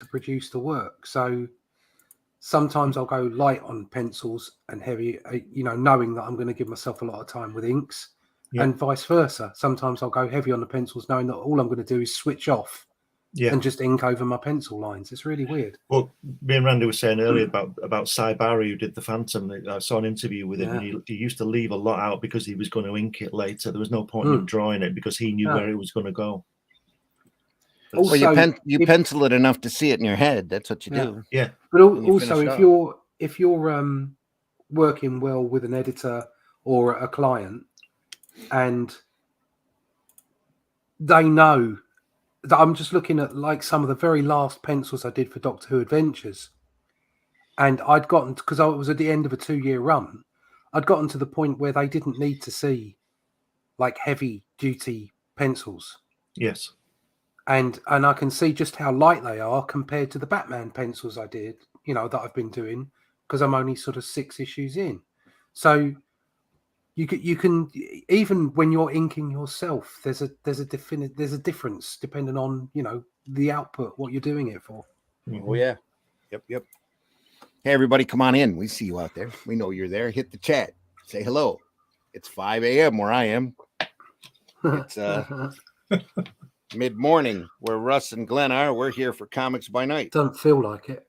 to produce the work. So sometimes I'll go light on pencils and heavy, knowing that I'm going to give myself a lot of time with inks, and vice versa. Sometimes I'll go heavy on the pencils, knowing that all I'm going to do is switch off and just ink over my pencil lines. It's really weird. Well, me and Randy were saying earlier about Cy Barry, who did the Phantom. I saw an interview with him, and he used to leave a lot out because he was going to ink it later. There was no point in him drawing it because he knew where it was going to go. Also, well, you pencil it enough to see it in your head. That's what you do. Yeah. But also, if you're working well with an editor or a client, and they know that I'm just looking at like some of the very last pencils I did for Doctor Who Adventures, and I'd gotten, because I was at the end of a 2-year run, I'd gotten to the point where they didn't need to see like heavy duty pencils. Yes. And I can see just how light they are compared to the Batman pencils I did, that I've been doing, because I'm only sort of 6 issues in. So you can even when you're inking yourself, there's a difference depending on the output, what you're doing it for. Oh yeah, yep. Hey everybody, come on in. We see you out there. We know you're there. Hit the chat. Say hello. It's 5 a.m. where I am. It's mid-morning where Russ and Glenn are. We're here for Comics by Night. Doesn't feel like it.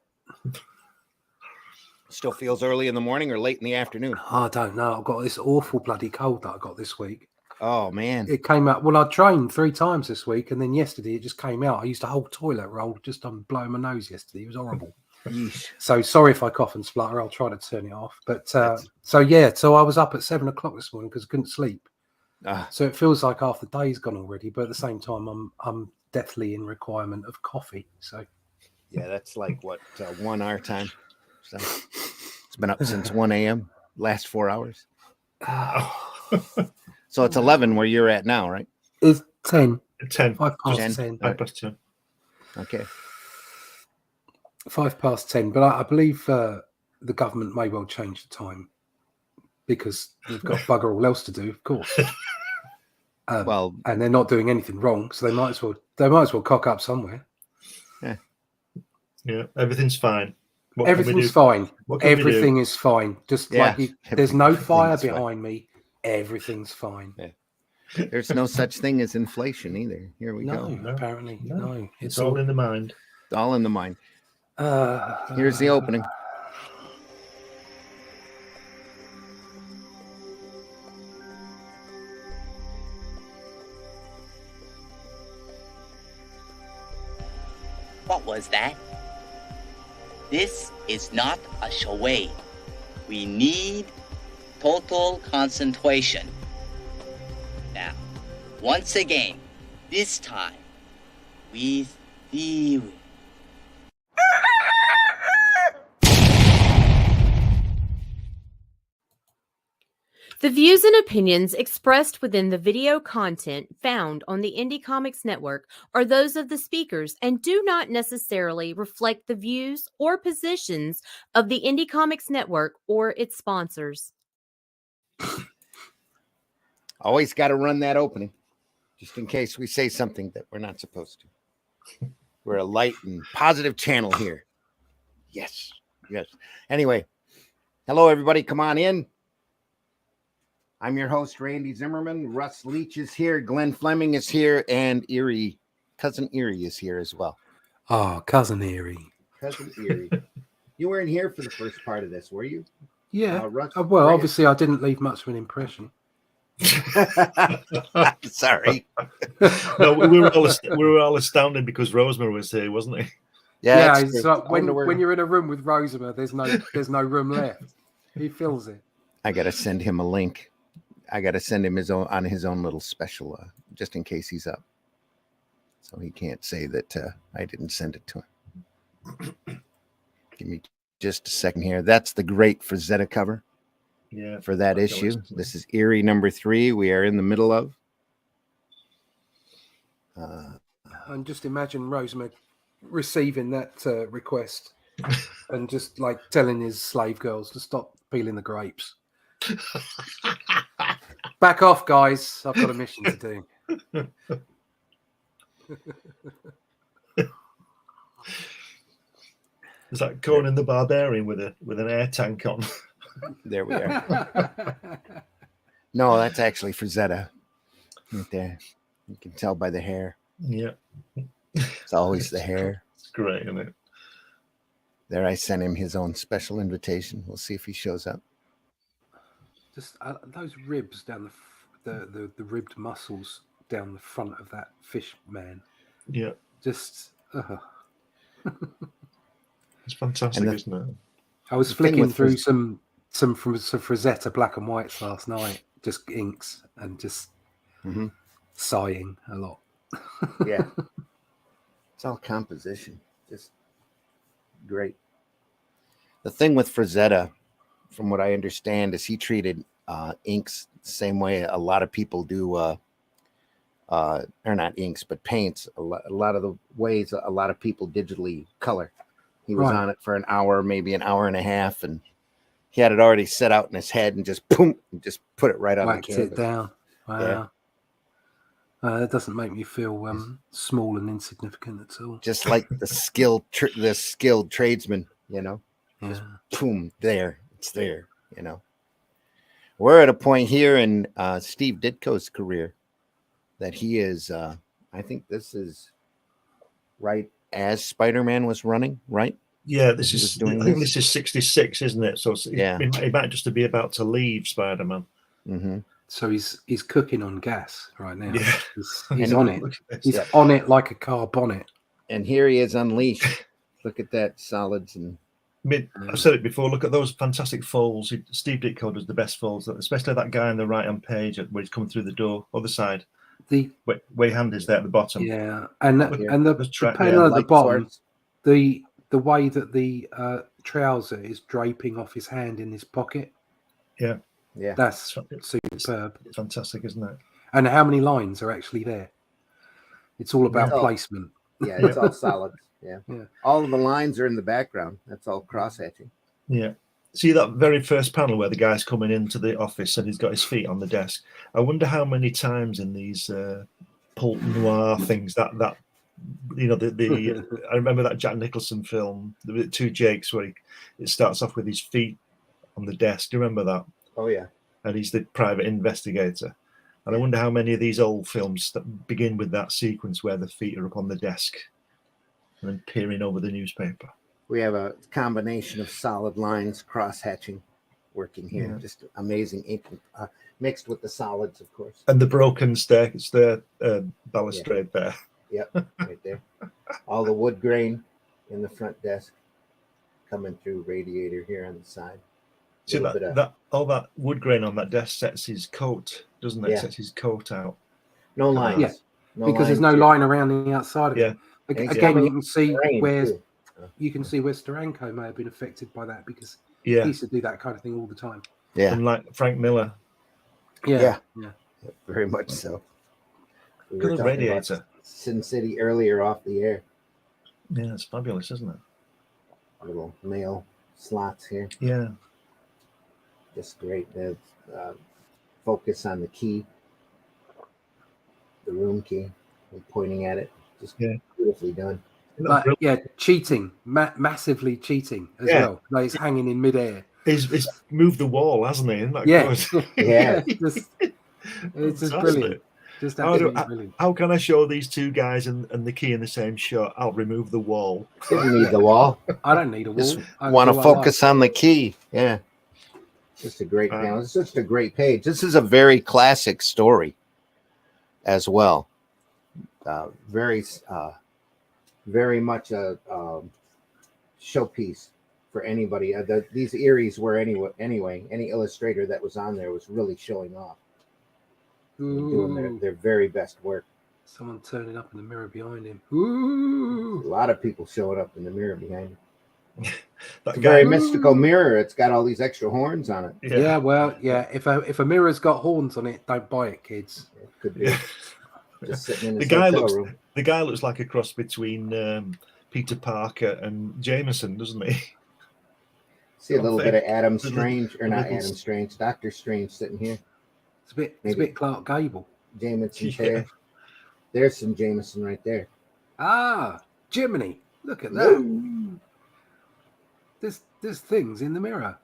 Still feels early in the morning or late in the afternoon? I don't know. I've got this awful bloody cold that I got this week. Oh, man. It came out. Well, I trained 3 times this week, and then yesterday it just came out. I used a whole toilet roll just on blowing my nose yesterday. It was horrible. Yeesh. So sorry if I cough and splutter. I'll try to turn it off. But so I was up at 7 o'clock this morning because I couldn't sleep. So it feels like half the day's gone already, but at the same time, I'm deathly in requirement of coffee. So yeah, that's like what 1 hour time. So it's been up since 1 a.m. last 4 hours. So it's 11 where you're at now, right? It's 10. 10. 5 past 10. 5 past 10. Okay. 5 past 10. But I believe the government may well change the time because they've got bugger all else to do, of course. Well, and they're not doing anything wrong, so they might as well cock up somewhere. Yeah, everything's fine. Everything's fine. Everything is fine. Just there's no fire behind me. Everything's fine. Yeah. There's no such thing as inflation either. Here we go. No, apparently, no. It's all in the mind. It's all in the mind. Here's the opening. What was that? This is not a charade. We need total concentration. Now, once again, this time, with theory. The views and opinions expressed within the video content found on the Indie Comics Network are those of the speakers and do not necessarily reflect the views or positions of the Indie Comics Network or its sponsors. Always got to run that opening, just in case we say something that we're not supposed to. We're a light and positive channel here. Yes. Anyway, hello, everybody. Come on in. I'm your host, Randy Zimmerman. Russ Leach is here. Glenn Fleming is here. And Cousin Eerie is here as well. Oh, Cousin Eerie. Cousin Eerie. You weren't here for the first part of this, were you? Yeah. Russ, well, obviously, I didn't leave much of an impression. Sorry. No, we were all astounded because Rosemary was here, wasn't he? Yeah, it's like when you're in a room with Rosemary, there's no room left. He fills it. I got to send him a link. I got to send him his own little special, just in case he's up, so he can't say that I didn't send it to him. Give me just a second here. That's the great Frazetta cover. Yeah. For that issue, this is Eerie number 3. We are in the middle of. And just imagine Rosemary receiving that request and just like telling his slave girls to stop peeling the grapes. Back off, guys. I've got a mission to do. It's like Conan the Barbarian with an air tank on. There we are. No, that's actually Frazetta right there. You can tell by the hair. Yeah. It's always the hair. It's great, isn't it? There, I sent him his own special invitation. We'll see if he shows up. Just those ribs down the ribbed muscles down the front of that fish man. Yeah. Just. It's fantastic, isn't it? I was flicking through some Frazetta black and whites last night, just inks and just sighing a lot. Yeah. It's all composition. Just great. The thing with Frazetta, from what I understand, is he treated inks the same way a lot of people do, or not inks, but paints. A lot of the ways a lot of people digitally color. He was on it for an hour, maybe an hour and a half, and he had it already set out in his head and just boom, just put it right on the canvas. It down. Wow. Yeah. That doesn't make me feel small and insignificant at all. Just like the skilled tradesman, you know. Just boom, there, it's there, you know. We're at a point here in Steve Ditko's career that he is. I think this is right as Spider-Man was running, right? Yeah, this is. I think this is 66, isn't it? So it might just be about to leave Spider-Man. Mm-hmm. So he's cooking on gas right now. Yeah. He's on it. He's on it like a car bonnet. And here he is unleashed. Look at that, solids and. I've said it before. Look at those fantastic folds. Steve Ditko does the best folds, especially that guy on the right-hand page where he's coming through the door, other side. Where your hand is there at the bottom. Yeah, and the panel at the bottom, the way that the trouser is draping off his hand in his pocket. Yeah. Yeah, that's superb. It's fantastic, isn't it? And how many lines are actually there? It's all about placement. Yeah, it's all solids. Yeah. All of the lines are in the background. That's all cross-hatching. Yeah. See that very first panel where the guy's coming into the office and he's got his feet on the desk. I wonder how many times in these pulp noir things that you know the I remember that Jack Nicholson film, the Two Jakes, where it starts off with his feet on the desk. Do you remember that? Oh yeah. And he's the private investigator. And I wonder how many of these old films that begin with that sequence where the feet are up on the desk and then peering over the newspaper. We have a combination of solid lines, cross-hatching working here. Yeah. Just amazing ink, mixed with the solids, of course. And the broken balustrade there. Yep, right there. All the wood grain in the front desk coming through radiator here on the side. See all that wood grain on that desk sets his coat, doesn't it? Yeah. Sets his coat out. No lines. Yeah, because there's no line around the outside of it. Again, you can see where Steranko may have been affected by that because he used to do that kind of thing all the time. Yeah, and like Frank Miller. Yeah, very much so. We were talking radiator. About Sin City earlier off the air. Yeah, it's fabulous, isn't it? Little mail slots here. Yeah. Just great. The focus on the key, the room key, and pointing at it. Just beautifully done. Cheating, massively cheating as well. Like he's hanging in midair. He's moved the wall, hasn't he? Isn't that good? Yeah. It's just brilliant. Just absolutely brilliant. How can I show these two guys and the key in the same shot? I'll remove the wall. You don't need the wall. I don't need a wall. Just want to focus on the key. Yeah. Just a great panel. It's just a great page. This is a very classic story as well. Very much a showpiece for anybody. These Eerie's were anyway. Any illustrator that was on there was really showing off. Doing their very best work. Someone turning up in the mirror behind him. Ooh. A lot of people showing up in the mirror behind him. It's a very mystical mirror. It's got all these extra horns on it. Yeah, well, if a mirror's got horns on it, don't buy it, kids. It could be. Just sitting in the guy looks like a cross between Peter Parker and Jameson, doesn't he? See a little bit of Adam Strange, or not Adam Strange, Doctor Strange sitting here. It's a bit Clark Gable. Jameson chair. There's some Jameson right there. Ah, Jiminy. Look at that. there's things in the mirror.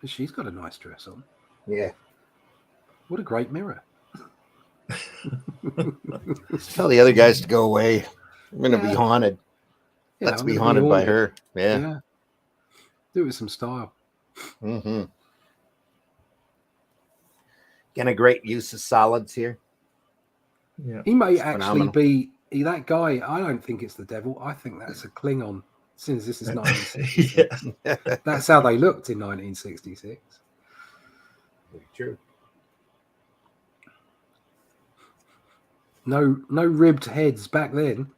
She's got a nice dress on. Yeah. What a great mirror. Tell the other guys to go away. I'm going to be Yeah. haunted. Yeah, Let's I'm be gonna haunted by haunted. her. Yeah. Yeah. Do it with some style. Mm-hmm. Again, a great use of solids here. Yeah. He may It's actually phenomenal. be that guy. I don't think it's the devil. I think that's a Klingon. Since this is Yeah. 1966, that's how they looked in 1966. Very true. No ribbed heads back then.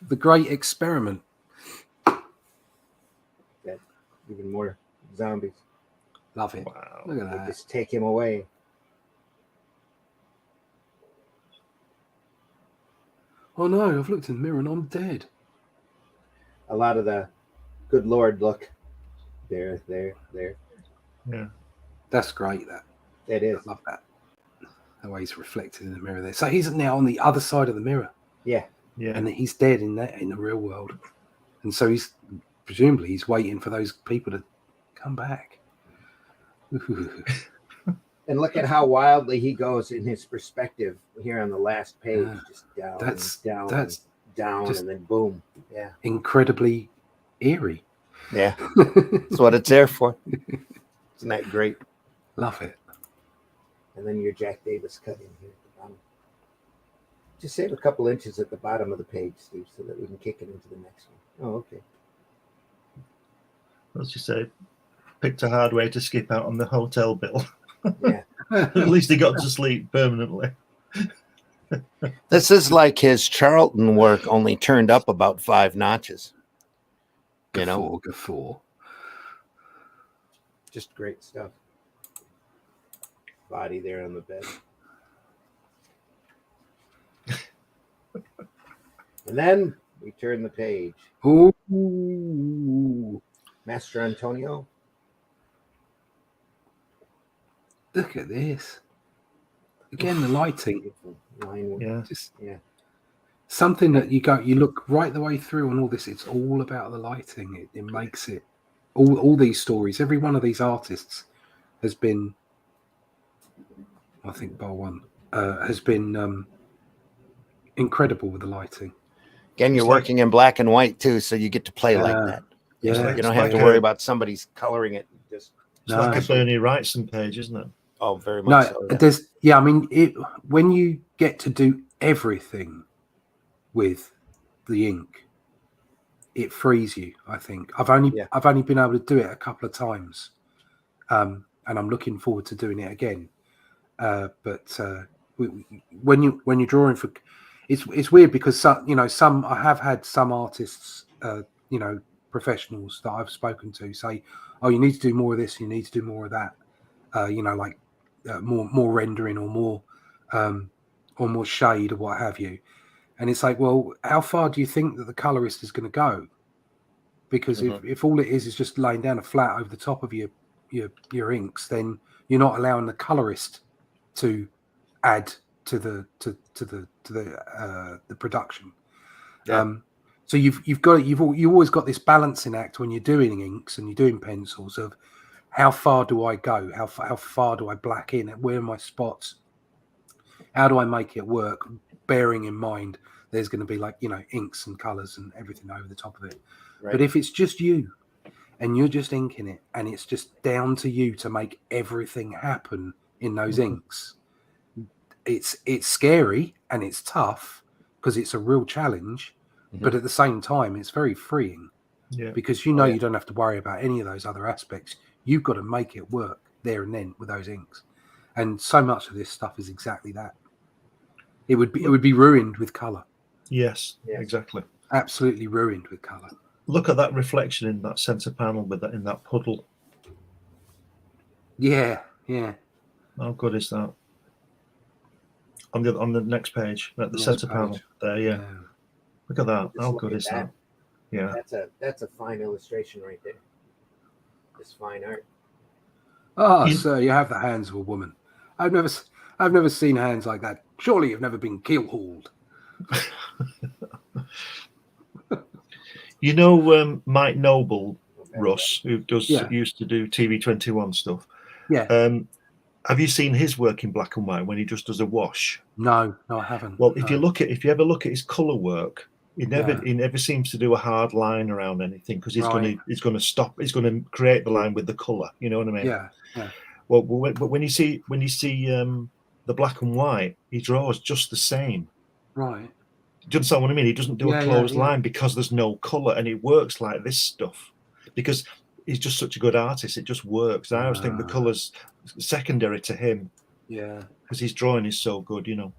The Great Experiment. Even more zombies. Love it. Wow. Look at They that. just take him away. Oh no, I've looked in the mirror and I'm dead. A lot of the good Lord look. There. Yeah. That's great. That It is. I love that. The way he's reflected in the mirror there. So he's now on the other side of the mirror, Yeah. Yeah. and he's dead in the real world. And so he's presumably he's waiting for those people to come back. And look at how wildly he goes in his perspective here on the last page. Yeah. Just down, That's down, just- and then boom. Yeah. Incredibly eerie. Yeah. That's what it's there for. Isn't that great? Love it. And then your Jack Davis cut in here at the bottom. Just save a couple inches at the bottom of the page, Steve, so that we can kick it into the next one. Oh, okay. As you say, picked a hard way to skip out on the hotel bill. Yeah. At least he got to sleep permanently. This is like his Charlton work, only turned up about 5 notches. You know, Gaffer. just great stuff. Body there on the bed. And then we turn the page. Ooh. Master Antonio. Look at this. Again, the lighting. Beautiful line work. Yeah. Just Yeah. something that you look right the way through on all this. It's all about the lighting. It makes it all these stories. Every one of these artists has been, I think, bar one, has been incredible with the lighting. Again, you're It's like- working in black and white too, so you get to play like Yeah. that. Yeah, You don't have like to a- worry about somebody's coloring it. Just It's like a Bernie Wrightson page, isn't it? oh, very no, much so. Yeah. I mean, when you get to do everything with the ink, it frees you. I think I've only been able to do it a couple of times, and I'm looking forward to doing it again. But when you're drawing for, it's weird because some I have had some artists, professionals that I've spoken to say, oh, you need to do more of this, you need to do more of that, like more rendering or more shade or what have you. And it's like, well, how far do you think that the colorist is going to go? Because if all it is just laying down a flat over the top of your inks, then you're not allowing the colorist to add to the production. Yeah. So you always got this balancing act when you're doing inks and you're doing pencils of how far do I go? How far do I black in? Where are my spots? How do I make it work? Bearing in mind there's going to be inks and colors and everything over the top of it. Right. But if it's just you and you're just inking it and it's just down to you to make everything happen in those inks, it's scary and it's tough because it's a real challenge. But at the same time, it's very freeing because you don't have to worry about any of those other aspects. You've got to make it work there and then with those inks. And so much of this stuff is exactly that. It would be ruined with color. Yes, exactly. Absolutely ruined with color. Look at that reflection in that center panel in that puddle. Yeah. How good is that? On the next page, at the center panel there, yeah. Look at that. How good is that? Yeah. That's a fine illustration right there. It's fine art. Oh, sir, you have the hands of a woman. I've never seen hands like that. Surely you've never been keel-hauled. Mike Noble Russ, who used to do TV21 stuff. Yeah. Have you seen his work in black and white when he just does a wash? No, I haven't. Well, if you ever look at his color work, he never seems to do a hard line around anything, because he's going to create the line with the color. You know what I mean? Yeah. Well, but when you see the black and white, he draws just the same. Right. Do you understand what I mean? He doesn't do a closed line because there's no color, and it works like this stuff because he's just such a good artist. It just works. I always think the color's secondary to him. Yeah. Because his drawing is so good, you know.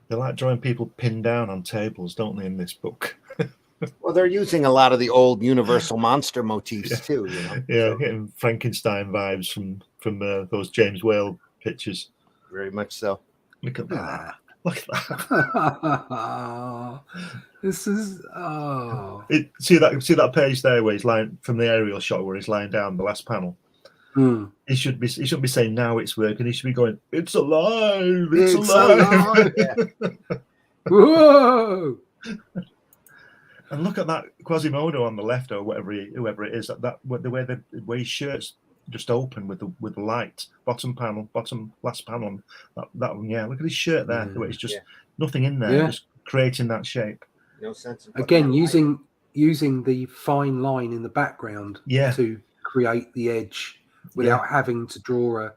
They like drawing people pinned down on tables, don't they, in this book? Well, they're using a lot of the old Universal monster motifs too, you know. Yeah, getting Frankenstein vibes from those James Whale pictures. Very much so. Look at that. Look at that. This is See that page there where he's lying from the aerial shot where he's lying down, the last panel. He shouldn't be saying now it's working. He should be going, it's alive, it's alive. Whoa! And look at that Quasimodo on the left, or whoever it is. The way his shirt's just open with the light. Bottom last panel. That one, yeah. Look at his shirt there. The way it's just nothing in there, just creating that shape. No sense. Again, using the fine line in the background to create the edge without having to draw a.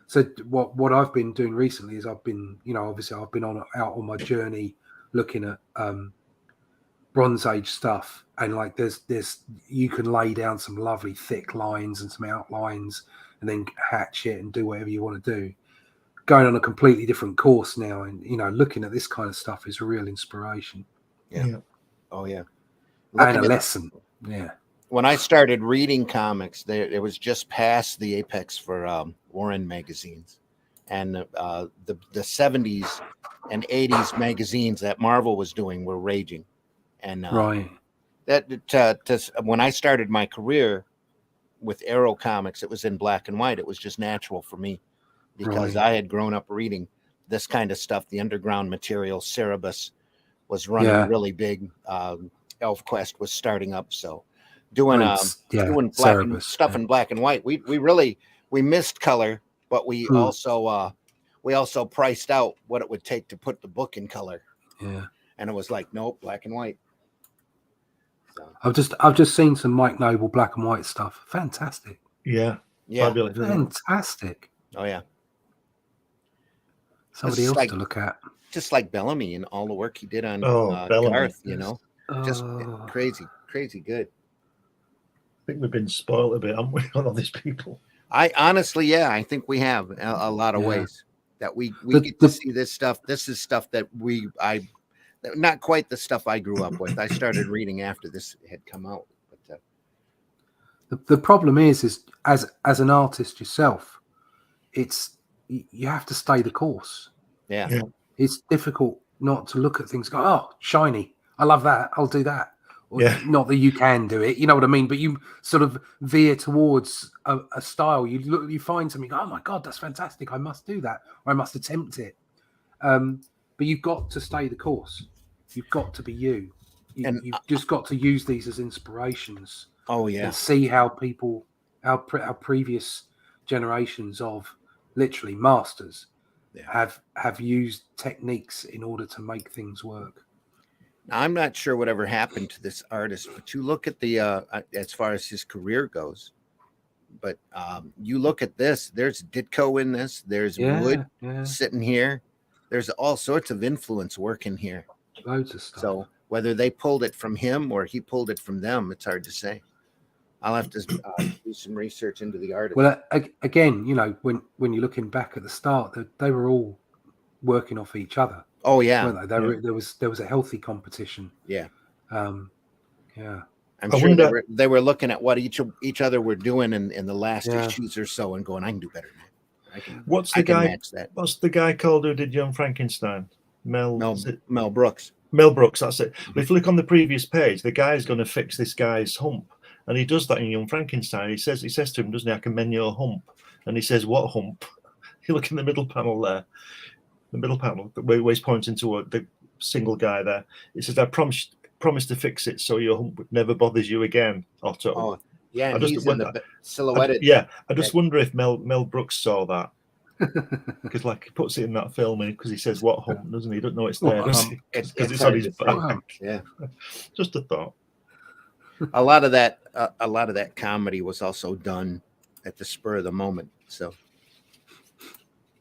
So what I've been doing recently is I've been, obviously I've been out on my journey looking at Bronze Age stuff, and like there's you can lay down some lovely thick lines and some outlines and then hatch it and do whatever you want to do. Going on a completely different course now, and looking at this kind of stuff is a real inspiration. Yeah. Oh yeah. And a lesson. Yeah. When I started reading comics, it was just past the apex for Warren magazines, and the 70s and 80s magazines that Marvel was doing were raging. And when I started my career with Arrow Comics, it was in black and white. It was just natural for me because I had grown up reading this kind of stuff. The underground material, Cerebus was running really big. ElfQuest was starting up, so doing black stuff in black and white. We missed color, but we also priced out what it would take to put the book in color. Yeah, and it was like, nope, black and white. So. I've just seen some Mike Noble black and white stuff. Fantastic. Yeah. Fabulous. Fantastic. Oh yeah. Somebody else to look at. Just like Bellamy and all the work he did on Garth, just crazy good. I think we've been spoiled a bit, haven't we, on all these people? I honestly, I think we have a lot of ways that we get to see this stuff. This is stuff that not quite the stuff I grew up with. I started reading after this had come out. But the problem is as an artist yourself, you have to stay the course. Yeah. It's difficult not to look at things and go, oh, shiny, I love that, I'll do that. Or not that you can do it, you know what I mean? But you sort of veer towards a style. You find something, oh my God, that's fantastic, I must do that, or I must attempt it. But you've got to stay the course. You've got to be you. You've just got to use these as inspirations. Oh yeah, and see how people, our previous generations of literally masters have used techniques in order to make things work. Now, I'm not sure whatever happened to this artist, but you look at the as far as his career goes. But you look at this. There's Ditko in this. There's Wood sitting here. There's all sorts of influence working here. Loads of stuff. So whether they pulled it from him or he pulled it from them, it's hard to say. I'll have to do some research into the artist. Well, again, when you're looking back at the start, they were all working off each other. Oh yeah, weren't they? There was a healthy competition. Yeah. I'm sure they were looking at what each other were doing in the last issues or so, and going, I can do better than that. What's the guy called who did Young Frankenstein? Mel Brooks. Mel Brooks, that's it. But if you look on the previous page, the guy's going to fix this guy's hump, and he does that in Young Frankenstein. He says to him, doesn't he, I can mend your hump, and he says, what hump? You look in the middle panel there. the middle panel, where he's pointing to the single guy there. It says, "I promise to fix it so your hump never bothers you again, Otto." Oh, yeah, and I just he's in wonder- the silhouetted. I just wonder if Mel Brooks saw that, because like he puts it in that film because he says what hump, doesn't he? He doesn't know it's there, does he? Because it's on hard his to say. back. Wow. Yeah, Just a thought. a lot of that comedy was also done at the spur of the moment. So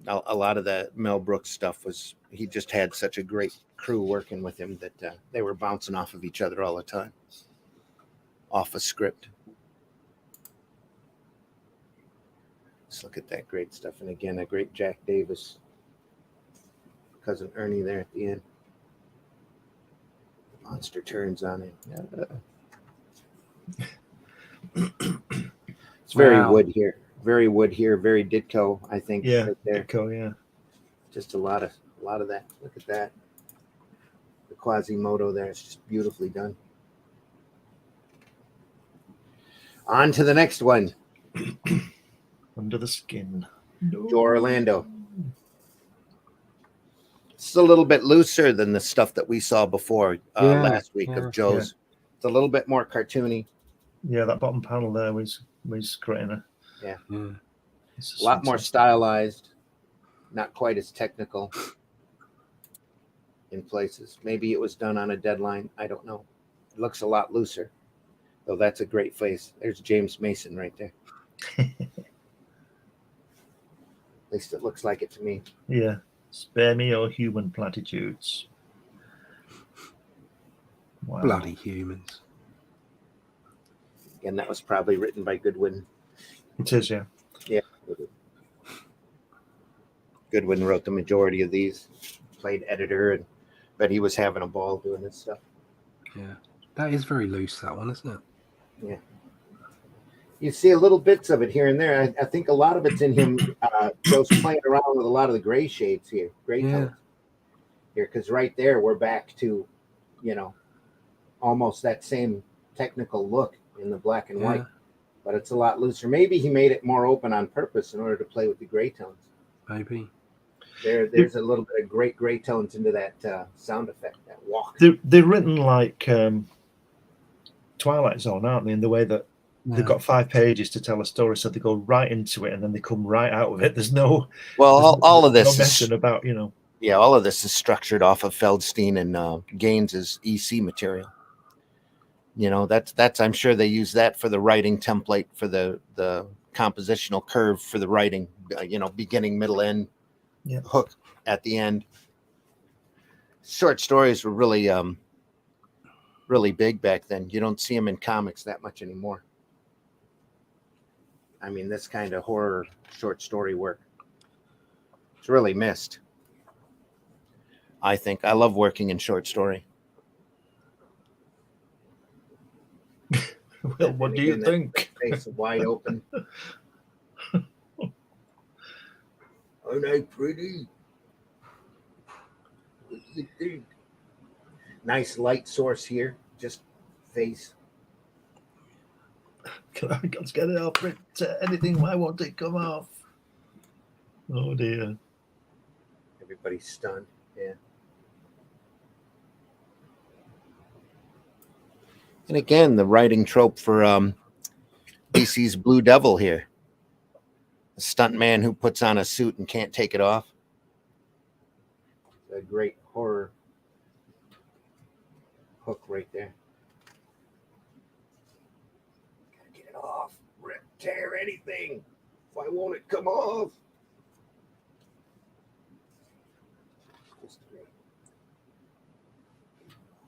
a lot of that Mel Brooks stuff was, he just had such a great crew working with him that they were bouncing off of each other all the time, off a script. Let's look at that great stuff. And again, a great Jack Davis, cousin Ernie there at the end. Monster turns on him. It's very Wow. wood here. Very wood here. Very Ditko, I think. Yeah, right there. Ditko, yeah. Just a lot of that. Look at that. The Quasimodo there. It's just beautifully done. On to the next one. Under the Skin. Joe Orlando. It's a little bit looser than the stuff that we saw before last week of Joe's. Yeah. It's a little bit more cartoony. Yeah, that bottom panel there was creating a. Yeah. Yeah. A lot more stylized, not quite as technical in places. Maybe it was done on a deadline. I don't know. It looks a lot looser, though. That's a great face. There's James Mason right there. At least it looks like it to me. Yeah. Spare me your human platitudes. Wow. Bloody humans. And that was probably written by Goodwin. It is, yeah. Yeah. Goodwin wrote the majority of these, played editor, and but he was having a ball doing this stuff. Yeah. That is very loose, that one, isn't it? Yeah. You see a little bits of it here and there. I think a lot of it's in him. Joe's playing around with a lot of the gray shades here, gray tones here, because right there we're back to, almost that same technical look in the black and white, but it's a lot looser. Maybe he made it more open on purpose in order to play with the gray tones. Maybe. There's a little bit of great gray tones into that sound effect, that walk. They're written like Twilight Zone, aren't they? In the way that they've got 5 pages to tell a story, so they go right into it and then they come right out of it. There's no all of this no messing about, Yeah, all of this is structured off of Feldstein and Gaines's EC material. That's I'm sure they use that for the writing template for the compositional curve for the writing. Beginning, middle, end, hook at the end. Short stories were really really big back then. You don't see them in comics that much anymore. I mean, this kind of horror short story work, it's really missed. I think I love working in short story. Well, what do you think? Face wide open. Aren't I pretty? What do you think? Nice light source here. Just face. Let's get it off. Anything I want to come off. Oh dear. Everybody's stunned. Yeah. And again, the writing trope for DC's Blue Devil here. A stunt man who puts on a suit and can't take it off. A great horror hook right there. Gotta get it off. Rip, tear anything. Why won't it come off?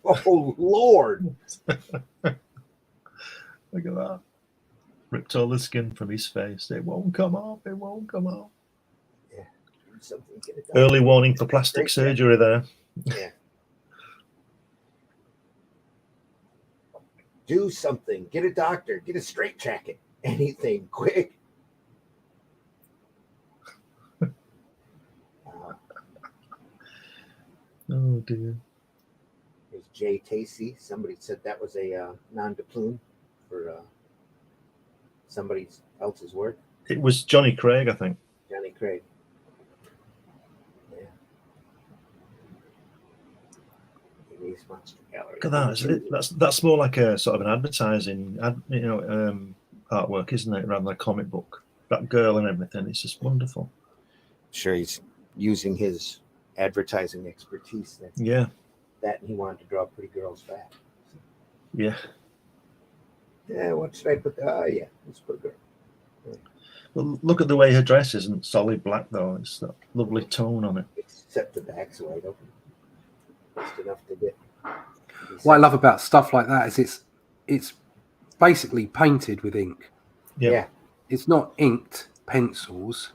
Oh, Lord. Look at that. Ripped all the skin from his face. It won't come off. It won't come off. Yeah. Something, get it done. Early warning for plastic surgery there. Yeah. Do something. Get a doctor. Get a straitjacket. Anything. Quick. Oh, dear. There's Jay Tacey. Somebody said that was a non-deplume for somebody else's work. It was Johnny Craig, I think. Johnny Craig. Yeah. Beast Monster Gallery. Look at that. That's more like a sort of an advertising, artwork, isn't it? Rather than a comic book. That girl and everything. It's just wonderful. Sure, he's using his advertising expertise there. Yeah. That and he wanted to draw pretty girls back. Yeah. Yeah, what should I put? Oh, yeah, let's put a girl. Well, look at the way her dress isn't solid black, though. It's that lovely tone on it. Except the back's wide open. Just enough to get. What I love about stuff like that is it's basically painted with ink. Yeah. It's not inked pencils.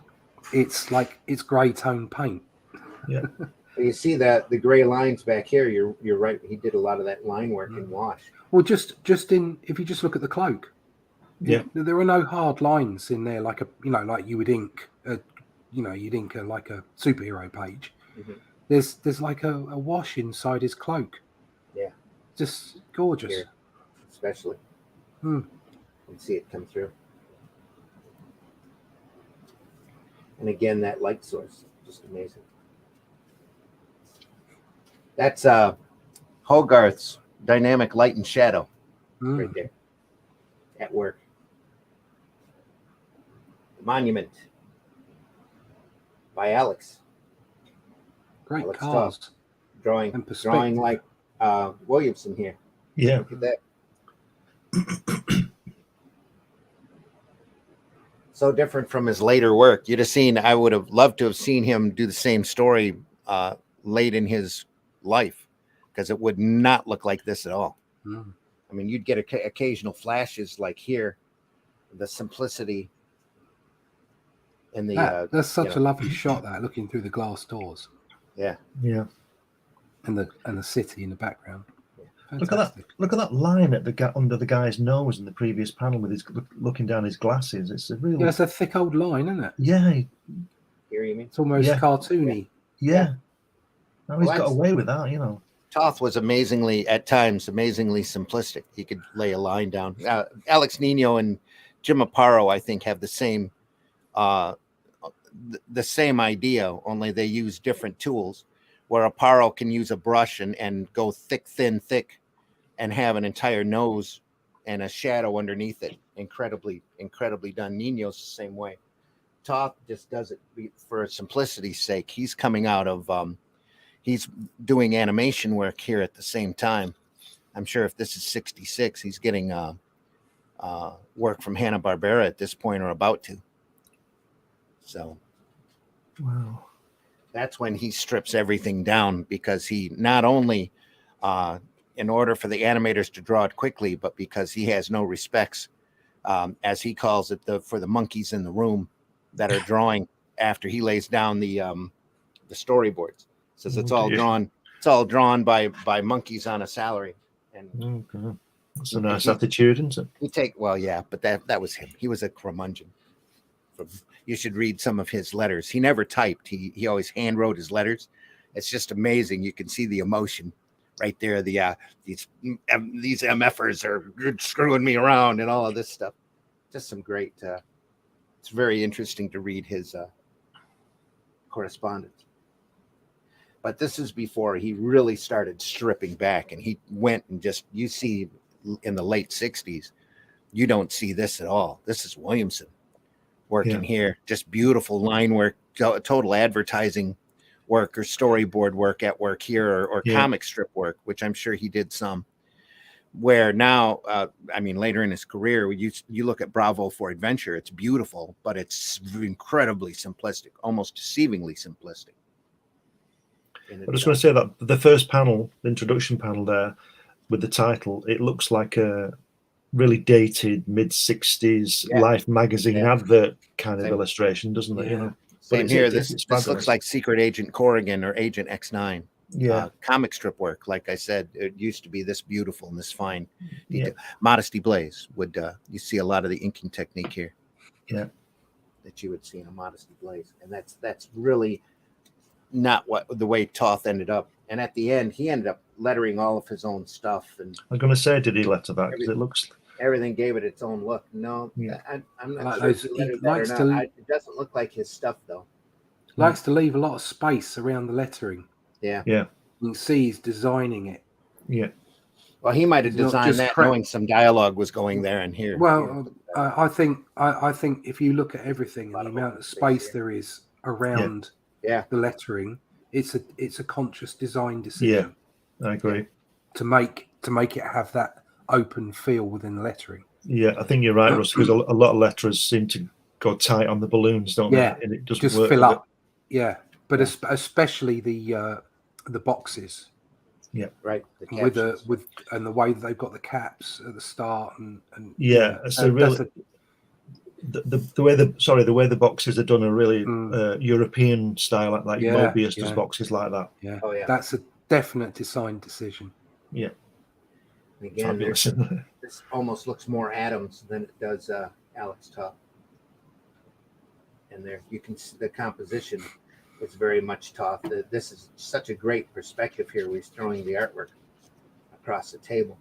It's like it's grey tone paint. Yeah. You see that the gray lines back here. You're right. He did a lot of that line work in wash. Well, just if you just look at the cloak, Yeah. there are no hard lines in there like like you would ink, you'd ink like a superhero page. Mm-hmm. There's like a wash inside his cloak. Yeah. Just gorgeous. Here, especially. Hmm. You can see it come through. And again, that light source, just amazing. That's Hogarth's Dynamic Light and Shadow right there at work. The Monument by Alex. Great Alex cars. Toth. Drawing like Williamson here. Yeah. Look at that. So different from his later work. You'd have seen, I would have loved to have seen him do the same story late in his life, because it would not look like this at all. Mm. I mean, you'd get occasional flashes like here, the simplicity and the that's such a lovely shot, that looking through the glass doors. Yeah. And the city in the background. Look at that line at under the guy's nose in the previous panel with his looking down his glasses. It's a really it's a thick old line, isn't it? Yeah. Here you mean? It's almost cartoony. Yeah. No, he's got away with that, Toth was at times amazingly simplistic. He could lay a line down. Alex Nino and Jim Aparo, I think, have the same idea, only they use different tools. Where Aparo can use a brush and go thick, thin, thick, and have an entire nose and a shadow underneath it. Incredibly, incredibly done. Nino's the same way. Toth just does it for simplicity's sake. He's coming out of, he's doing animation work here at the same time. I'm sure if this is 66, he's getting work from Hanna-Barbera at this point, or about to. So. Wow. That's when he strips everything down, because he not only, in order for the animators to draw it quickly, but because he has no respects, as he calls it, for the monkeys in the room that are drawing after he lays down the storyboards. Says it's all drawn by monkeys on a salary. And that's a nice attitude, isn't it? But that was him. He was a curmudgeon. You should read some of his letters. He never typed. He always hand wrote his letters. It's just amazing. You can see the emotion right there. These MFers are screwing me around and all of this stuff. Just some great. It's very interesting to read his correspondence. But this is before he really started stripping back, and he went and you see in the late 60s, you don't see this at all. This is Williamson. Working here, just beautiful line work, total advertising work or storyboard work at work here, or comic strip work, which I'm sure he did some. Where now, later in his career, you look at Bravo for Adventure, it's beautiful, but it's incredibly simplistic, almost deceivingly simplistic. I just want to say that the first panel, the introduction panel there, with the title, it looks like a really dated mid-60s Life magazine advert kind of illustration, doesn't it? Same here. This looks like Secret Agent Corrigan or Agent X9. Comic strip work. Like I said, it used to be this beautiful and this fine detail. Modesty Blaze would you see a lot of the inking technique here. That you would see in a Modesty Blaze, and that's really not the way Toth ended up. And at the end, he ended up lettering all of his own stuff. And I'm going to say, did he letter that? Because it looks. Everything gave it its own look. No, I'm not sure if he lettered likes that or not. It doesn't look like his stuff, though. Likes to leave a lot of space around the lettering. Yeah. You can see he's designing it Yeah. Well, he might have It's not designed just that crap. knowing some dialogue was going there and here. Well, I think if you look at everything and the amount of space there is around Yeah. the lettering, it's a conscious design Yeah. decision I agree. to make it have that open feel within the lettering. Yeah, I think you're right, Russ, because a lot of letterers seem to go tight on the balloons, don't Yeah, they? And it doesn't just work fill with up. Yeah, but especially the boxes. Right. With and the way that they've got the caps at the start and it's a really the way the boxes are done are really European style, like Mobius does boxes like that. Yeah, oh yeah, that's a definite design decision. Yeah, and again, this almost looks more Adams than it does Alex Toth. And there you can see the composition is very much Toth. This is such a great perspective here. He's throwing the artwork across the table.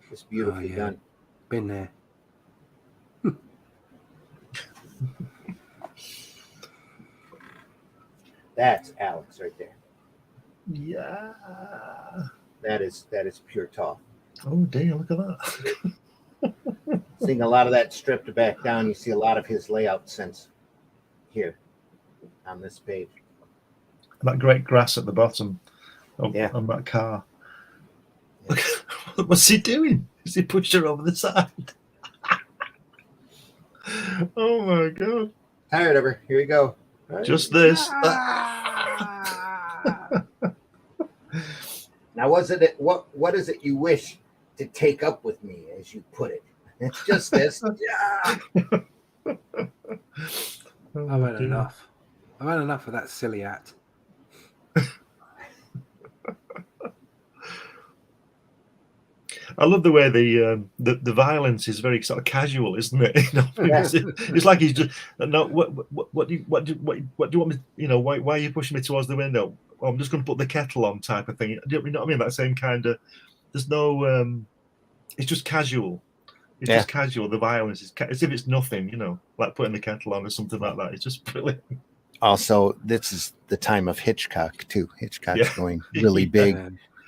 It's beautifully done. Been there. That's Alex right there. Yeah. That is pure Toth. Oh damn! Look at that. Seeing a lot of that stripped back down, you see a lot of his layout sense here on this page. That great grass at the bottom on that car. Yeah. What's he doing? Is he pushed her over the side? Oh my god! Tired of her. Here we go. Just this. Now, what is it you wish to take up with me, as you put it? It's just this. I've had enough. I've had enough of that silly hat. I love the way the violence is very sort of casual, isn't it? You know, it's like he's just no. What do you want me? You know, why are you pushing me towards the window? Well, I'm just going to put the kettle on, type of thing. You know what I mean? That same kind of. There's no. It's just casual. It's just casual. The violence is as if it's nothing. You know, like putting the kettle on or something like that. It's just brilliant. Also, this is the time of Hitchcock too. Hitchcock's going really big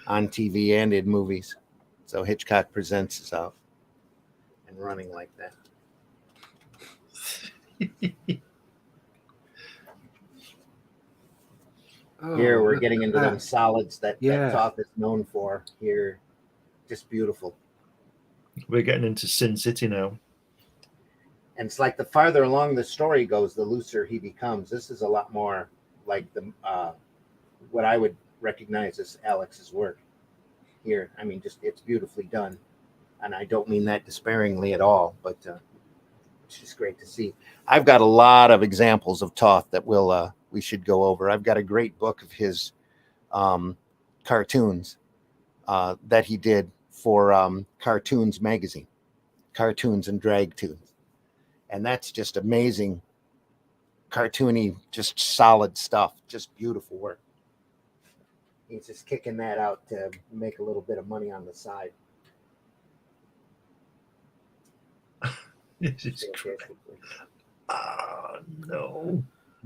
on TV and in movies. So Hitchcock Presents is out and running like that. Here we're getting into them solids that Toth is known for. Here, just beautiful. We're getting into Sin City now. And it's like the farther along the story goes, the looser he becomes. This is a lot more like the what I would recognize as Alex's work. Here, I mean, just it's beautifully done, and I don't mean that despairingly at all, but it's just great to see. I've got a lot of examples of Toth that we should go over. I've got a great book of his cartoons that he did for Cartoons magazine, Cartoons and Drag Tunes, and that's just amazing, cartoony, just solid stuff, just beautiful work. He's just kicking that out to make a little bit of money on the side. No.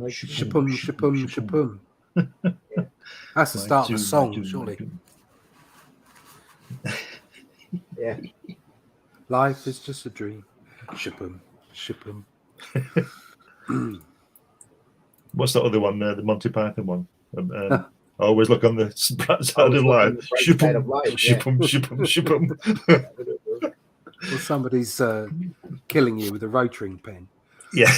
Shapum. That's the start of the song, surely. Yeah. Life is just a dream. Shapum. What's that other one? The Monty Python one. Always look on the bright side of life. Shipum. Well, somebody's killing you with a rotary pen. Yeah.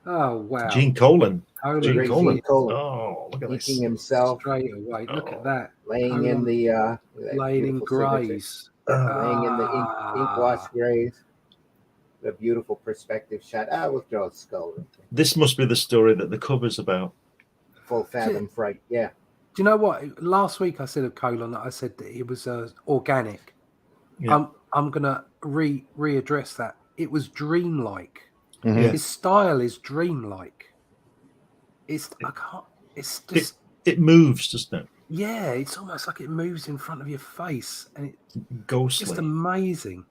Oh, wow. Gene Colan. Gene Colan. Oh, look at this. Making himself. Straight away. Look at that. Laying in the... laying in greys. Laying in the ink wash greys. The beautiful perspective shot. We'll throw a skull. This must be the story that the cover's about. Full fathom fright. Yeah. Do you know what? Last week I said of Colon that I said that it was organic. Yeah. I'm gonna readdress that. It was dreamlike. Mm-hmm. His style is dreamlike. It's just it moves, doesn't it? Yeah, it's almost like it moves in front of your face, and it's ghostly. Just amazing.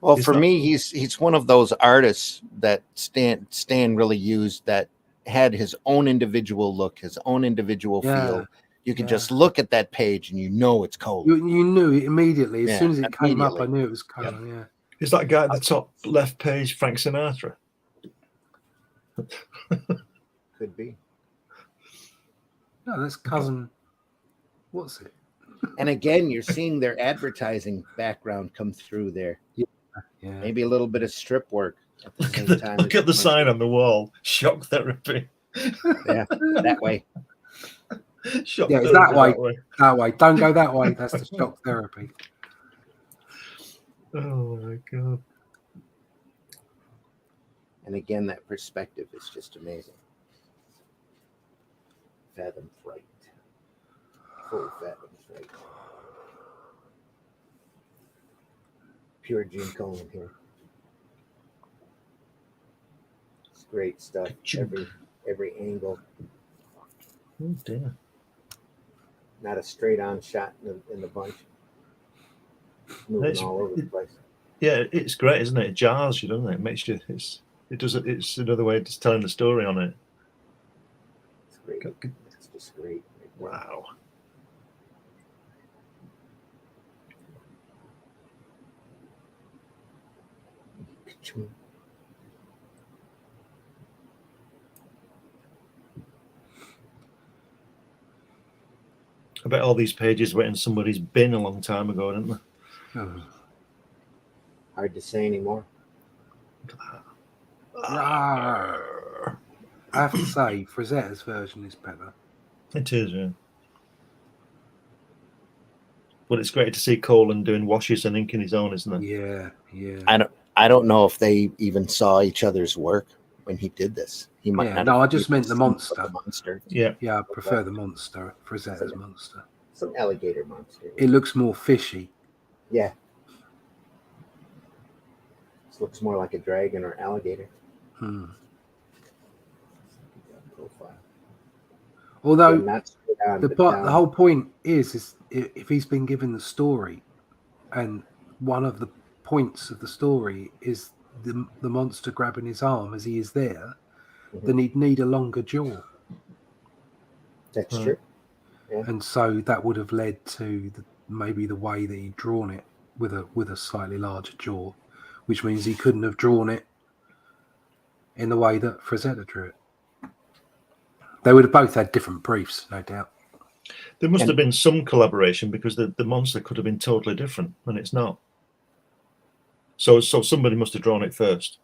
Well, for me, he's one of those artists that Stan really used, that had his own individual look, his own individual feel, You could Yeah. just look at that page and you know it's Colon. You knew it immediately. As Yeah, soon as it came up, I immediately. knew it was Colon. Yeah. Is that guy at the top left page Frank Sinatra? Could be. No, that's cousin. What's it? And again, you're seeing their advertising background come through there. Yeah. Maybe a little bit of strip work at the same time. Look at the sign on the wall. Shock therapy. Yeah, that way. Shock Yeah, it's therapy that way. That way. Don't go that way. That's the shock therapy. Oh my god. And again, that perspective is just amazing. Fathom fright. Full fathom fright. Pure Gene Colan here. It's great stuff. Every angle. Oh dear. Not a straight on shot in the bunch. Moving all over the place. Yeah, it's great, isn't it? It jars you, doesn't it? It makes you. It's another way of just telling the story on it. It's great. It's just great. Wow. I bet all these pages were in somebody's bin a long time ago, didn't they? Oh. Hard to say anymore. I have to say, Frazetta's version is better. It is, yeah. But it's great to see Colin doing washes and inking his own, isn't it? Yeah, yeah. I don't know if they even saw each other's work when he did this. He might not. No, I just meant the monster. The monster. Yeah. Yeah, I prefer the monster, Frazetta's monster. Some alligator monster. It looks more fishy. Yeah. This looks more like a dragon or alligator. Profile. Although Not straight on, the but down. whole point is if he's been given the story, and one of the points of the story is the monster grabbing his arm as he is there, then he'd need a longer jaw. That's true. Yeah. And so that would have led to maybe the way that he'd drawn it with a slightly larger jaw, which means he couldn't have drawn it in the way that Frazetta drew it. They would have both had different briefs, no doubt. There must have been some collaboration because the monster could have been totally different, and it's not. So somebody must have drawn it first.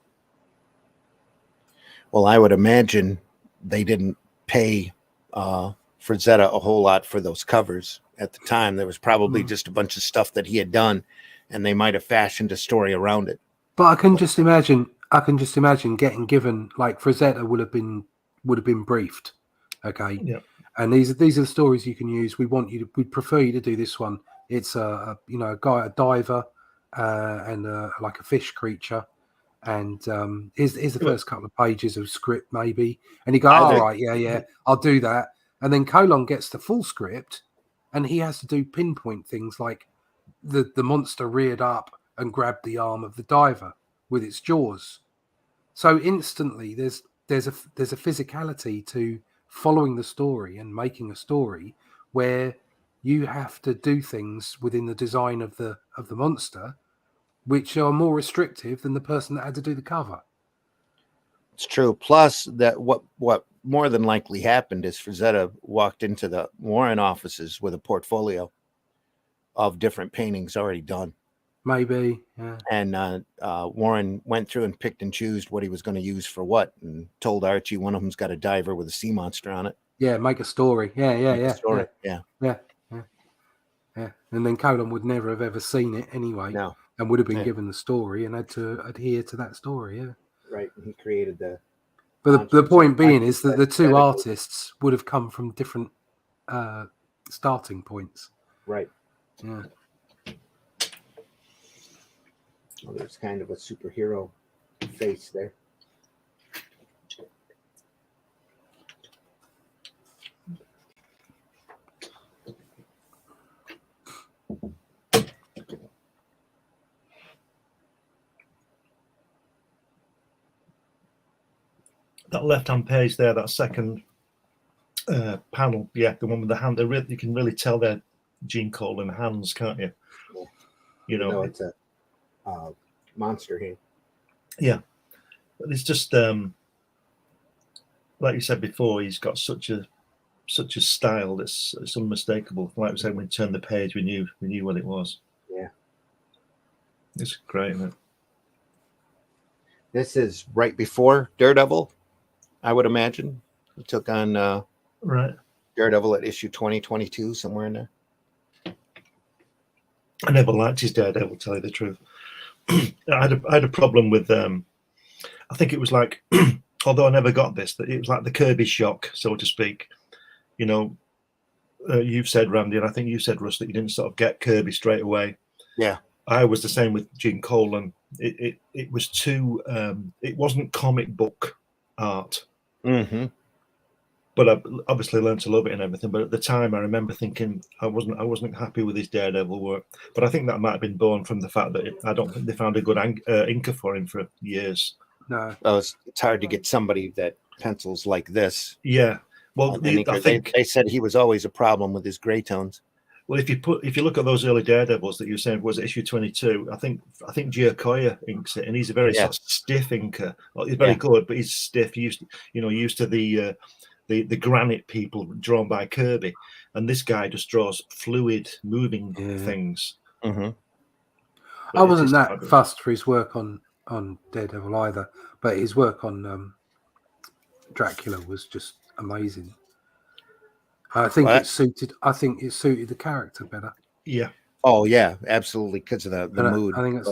Well, I would imagine they didn't pay Frazetta a whole lot for those covers at the time. There was probably just a bunch of stuff that he had done, and they might have fashioned a story around it. But I can just imagine getting given, like, Frazetta would have been briefed, okay? Yeah. And these are the stories you can use. We'd prefer you to do this one. It's a diver, and like a fish creature. And here's the first couple of pages of script, maybe. And you go, all right, yeah, I'll do that. And then Colon gets the full script, and he has to do pinpoint things like the monster reared up and grabbed the arm of the diver with its jaws. So instantly, there's a physicality to following the story and making a story where you have to do things within the design of the monster which are more restrictive than the person that had to do the cover. It's true. Plus, that what more than likely happened is Frazetta walked into the Warren offices with a portfolio of different paintings already done. Maybe, yeah. And Warren went through and picked and chose what he was going to use for what, and told Archie one of them's got a diver with a sea monster on it. Yeah, make a story. Yeah. Story. Yeah. And then Colin would never have ever seen it anyway. No. And would have been given the story and had to adhere to that story, yeah. Right, and he created the... But the point being is that the two artists would have come from different starting points. Right. Yeah. Well, there's kind of a superhero face there. That left-hand page there, that second panel. Yeah, the one with the hand. You can really tell they're Gene Colan hands, can't you? Yeah. You know, it's a monster here. Yeah, but it's just like you said before. He's got such a style that's it's unmistakable. Like we said, when we turned the page, we knew what it was. Yeah, it's great, isn't it? This is right before Daredevil, I would imagine. He took on Right. Daredevil at issue 2022, somewhere in there. I never liked his Daredevil, to tell you the truth. I had a problem with I think it was like, although I never got this, that it was like the Kirby shock, so to speak. You know, you've said, Randy, and I think you said, Russ, that you didn't sort of get Kirby straight away. Yeah, I was the same with Gene Colan. It was too. It wasn't comic book art. Mm-hmm. But I obviously learned to love it and everything. But at the time, I remember thinking I wasn't happy with his Daredevil work. But I think that might have been born from the fact that I don't think they found a good inker for him for years. No. Well, it's hard to get somebody that pencils like this. Yeah. Well, I think they said he was always a problem with his gray tones. Well, if you look at those early Daredevils that you were saying was issue 22, I think Giacoya inks it, and he's a very sort of stiff inker. Well, he's very good, but he's stiff. Used to the granite people drawn by Kirby, and this guy just draws fluid, moving things. Mm-hmm. I wasn't that fussed for his work on Daredevil either, but his work on Dracula was just amazing. I think it suited the character better. Yeah. Oh yeah, absolutely, because of the mood. Uh, I think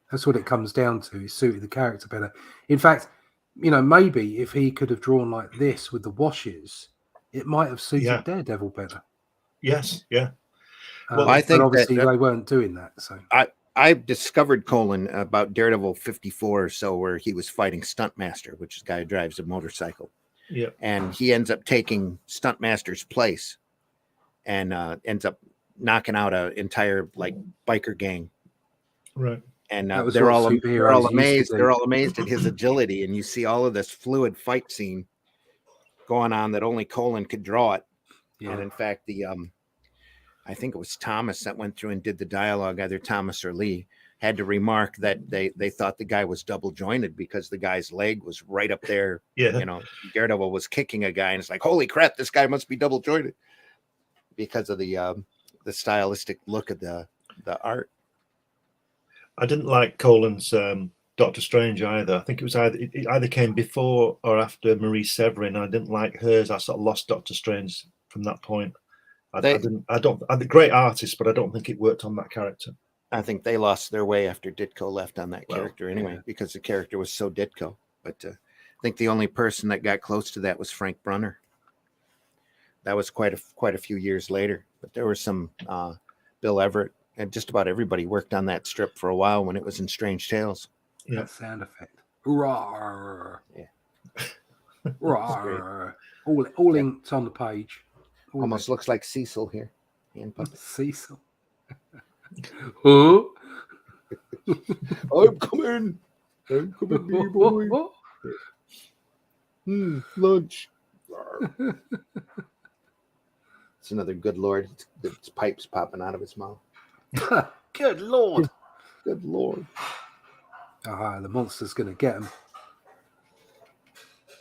that's what it comes down to. It suited the character better. In fact, maybe if he could have drawn like this with the washes, it might have suited Daredevil better. Yes, yeah. Well, I think but obviously they weren't doing that. So I discovered Colan about Daredevil 54 or so, where he was fighting Stuntmaster, which is a guy who drives a motorcycle. Yeah. And he ends up taking Stuntmaster's place and ends up knocking out an entire biker gang. Right. And they're all amazed. They're all amazed at his agility, and you see all of this fluid fight scene going on that only Colan could draw it. Yeah. And in fact, I think it was Thomas that went through and did the dialogue, either Thomas or Lee, had to remark that they thought the guy was double jointed because the guy's leg was right up there. Yeah. Daredevil was kicking a guy, and it's like, holy crap, this guy must be double jointed because of the stylistic look of the art. I didn't like Colan's Doctor Strange either. I think it either came before or after Marie Severin. I didn't like hers. I sort of lost Doctor Strange from that point. I'm a great artist, but I don't think it worked on that character. I think they lost their way after Ditko left on that character anyway, because the character was so Ditko. But I think the only person that got close to that was Frank Brunner. That was quite a few years later. But there was some Bill Everett, and just about everybody worked on that strip for a while when it was in Strange Tales. Yeah, that sound effect. Roar. Yeah. Roar. All inked on the page. Almost looks like Cecil here. Cecil. Oh. I'm coming, B-boy. Lunch. It's another good Lord. It's pipes popping out of his mouth. Good Lord. Good Lord. The monster's going to get him.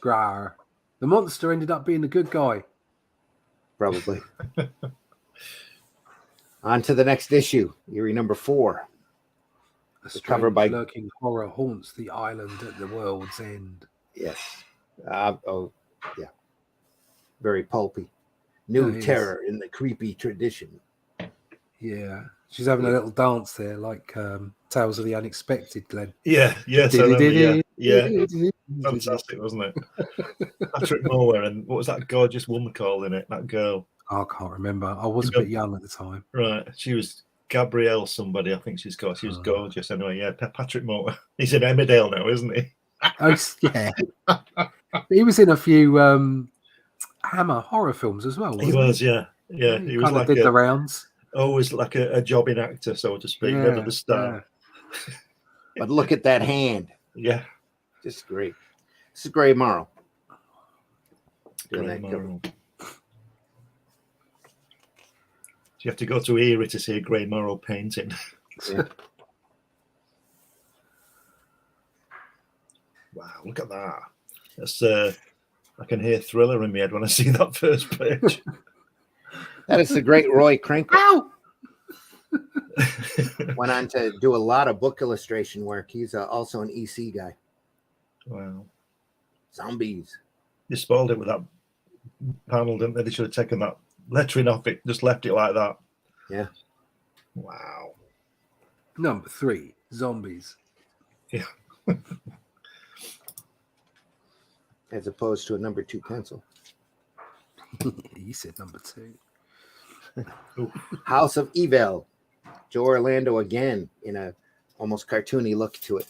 Grar. The monster ended up being a good guy. Probably. On to the next issue, Eerie number 4. A cover by lurking horror haunts the island at the world's end. Yes. Very pulpy. New terror in the creepy tradition. Yeah. She's having a little dance there, like Tales of the Unexpected, Glenn. Yeah. Yes. Fantastic, wasn't it? Patrick Moore, and what was that gorgeous woman called in it? That girl. I can't remember. I was a bit young at the time. Right. She was Gabrielle somebody, I think she's called. She was gorgeous anyway. Yeah, Patrick Moore. He's in Emmerdale now, isn't he? Oh, yeah. He was in a few Hammer horror films as well. He was, yeah. Yeah. He was like did the rounds. Always like a jobbing actor, so to speak. Never the star. Yeah. But look at that hand. Yeah. Just great. This is Gray Morrow. Gray Morrow. You have to go to Eerie to see a Grey Morrow painting. Yeah. Wow, look at that. That's I can hear Thriller in my head when I see that first page. That is the great Roy Krinkle. Ow! Went on to do a lot of book illustration work. He's also an EC guy. Wow. Zombies. They spoiled it with that panel, didn't they? They should have taken that lettering off it, just left it like that. Yeah. Wow. Number 3, zombies. Yeah. As opposed to a number 2 pencil. You said number 2. House of Evil. Joe Orlando again in a almost cartoony look to it.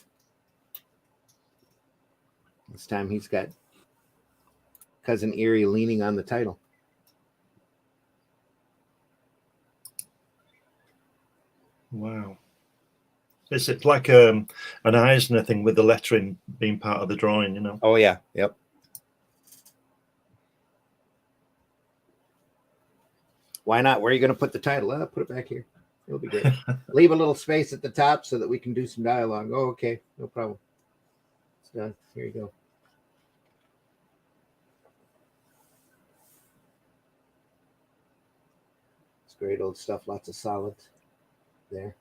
This time he's got Cousin Eerie leaning on the title. Wow. It's like an Eisner thing with the lettering being part of the drawing, you know. Oh yeah, yep. Why not? Where are you going to put the title? Put it back here. It'll be great. Leave a little space at the top so that we can do some dialogue. Oh, okay. No problem. It's done. Here you go. It's great old stuff. Lots of solids there.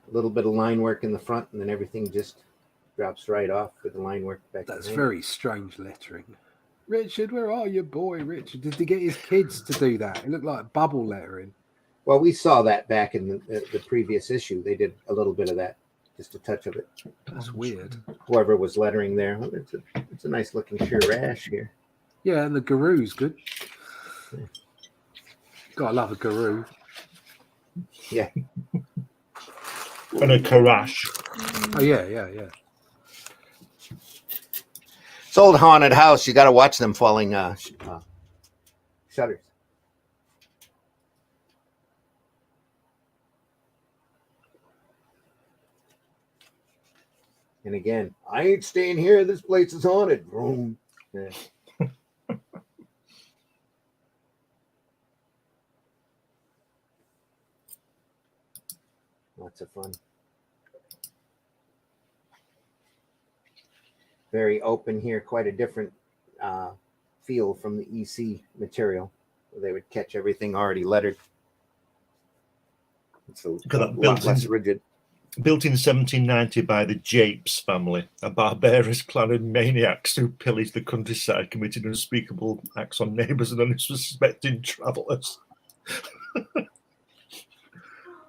A little bit of line work in the front, and then everything just drops right off with the line work back. That's behind. very strange lettering. Richard, where are you, boy? Richard, did he get his kids to do that? It looked like bubble lettering. Well, we saw that back in the previous issue. They did a little bit of that, just a touch of it. That's weird. Whoever was lettering there, it's a nice looking sheer rash here. Yeah, and the Garu's good. Gotta love a Garu. Yeah. And a Karash. Oh yeah. It's old haunted house. You got to watch them falling shutters. And again, I ain't staying here. This place is haunted. Vroom. Yeah. Lots of fun. Very open here, quite a different feel from the EC material. Where they would catch everything already lettered. It's a lot less rigid. Built in 1790 by the Japes family, a barbarous clan of maniacs who pillaged the countryside, committed unspeakable acts on neighbours and unsuspecting travellers.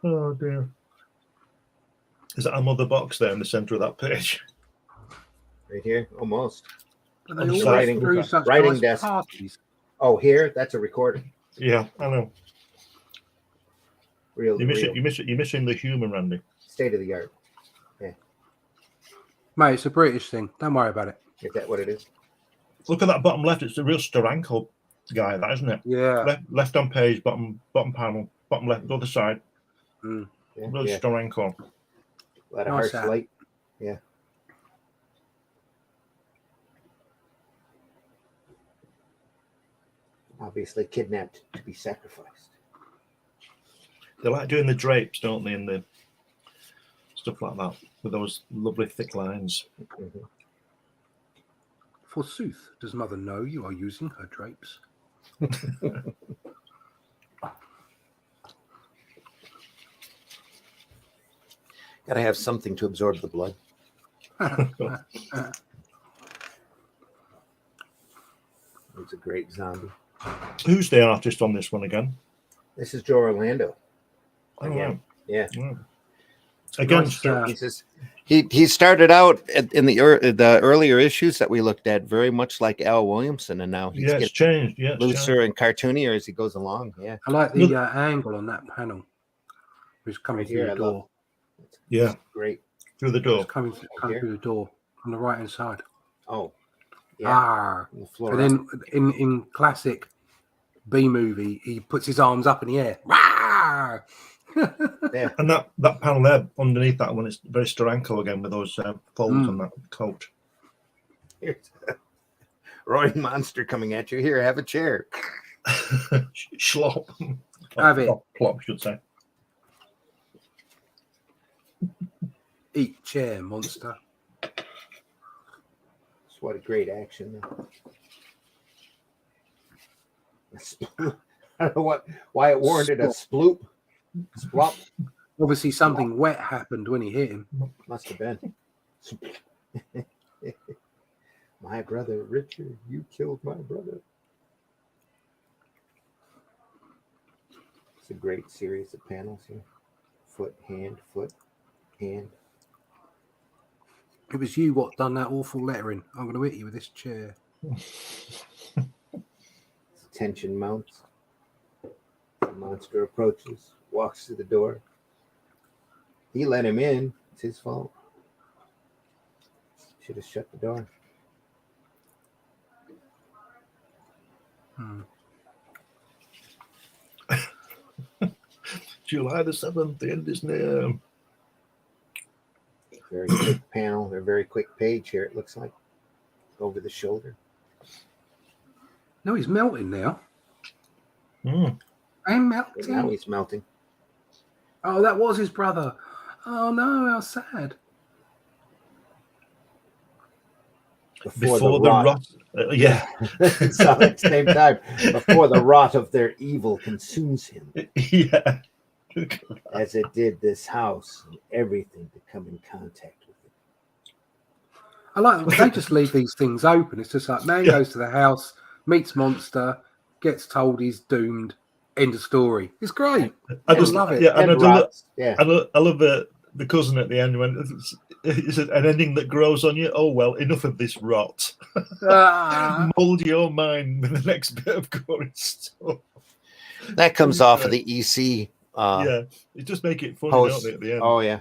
Oh dear. Is that a mother box there in the centre of that page? Right here, almost. But they On the always side. threw such Writing nice desk. parties. Oh, here, that's a recording. Yeah, I know. Real, You're missing the humour, Randy. state of the art. Mate, it's a British thing. Don't worry about it. Is that what it is? Look at that bottom left. It's a real Steranko guy, that isn't it? Yeah. Left on page, bottom panel, bottom left, the other side. Mm. Yeah, Really yeah. Steranko. A lot of Nice harsh hat. light. Yeah. Obviously kidnapped to be sacrificed. They like doing the drapes, don't they? And the stuff like that with those lovely thick lines. Mhm. Forsooth, does mother know you are using her drapes? Got to have something to absorb the blood. It's a great zombie. Who's the artist on this one again? This is Joe Orlando. Oh, Again. wow. Yeah. Wow. Again, Nice, He started out in the earlier issues that we looked at very much like Al Williamson, and now he's yeah, it's getting changed. Yeah, it's looser changed. and cartoonier as he goes along. Yeah. I like the angle on that panel. Who's coming Right through here, the I love- door? Yeah, Great. through the door. Who's coming here? through the door on the right hand side. Oh. Yeah. Ah. On the floor. And then in classic B movie, he puts his arms up in the air. Rawr! Yeah. And that panel there underneath that one is very Steranko again with those folds on that coat. Here's roaring monster coming at you. Here, have a chair. Schlop. Have it. Plop, should say. Eat chair, monster. What a great action. I don't know why it warranted a sploop. Splop. Obviously, something wet happened when he hit him. Must have been. My brother, Richard, you killed my brother. It's a great series of panels here. Foot, hand, hand. It was you what done that awful lettering. I'm going to hit you with this chair. Tension mounts. The monster approaches, walks to the door. He let him in. It's his fault. Should have shut the door. July the 7th, the end is near. Very quick panel, a very quick page here, it looks like. Over the shoulder. No, he's melting now. Mm. I'm And melting. now he's melting. Oh, that was his brother. Oh no, how sad. Before Before the rot. Yeah. It's all at the same time. Before the rot of their evil consumes him, Yeah. as it did this house and everything to come in contact with it. I like that they just leave these things open. It's just like man goes to the house, meets monster, gets told he's doomed. End of story. It's great. I just love it. Yeah, and And I love, rots. Yeah. I love the cousin at the end when it's an ending that grows on you. Oh well, enough of this rot. Ah. Mold your mind with the next bit of gory stuff. That comes off of the EC. Yeah, it just make it funny, Host. don't they, at the end? Oh, yeah.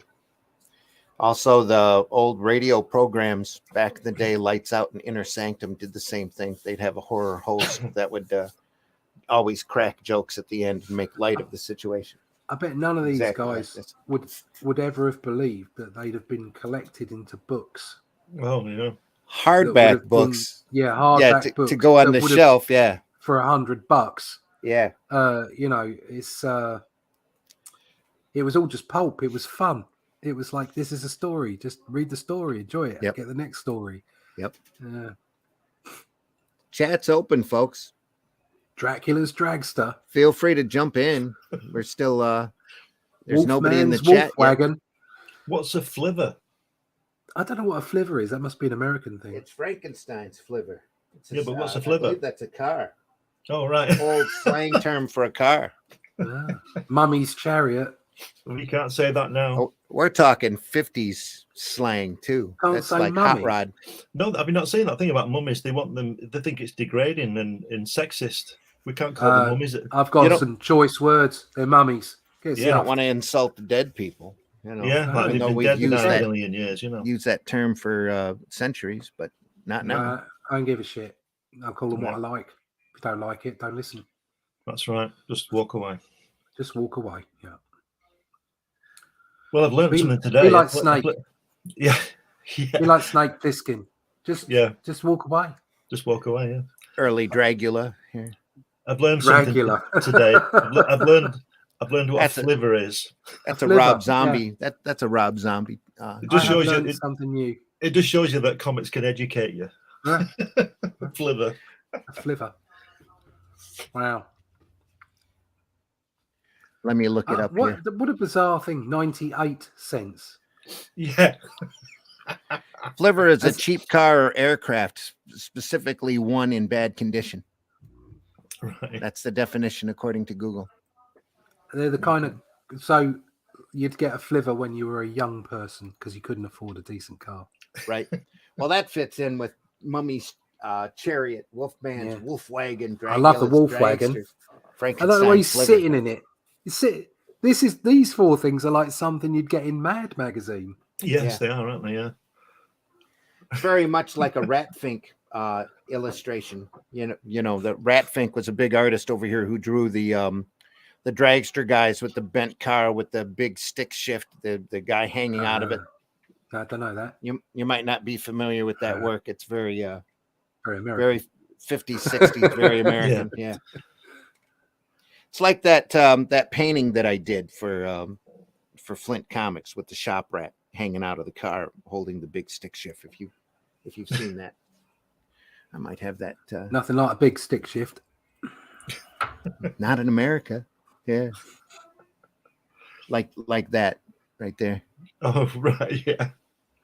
Also, the old radio programs back in the day, Lights Out and Inner Sanctum, did the same thing. They'd have a horror host that would always crack jokes at the end and make light of the situation. I bet none of these Exactly like guys this. would ever have believed that they'd have been collected into books. Oh, yeah. that would Hardback have been- books. hardback books to go on that the would have- shelf. Yeah. for $100. Yeah. It's it was all just pulp. It was fun. It was like, this is a story. Just read the story, enjoy it, Yep. get the next story. Yep. Uh, Chat's open, folks. Dracula's Dragster. Feel free to jump in. We're still there's nobody in the Wolfman's chat yet. Wagon. What's a flivver? I don't know what a flivver is. That must be an American thing. It's Frankenstein's flivver. Yeah, but what's a I flivver? believe that's a car. Oh, right. Old slang term for a car. Mummy's Chariot. We can't say that now. Oh, we're talking 50s slang too. Can't That's say like mummy. hot rod. No, I've been not saying that thing about mummies. They want them. They think it's degrading and sexist. We can't call them mummies. I've got some choice words. They're mummies. Get You don't want to insult the dead people. You know, Yeah, like even they've though been we've dead for used 9 that, million years. You know. used that term for centuries, but not now. I don't give a shit. I'll call them what Yeah. I like. If you don't like it, don't listen. That's right. Just walk away. Just walk away. Yeah. Well, I've learned Be- something today. be like I've Snake. Yeah. Yeah. Be like Snake Plissken. Just walk away. Just walk away. Yeah. Early Dragula here. I've learned Dracula. something today. I've learned what That's a flivver is. That's a Flivver, Rob Zombie. That's a Rob Zombie. It just I have shows you. learned something new. It just shows you that comics can educate you. Yeah. Flivver. A flivver. Wow. Let me look it up here. What a bizarre thing. 98 cents. Yeah. Flivver is a cheap car or aircraft, specifically one in bad condition. Right. That's the definition according to Google. They're the kind of so you'd get a flivver when you were a young person because you couldn't afford a decent car. Right. Well, that fits in with Mummy's Chariot, Wolfman's Yeah. Wolf Wagon. I love the Dracula's Wolf Wagon. Dragster, I don't know why he's Frankenstein's sitting Flivver. in it. These four things are like something you'd get in Mad magazine. Yes, Yeah. they are, aren't they? Yeah. Very much like a Ratfink illustration. You know, the Ratfink was a big artist over here who drew the dragster guys with the bent car with the big stick shift, the guy hanging out of it. I don't know that. You might not be familiar with that work. It's very Very American. very 50s, 60s, very American. Yeah. It's like that that painting that I did for Flint Comics with the shop rat hanging out of the car holding the big stick shift. If you've seen that, I might have that. Nothing like a big stick shift. Not in America. Yeah. Like that right there. Oh, right. Yeah.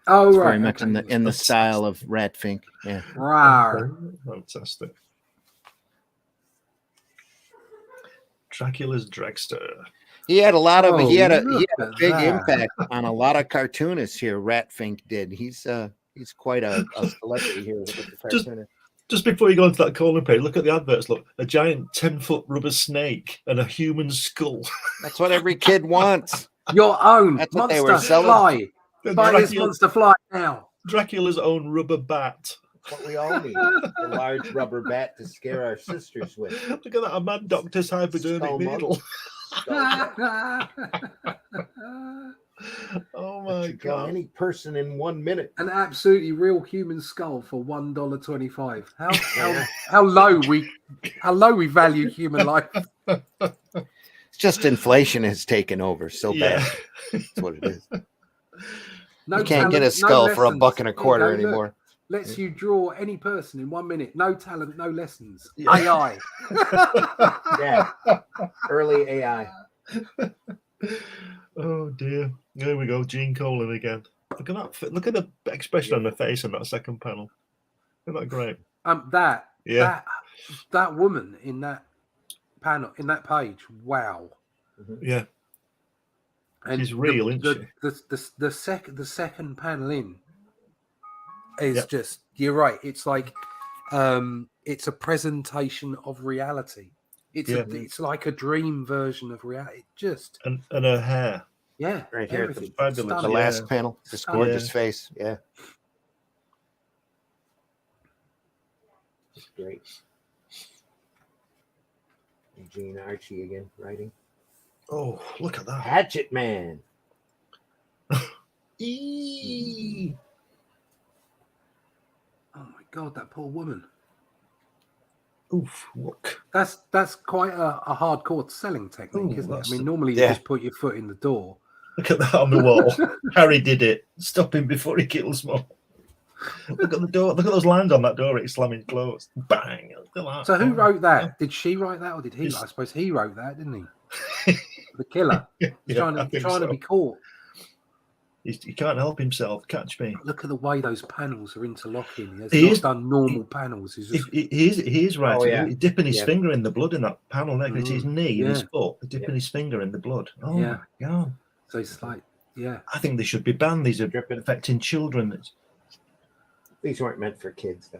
Oh, It's right. very much in the style of Rat Fink. Yeah. Rawr. Fantastic. Dracula's Dragster. He had a lot of he had a look big at that. impact on a lot of cartoonists here. Rat Fink did. He's quite a celebrity here with the cartoonist. Just before you go into that corner page, look at the adverts. Look, a giant 10-foot rubber snake and a human skull. That's what every kid wants. Your own That's what they monster were selling. fly. Buy this Dracula- monster fly now. Dracula's own rubber bat. What we all need. A large rubber bat to scare our sisters with. Look at that, a mad doctor's hypodermic Skull needle. model. Oh my Could kill god. any person in 1 minute. An absolutely real human skull for $1.25. How low we value human life. It's just inflation has taken over so Yeah. bad. That's what it is. No You can't get talent, a skull no for lessons. $1.25 There you go, look. anymore. Lets you draw any person in 1 minute. No talent, no lessons. Yeah. AI. Yeah. Early AI. Oh dear. There we go, Gene Colan again. Look at that. Look at the expression on her face in that second panel. Isn't that great? That woman in that panel, in that page. Wow. Yeah. And She's real, isn't she? The second panel in is Yep. just, you're right. It's like it's a presentation of reality. It's like a dream version of reality. Just And her hair. yeah, Right here at everything. fabulous. The Stunning. last panel. This Stunning. gorgeous face. Yeah. It's great. Gene Archie again writing. Oh, look at that. Hatchet Man. Eee. Oh my god, that poor woman. Oof, look. That's quite a hardcore selling technique, Ooh, isn't it? I that's mean, a- normally you Yeah. just put your foot in the door. Look at that on the wall. Harry did it. Stop him before he kills more. Look at the door. Look at those lines on that door. It's slamming closed. Bang. Look at that. So who Oh, wrote that? Did she write that, or did he? It's- I suppose he wrote that, didn't he? The killer. He's Yeah, trying I think to so. be caught. He can't help himself. Catch me. Look at the way those panels are interlocking. He's He not is- done normal panels. He's just He is right. Oh, yeah. He's dipping his Yeah. finger in the blood in that panel there. It's his knee and his Yeah. foot. Dipping his finger in the blood. Oh Yeah. my god. so it's like yeah. I think they should be banned. These are Dripping. affecting children. These weren't meant for kids, though.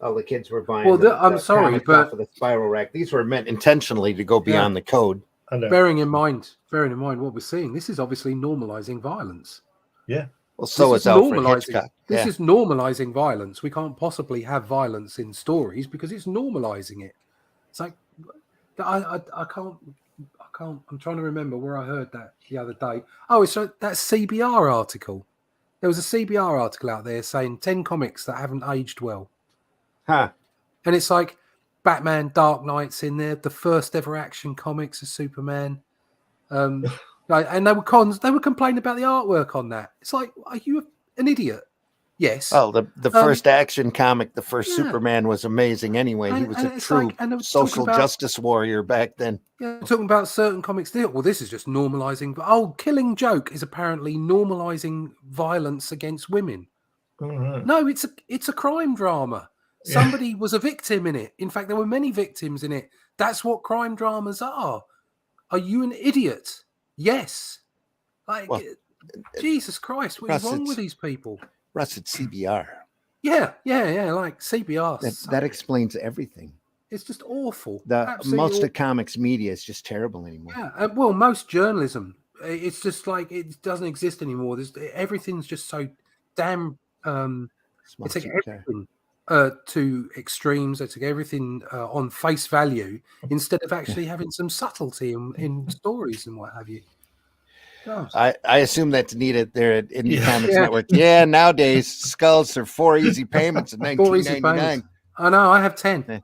Oh, the kids were buying. Well, the I'm sorry, comics but- off of the spiral rack. These were meant intentionally to go beyond the code. I know. Bearing in mind what we're seeing, this is obviously normalizing violence. Well, so This is Alfred normalizing- Hitchcock. This Yeah. is normalizing violence. We can't possibly have violence in stories because it's normalizing it. It's like I can't. I'm trying to remember where I heard that the other day. Oh, it's that CBR article. There was a CBR article out there saying 10 comics that haven't aged well, Huh. and it's like Batman, Dark Knight's in there, the first ever action comics of Superman. And they were complaining about the artwork on that. It's like, are you an idiot? Yes. Well, the first action comic, the first yeah. Superman was amazing anyway. He And- was and a it's true like- and they were talking social about- justice warrior back then. Yeah, we're talking about certain comics there. Well, this is just normalizing. Oh, Killing Joke is apparently normalizing violence against women. All right. No, it's a crime drama. Yeah. Somebody was a victim in it. In fact, there were many victims in it. That's what crime dramas are. Are you an idiot? Yes. Like, Well, Jesus Christ, what is Russ, wrong it's- with these people? Russ, it's CBR. Yeah. Like CBR. That explains everything. It's just awful. The Absolutely most awful. of comics media is just terrible anymore. Yeah, well, most journalism, it's just like it doesn't exist anymore. Everything's just so damn. They take everything to extremes. They take everything on face value instead of actually having some subtlety in stories and what have you. Gosh. I assume that's needed there at Indie Yeah. Comics Yeah. Network. Yeah, nowadays skulls are 4 easy payments in 4 easy 1999. payments. I know. I have 10. Yeah.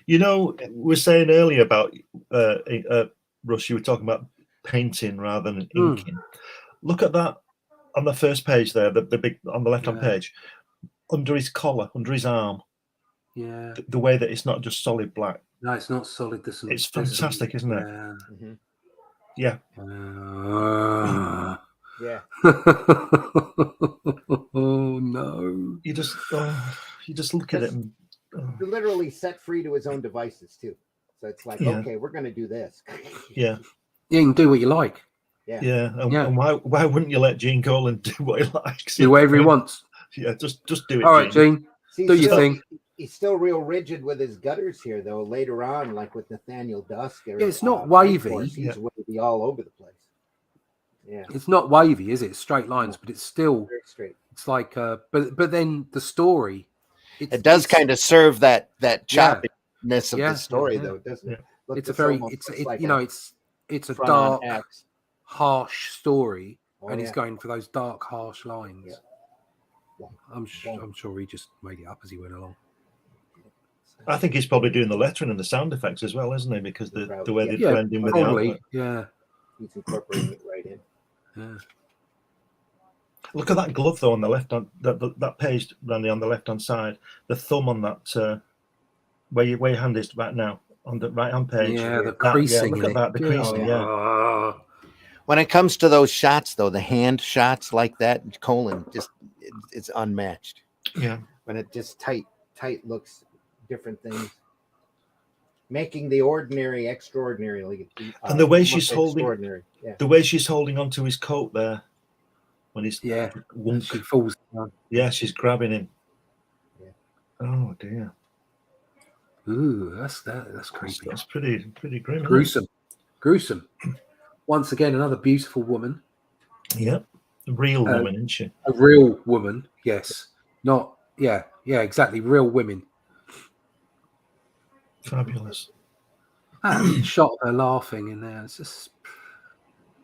You know, we were saying earlier about Russ. You were talking about painting rather than inking. Look at that on the first page there, the big on the left-hand page, under his collar, under his arm. Yeah. The way that it's not just solid black. No, it's not solid. It's fantastic, isn't it? Yeah. Mm-hmm. Yeah. Yeah. Oh no! You just look at it and You're literally set free to his own devices too. So it's like, Yeah. okay, we're going to do this. yeah. You can do what you like. Yeah. And, Yeah. and why wouldn't you let Gene Colan do what he likes? Do whatever he wants. Yeah, just do it. All right, Gene. See, Do your thing. He's still real rigid with his gutters here, though. Later on, like with Nathaniel Dusk, Yeah, it's not wavy. He's wavy all over the place. Yeah, It's not wavy, is it? It's straight lines, but it's still. very straight. It's like, but then the story. It does kind of serve that choppiness of Yeah, the story, yeah. though, doesn't it? Look, It's a this very. almost It's looks it, like you know. It's a front-on dark, X. harsh story, Oh, and he's yeah. going for those dark, harsh lines. Yeah. I'm sure he just made it up as he went along. I think he's probably doing the lettering and the sound effects as well, isn't he? Because the way they Yeah, blend in with the probably. artwork. Yeah. He's incorporating it right in. Yeah. Look at that glove though on the left hand that page, Randy, on the left hand side. The thumb on that where your hand is right now on the right hand page. Yeah, the That- creasing. look at that, the creasing. Yeah. When it comes to those shots, though, the hand shots like that, Colin just it's unmatched. Yeah. When it just tight looks, different things, making the ordinary extraordinary. And the way she's holding, extraordinary. Yeah. the way she's holding onto his coat there, when he's Yeah. wunk. She falls down. Yeah, she's grabbing him. Yeah. Oh dear, Ooh, that's creepy. that's pretty grim. isn't it? Gruesome. Once again, another beautiful woman. Yeah, a real woman, isn't she? A real woman, yes. Not, yeah, exactly. Real women. Fabulous. That shot of her laughing in there. It's just,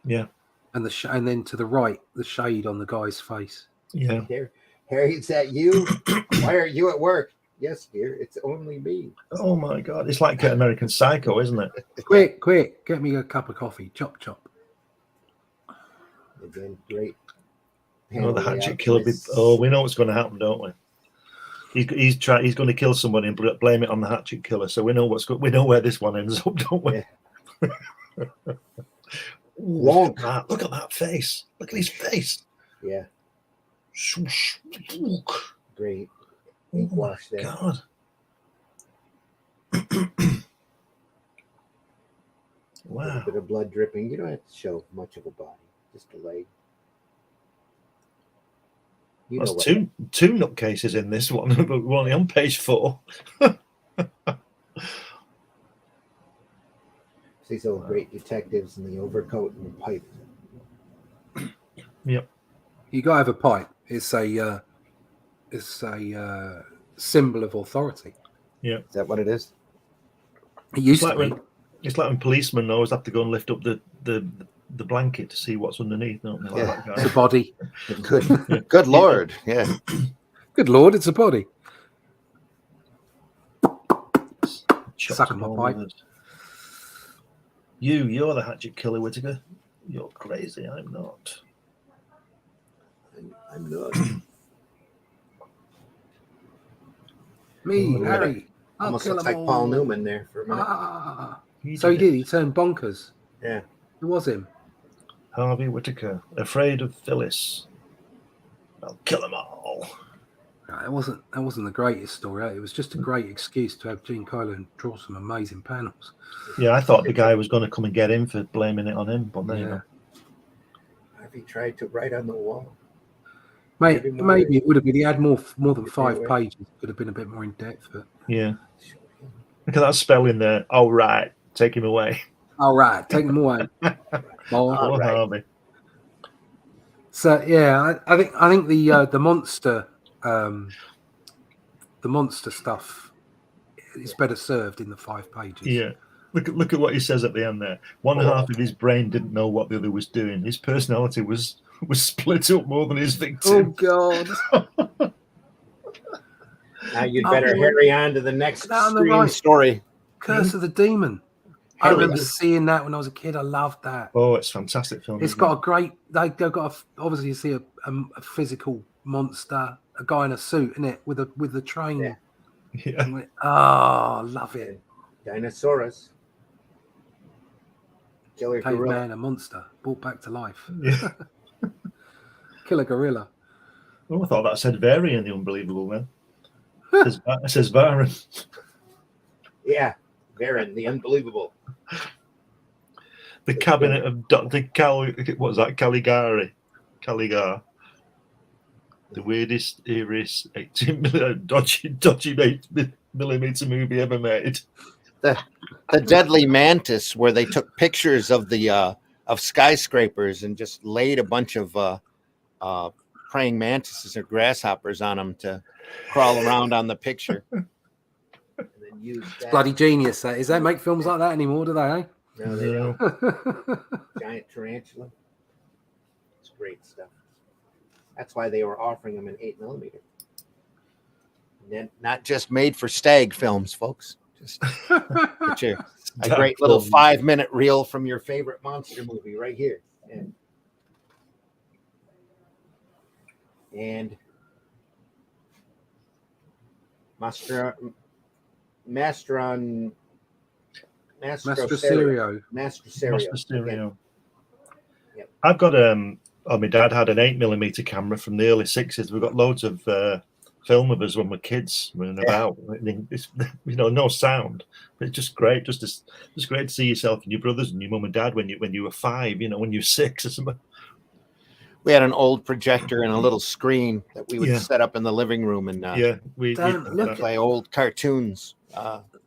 Yeah, and and then to the right, the shade on the guy's face. yeah. Harry, is that you? Why are you at work? Yes, dear. It's only me. Oh my God, it's like American Psycho, isn't it? Quick, get me a cup of coffee. Chop, chop. Again, great. Oh, the hatchet killer. Oh, we know what's going to happen, don't we? He's going to kill somebody and blame it on the hatchet killer. So we know we know where this one ends up, don't we? Yeah. Look at that face. Look at his face. Yeah, Oh great. my Ink wash there. God. A Wow. little bit of blood dripping. You don't have to show much of a body, just a leg. You know There's what? two nutcases in this one, but we're only on page 4. These old great detectives in the overcoat and the pipe. Yep. You gotta have a pipe. It's a symbol of authority. Yeah. Is that what it is? It used It's to like be. It's like when policemen always have to go and lift up the blanket to see what's underneath, don't they? Like Yeah. that guy. It's a body. Good Lord. Yeah. Good Lord, it's a body. Chops Suck 'em up up, all pipe. others. You're the hatchet killer, Whittaker. You're crazy. I'm not. I'm not. Me, Oh, Harry. I'll Almost kill looks 'em like all. Paul Newman there for a minute. So he did. He turned bonkers. Yeah. It was him. Harvey Whittaker, afraid of Phyllis. I'll kill them all. No, that wasn't the greatest story. It was just a great excuse to have Gene Colan draw some amazing panels. Yeah, I thought the guy was going to come and get him for blaming it on him, but there you Yeah. go. Harvey tried to write on the wall. Maybe it would have been. He had more than 5 Yeah. pages. It could have been a bit more in depth. But Yeah. Look at that spelling there. All right. Take him away. all right, take them away. Boy. Oh, right. Harvey. So yeah, I think the monster stuff is better served in the 5 pages. Yeah. Look at what he says at the end there. One half of his brain didn't know what the other was doing. His personality was split up more than his Oh victim. God. Now you'd Oh, better well, hurry on to the next that on the Scream right. story. Curse of the Demon. I Hell remember yeah. seeing that when I was a kid. I loved that. Oh, it's a fantastic film. It's isn't got it? a great. They've got obviously you see a physical monster, a guy in a suit, in it with the train. Yeah. Yeah. Oh, love it. Dinosaurus. Killer gorilla. Caveman, a monster brought back to life. Yeah. Killer gorilla. Oh, I thought that said Vari in The Unbelievable Man. It says Varan. Yeah. Varan, the unbelievable. The cabinet of Dr. What was that? Caligari. The weirdest, eeriest 18 dodgy 8mm movie ever made. The Deadly Mantis, where they took pictures of the of skyscrapers and just laid a bunch of praying mantises or grasshoppers on them to crawl around on the picture. And then use that. Bloody genius. That is. They make films like that anymore, do they? Eh? No, they No. don't. Giant tarantula. It's great stuff. That's why they were offering them in 8mm. And then not just made for stag films, folks. Just get you a great little 5-minute reel from your favorite monster movie right here. And Mastro Mastroserio. Stereo. Yep. I've got my dad had an 8mm camera from the early 60s. We've got loads of film of us when we're kids running about. It's, no sound, but it's just great. Just great to see yourself and your brothers and your mum and dad when you were 5. When you were 6 or something. We had an old projector and a little screen that we would set up in the living room and we play old cartoons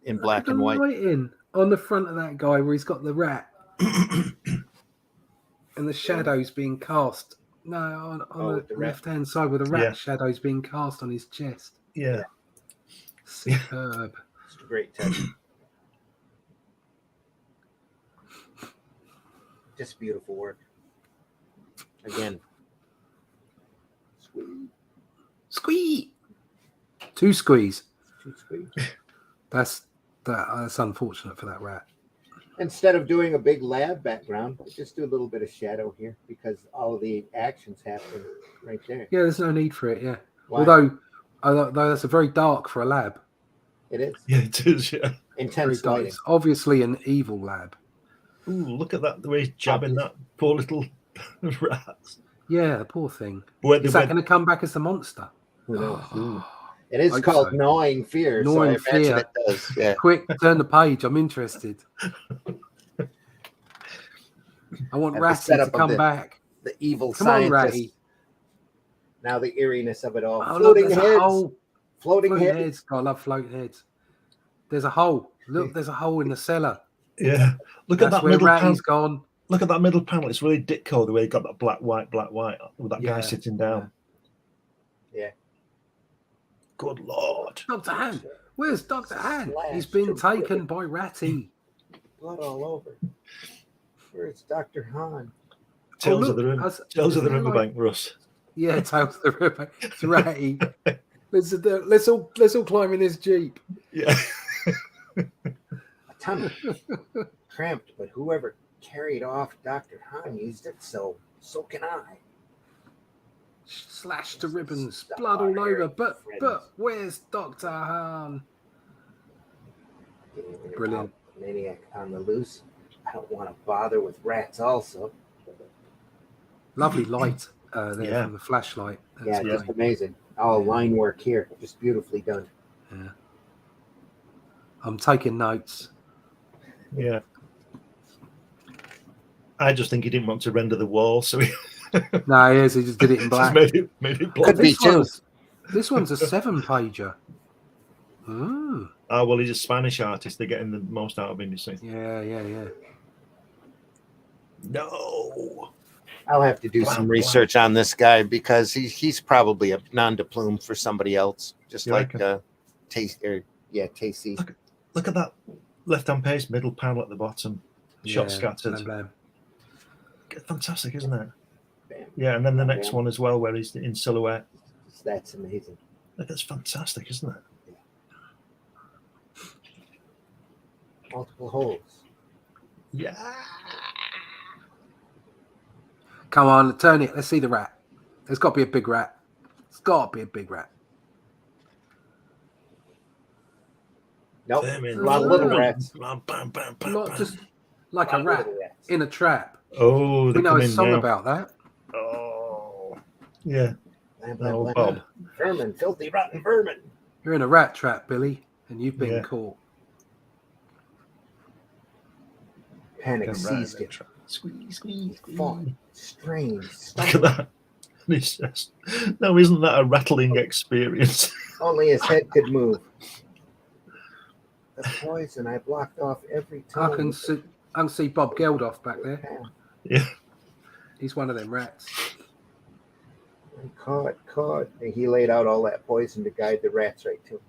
in black and white. Writing on the front of that guy where he's got the rat and the shadows being cast. No, on the left-hand side with the rat shadows being cast on his chest. Yeah. Superb. It's a great touch. Just beautiful work. Again. Squeeze. Two squeeze. Two squeeze. That's unfortunate for that rat. Instead of doing a big lab background, just do a little bit of shadow here because all of the actions happen right there. Yeah, there's no need for it. Yeah. Why? Although that's a very dark for a lab. It is. Yeah, it is. Yeah. Intense lighting. It's obviously an evil lab. Ooh, look at that! The way he's jabbing that poor little rat. Yeah, the poor thing. Is that going to come back as the monster? Who knows? It is called Gnawing Fear. Gnawing so I Fear. It does. Yeah. Quick, turn the page. I'm interested. I want Ratty to come back. The evil Come on, scientist. Ratty. Now the eeriness of it all. Oh, Floating look, heads. Floating heads. God, I love floating heads. There's a hole. Look, there's a hole in the cellar. Yeah. Look at that where middle Ratty's panel. gone. Look at that middle panel. It's really Ditko the way he got that black, white with that guy sitting down. Yeah. Good Lord. Dr. Han. Where's Dr. Han? Slash He's been to taken by Ratty. Blood all over. Where's Dr. Han? Tales of the Riverbank, Russ. Yeah, Tales of the Riverbank. It's Ratty. Let's all climb in this Jeep. Yeah. A tunnel. Cramped, but whoever carried off Dr. Han used it, so can I. Slashed to ribbons, blood all over. But where's Dr. Han? Brilliant. Maniac on the loose. I don't want to bother with rats also. Lovely light there from the flashlight. That's just amazing. All line work here. Just beautifully done. Yeah. I'm taking notes. Yeah. I just think he didn't want to render the wall, so he... No, he just did it in black. made it black. Could be too. This one's a 7-pager. Oh, well, he's a Spanish artist. They're getting the most out of him, you see. Yeah. No. I'll have to do some research on this guy because he's probably a non de plume for somebody else, just like Tacy. Look at that left-hand page, middle panel at the bottom. Shot scattered. Blam. Fantastic, isn't it? Bam. Yeah, and then the next one as well, where he's in silhouette. That's amazing. That's fantastic, isn't it? multiple holes. Yeah. Come on, turn it. Let's see the rat. There's got to be a big rat. It's got to be a big rat. Nope. Vermin, A lot of little vermin. rats. Bam, bam, bam, bam, Not bam. just like A a lot of rat little rats. in a trap. Oh, We they know come a in song now. about that. Oh, yeah. Blam, blam, Oh, blam. Bob. Vermin, filthy, rotten vermin. You're in a rat trap, Billy, and you've been Yeah. caught. Panic Come right in seized the him. trap. Squeeze, squeeze, He fought, squeeze. strained, Look at stumbled. that. It's just, no, isn't that a rattling experience? Only his head could move. The poison, I blocked off every I toe. can see Bob Geldof back there. Yeah. He's one of them rats. Caught. And he laid out all that poison to guide the rats right to him.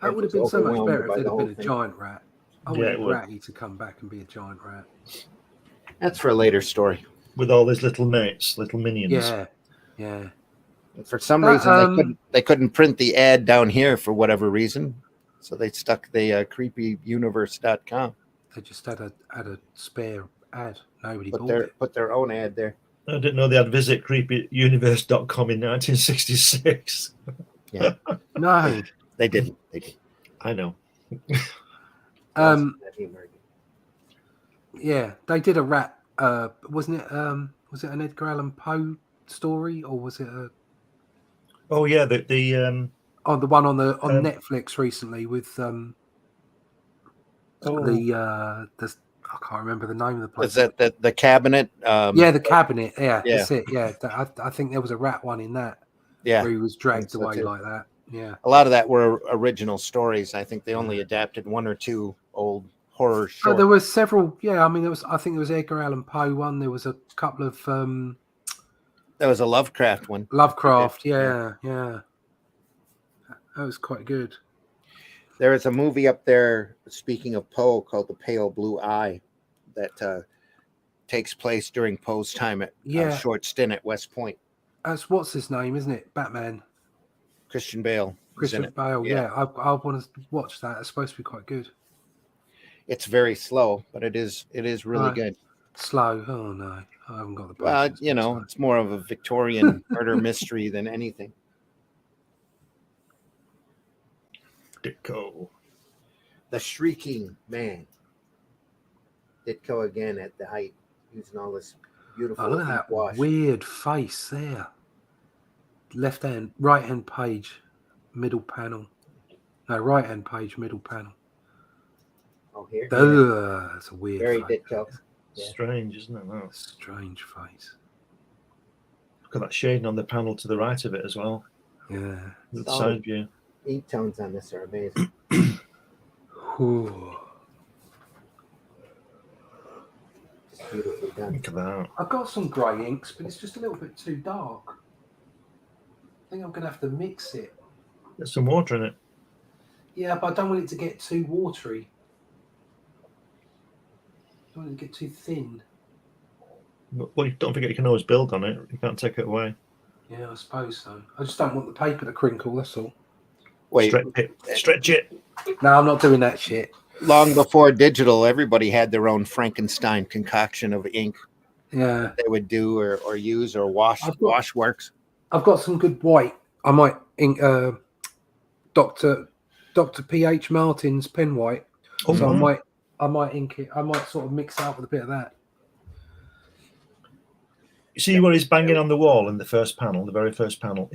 That Ed would have was been so much overwhelmed better if by there'd the have been whole a thing. giant rat. I Yeah, wanted it would. Ratty to come back and be a giant rat. That's for a later story. With all his little mates, little minions. Yeah. For some That, reason, they couldn't print the ad down here for whatever reason, so they stuck the creepyuniverse.com. They just had a spare ad. Nobody bought it. Put their own ad there. I didn't know they had visit creepyuniverse.com in 1966. No. They didn't. I know. Yeah, they did a rat. Wasn't it? Was it an Edgar Allan Poe story, or was it a? Oh yeah, the The one on Netflix recently with the I can't remember the name of the place. Was that the cabinet? Yeah, the cabinet. Yeah, Yeah. that's it. Yeah, I think there was a rat one in that. Yeah, where he was dragged so away too. like that. Yeah, a lot of that were original stories. I think they only adapted one or two old horror oh, shorts. there were several. Yeah, I mean, I think there was Edgar Allan Poe one. There was a couple of There was a Lovecraft one. Lovecraft. Yeah. That was quite good. There is a movie up there, speaking of Poe, called The Pale Blue Eye, that takes place during Poe's time at a short stint at West Point. That's what's his name, isn't it? Batman. Christian Bale. Christian Bale. Yeah, I want to watch that. It's supposed to be quite good. It's very slow, but it is really good. Slow. Oh no, I haven't got the. Well, it's more of a Victorian murder mystery than anything. Ditko. The Shrieking Man. Ditko again at the height, using all this beautiful. Oh, look at that wash. weird face there. Right hand page, middle panel. No, right hand page, middle panel. Oh, here. That's a weird. Very face. Ditko. Yeah. Strange, isn't it? That? Strange face. Look at that shading on the panel to the right of it as well. Yeah. The side view. Ink tones on this are amazing. Ooh. Just beautifully done. Look at that. I've got some grey inks, but it's just a little bit too dark. I think I'm going to have to mix it. There's some water in it. Yeah, but I don't want it to get too watery. I don't want it to get too thin. Well, don't forget you can always build on it. You can't take it away. Yeah, I suppose so. I just don't want the paper to crinkle, that's all. Wait, Stretch it. No, I'm not doing that shit. long before digital, everybody had their own Frankenstein concoction of ink. Yeah, they would do or use or washworks. I've got some good white. I might ink Dr. P.H. Martin's pen white. Oh, so wow. I might ink it. I might sort of mix it up with a bit of that. You see what he's banging on the wall in the first panel, the very first panel?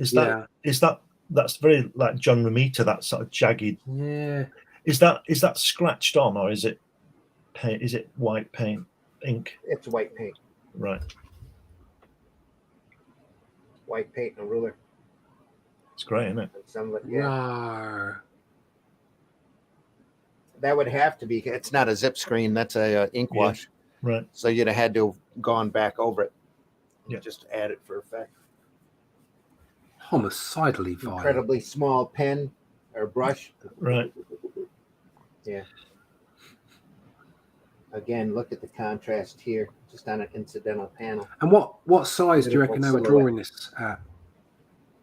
That's very like John Romita, that sort of jagged. Yeah. Is that scratched on, or is it paint? Is it white paint ink? It's white paint. Right. White paint and a ruler. It's great, isn't it? And some of it, yeah. Rawr. That would have to be. It's not a zip screen. That's a ink wash. Right. So you'd have had to have gone back over it. Yeah. Just add it for effect. Homicidally violent. Incredibly small pen or brush. Right. Yeah. Again, look at the contrast here, just on an incidental panel. And what size do you reckon they were Beautiful drawing this at?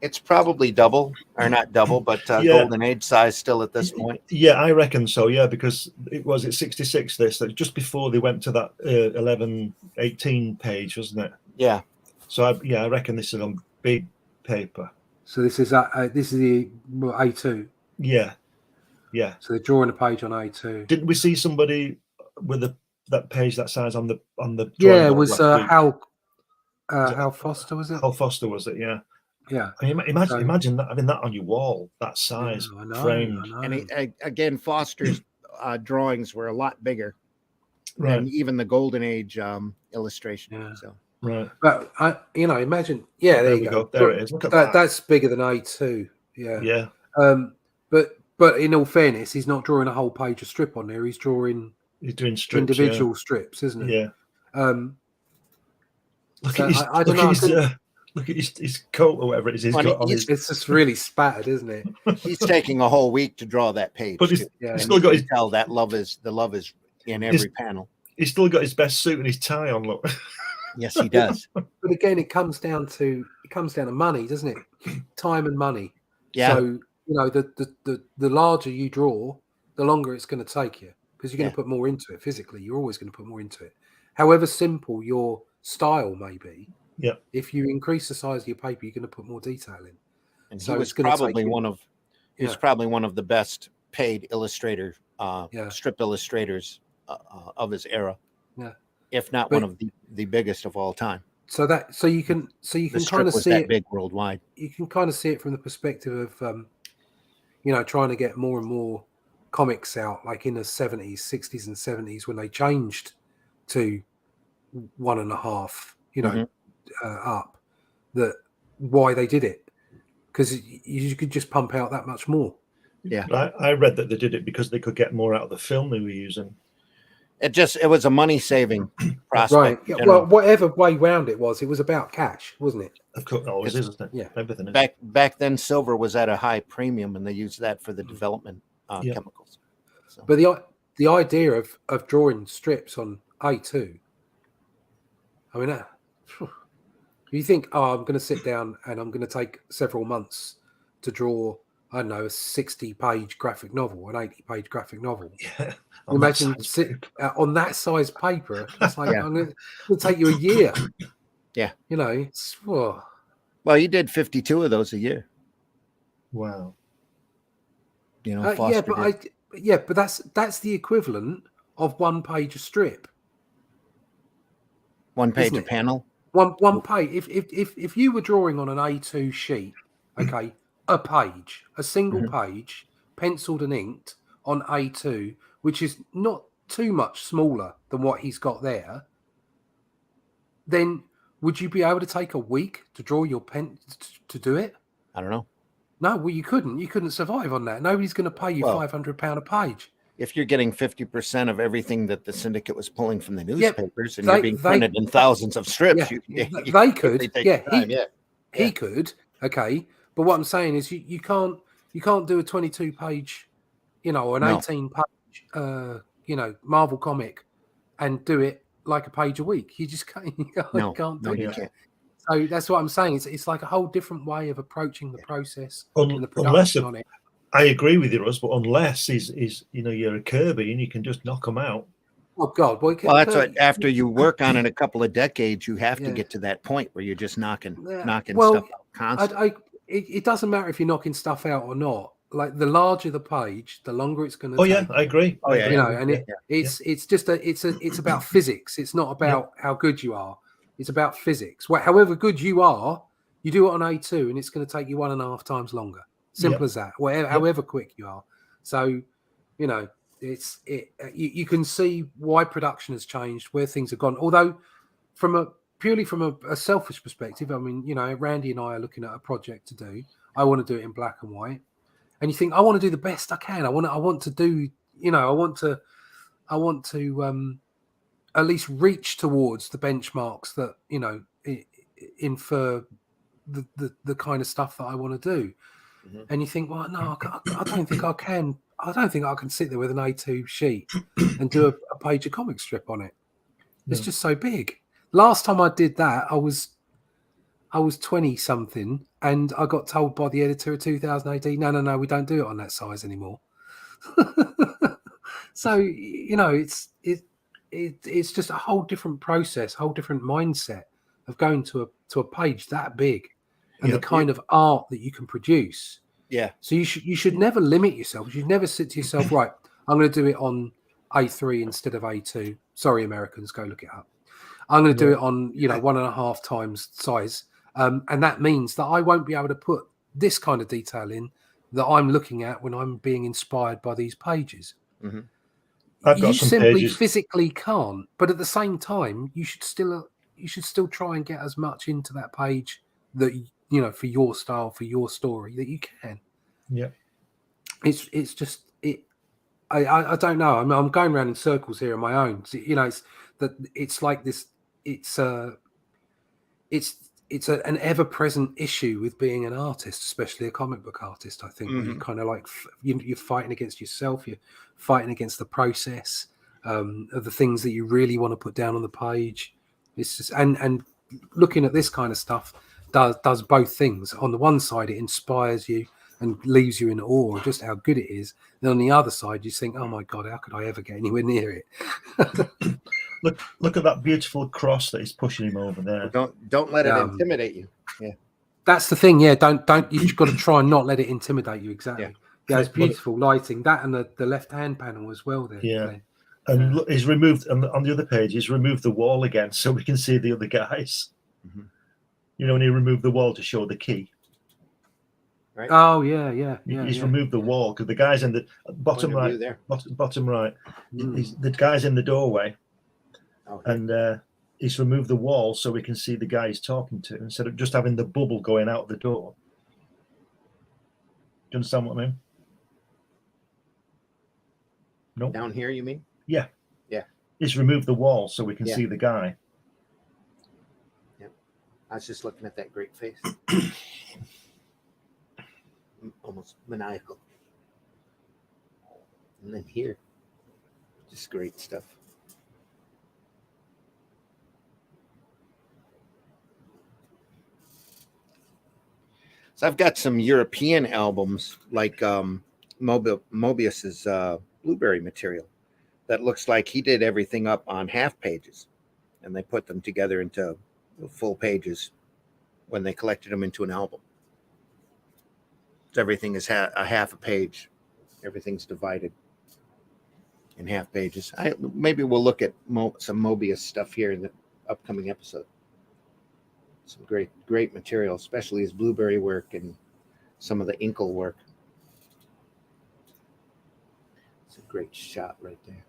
It's probably double, or not double, but golden age size still at this point. Yeah, I reckon so. Yeah, because it was at 66. This just before they went to that 1118 page, wasn't it? Yeah. So I reckon this is on big paper. So this is the A2. Yeah. So they're drawing a page on A2. Didn't we see somebody with that page that size on the Yeah, it was Hal Foster, was it? Hal Foster, was it? Yeah. Yeah. I mean, imagine that, having that on your wall, that size, framed. And again, Foster's drawings were a lot bigger Right. than even the Golden Age illustration. Yeah. Right. But imagine. Yeah, there you go. There it is. Look at that. That's bigger than A2. Yeah. Yeah. But in all fairness, he's not drawing a whole page of strip on there. He's doing strips, individual strips, isn't it? Yeah. Look at his coat or whatever it is he's got on his. It's just really spattered, isn't it? He's taking a whole week to draw that page. But he's still got his. Tell that love is in every panel. He's still got his best suit and his tie on. Look. Yes, he does. But again, it comes down to money, doesn't it? Time and money. Yeah. So the larger you draw, the longer it's going to take you, because you're going to put more into it physically. You're always going to put more into it. However simple your style may be, if you increase the size of your paper, you're going to put more detail in. And so he was probably one of the best paid strip illustrators of his era. Yeah. If not one of the biggest of all time. So you can kind of see it big worldwide. You can kind of see it from the perspective of trying to get more and more comics out, like in the 70s, 60s, and 70s when they changed to 1.5, up. That why they did it, because you could just pump out that much more. Yeah, I read that they did it because they could get more out of the film they were using. It was a money saving prospect. Right. Yeah, well, whatever way round it was about cash, wasn't it? Of course, always is, isn't it? Yeah. Everything is. Back then, silver was at a high premium, and they used that for the development chemicals. So. But the idea of drawing strips on A2, I mean, you think, I'm going to sit down and I'm going to take several months to draw, I don't know, a 60-page graphic novel, an 80-page graphic novel. Yeah. Imagine sitting on that size paper. It's like it'll take you a year. Yeah. It's well, you did 52 of those a year. Wow. But that's the equivalent of one page a strip. One page a panel. One page. If you were drawing on an A2 sheet, okay, a single page, penciled and inked on A2, which is not too much smaller than what he's got there, then would you be able to take a week to draw your pen to do it? I don't know. No, well, you couldn't. You couldn't survive on that. Nobody's going to pay you £500 a page. If you're getting 50% of everything that the syndicate was pulling from the newspapers, and you're being printed in thousands of strips, they could. He could. Okay, but what I'm saying is, you can't do a 22-page, an 18-page, Marvel comic, and do it like a page a week. You just can't. You can't do it. Can't. So that's what I'm saying. It's like a whole different way of approaching the process and the production on it. I agree with you, Russ, but unless you're a Kirby and you can just knock them out. Oh God! Well, that's what. After you work on it a couple of decades, you have to get to that point where you're just knocking stuff out constantly. It doesn't matter if you're knocking stuff out or not. Like the larger the page, the longer it's going to. Oh yeah, I agree. Oh yeah, it's about physics. It's not about how good you are. It's about physics. However good you are, you do it on A2, and it's going to take you 1.5 times longer. Simple as that. However quick you are. So, you can see why production has changed, where things have gone. Although, purely from a selfish perspective, I mean, Randy and I are looking at a project to do. I want to do it in black and white, and you think I want to do the best I can. I want to do. I want to at least reach towards the benchmarks that infer the kind of stuff that I want to do. And you think, well, no, I don't think I can. I don't think I can sit there with an A2 sheet and do a page of comic strip on it. It's just so big. Last time I did that, I was 20 something, and I got told by the editor of 2000 AD, no, we don't do it on that size anymore. So it's just a whole different process, whole different mindset of going to a page that big, and the kind of art that you can produce. Yeah. So you should never limit yourself. You should never sit to yourself, right, I'm going to do it on A3 instead of A2. Sorry, Americans, go look it up. I'm going to do it on 1.5 times size, and that means that I won't be able to put this kind of detail in that I'm looking at when I'm being inspired by these pages. Mm-hmm. I've got You some simply pages. physically can't, but at the same time, you should still try and get as much into that page that for your style, for your story, that you can. Yeah, it's just it. I don't know. I'm going around in circles here on my own. So, it's like this. It's an ever-present issue with being an artist, especially a comic book artist. I think where you kind of like you're fighting against yourself. You're fighting against the process of the things that you really want to put down on the page. It's just and looking at this kind of stuff does both things. On the one side, it inspires you and leaves you in awe of just how good it is. Then on the other side, you think, oh my God, how could I ever get anywhere near it? Look at that beautiful cross that is pushing him over there. Don't let it intimidate you. Yeah, that's the thing. Yeah, don't. You've got to try and not let it intimidate you. Exactly. Yeah, it's beautiful lighting. That and the left hand panel as well. There. Yeah, and look, he's removed on the other page. He's removed the wall again, so we can see the other guys. Mm-hmm. When he removed the wall to show the key. Right. Oh yeah. He's removed the wall because the guys in the bottom right, bottom right, the guys in the doorway, and he's removed the wall so we can see the guy he's talking to instead of just having the bubble going out the door. Do you understand what I mean? No. Down here, you mean? Yeah. Yeah. He's removed the wall so we can see the guy. Yep. I was just looking at that great face. Almost maniacal. And then here, just great stuff. So I've got some European albums like Mobius's Blueberry material that looks like he did everything up on half pages, and they put them together into full pages when they collected them into an album. So everything is a half a page. Everything's divided in half pages. Maybe we'll look at some Mobius stuff here in the upcoming episode. Some great material, especially his Blueberry work and some of the Inkle work. It's a great shot right there.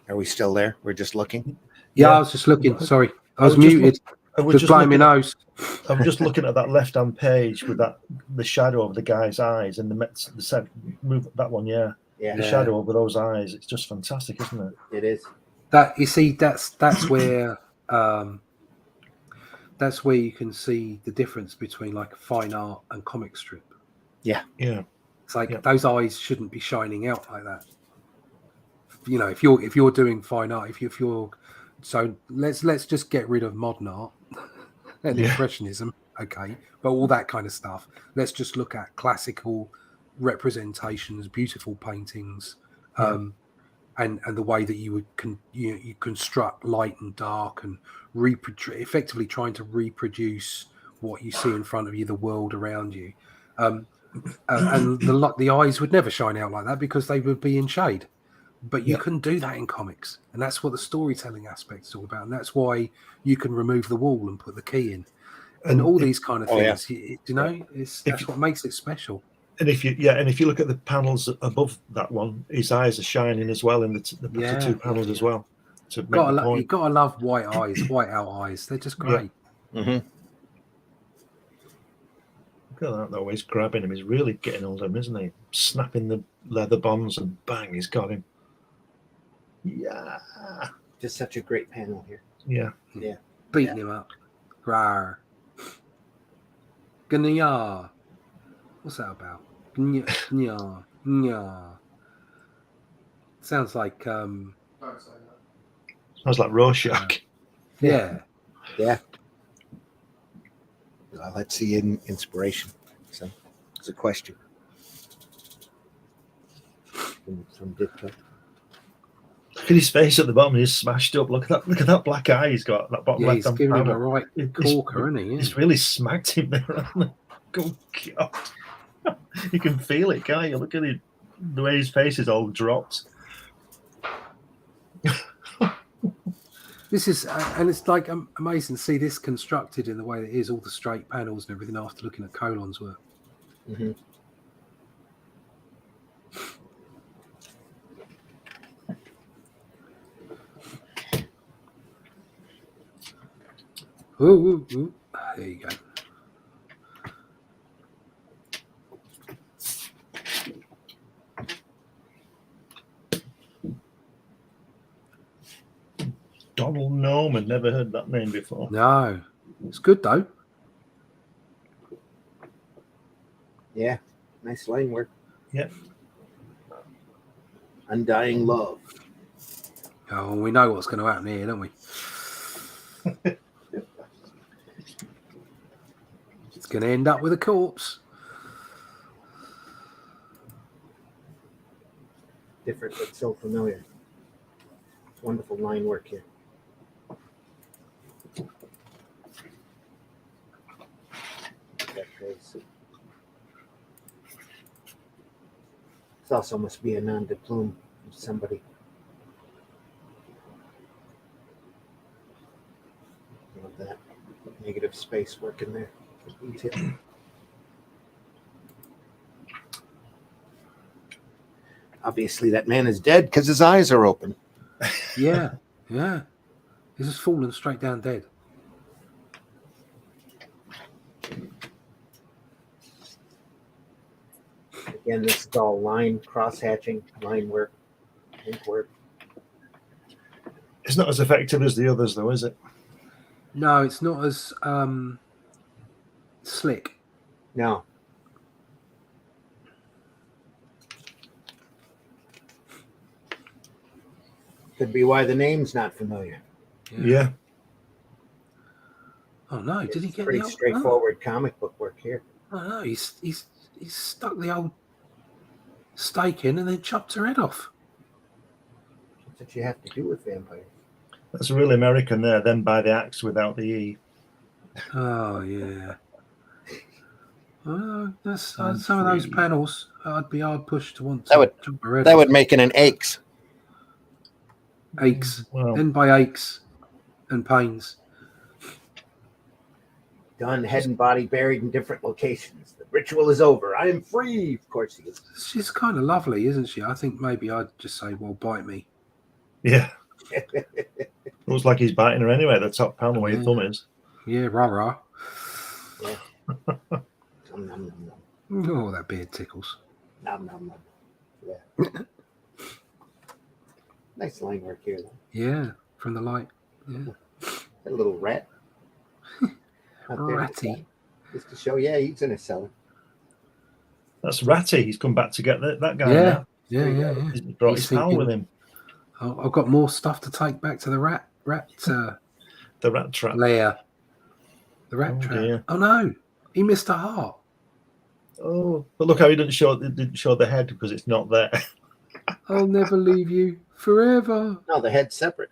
Are we still there? We're just looking? Yeah, I was just looking. Sorry. I was muted. Just blowing my nose. I'm just looking at that left-hand page with the shadow of the guy's eyes and the move that one, the shadow over those eyes. It's just fantastic, isn't it? It is. That you see, that's where you can see the difference between like fine art and comic strip. Yeah. It's like those eyes shouldn't be shining out like that. If you're doing fine art, if you're so let's just get rid of modern art and impressionism, okay, but all that kind of stuff. Let's just look at classical representations, beautiful paintings, and the way that you would you construct light and dark and effectively trying to reproduce what you see in front of you, the world around you, and the eyes would never shine out like that because they would be in shade. But you can do that in comics, and that's what the storytelling aspect is all about, and that's why you can remove the wall and put the key in, and all these kind of things. That's what makes it special. And if you look at the panels above that one, his eyes are shining as well in the two panels as well. You've got to love white out eyes. They're just great. Yeah. Mm-hmm. Look at that though. He's grabbing him. He's really getting hold of him, isn't he? Snapping the leather bonds and bang, he's got him. Yeah. Just such a great panel here. Yeah. Beating him up. Rawr. Gnya. What's that about? Gnya. Sounds like Sounds was like Rorschach. Yeah. Yeah. Well, let's see inspiration. So it's a question from Ditko. Look at his face at the bottom. He's smashed up. Look at that black eye he's got. That bottom Yeah, he's left-hand giving him a panel. right corker, isn't he? Yeah. He's really smacked him there. Hasn't he? Oh God! You can feel it, can't you? Look at it, the way his face is all dropped. This is, and it's like amazing to see this constructed in the way that it is, all the straight panels and everything after looking at Colon's work. Mm-hmm. Ooh. There you go. Donald Norman, never heard that name before. No, it's good though. Yeah, nice line work. Yeah. Undying love. Oh, we know what's going to happen here, don't we? It's going to end up with a corpse. Different but so familiar. It's wonderful line work here. That face. This also must be a nom de plume of somebody. Love that negative space work in there. Detail. Obviously, that man is dead because his eyes are open. Yeah. He's just fallen straight down dead. Again, this is all line cross-hatching, line work, ink work. It's not as effective as the others, though, is it? No, it's not as slick. No. Could be why the name's not familiar. Yeah. Oh no! Did he It's get pretty the old, straightforward comic book work here. Oh no! He's stuck the old stake in and then chopped her head off. That's what you have to do with vampires. That's really American there. Then by the axe without the E. Oh yeah. That's some of those panels. I'd be hard pushed to want to chop her head That off. would make it an aches. Aches. Well, Then by aches and pains. Done, head and body buried in different locations. The ritual is over. I am free. Of course he is. She's kind of lovely, isn't she? I think maybe I'd just say, well, bite me. yeah. Looks like he's biting her anyway. The top panel where your thumb is. Yeah, rah. Yeah. Nom, nom, nom, nom. Oh, that beard tickles. Nom, nom, nom. Yeah. Nice line work here, though. Yeah, from the light. Yeah. That little rat. Out there. Ratty. Just to show, yeah, he's in a cellar. That's Ratty. He's come back to get that guy. Yeah. Now. Yeah. He's brought He's his pal thinking- with him. I've got more stuff to take back to the rat The rat trap. lair. The rat Oh, trap. dear. Oh no, he missed a heart. Oh, but look how he didn't show the head because it's not there. I'll never leave you forever. No, the head's separate.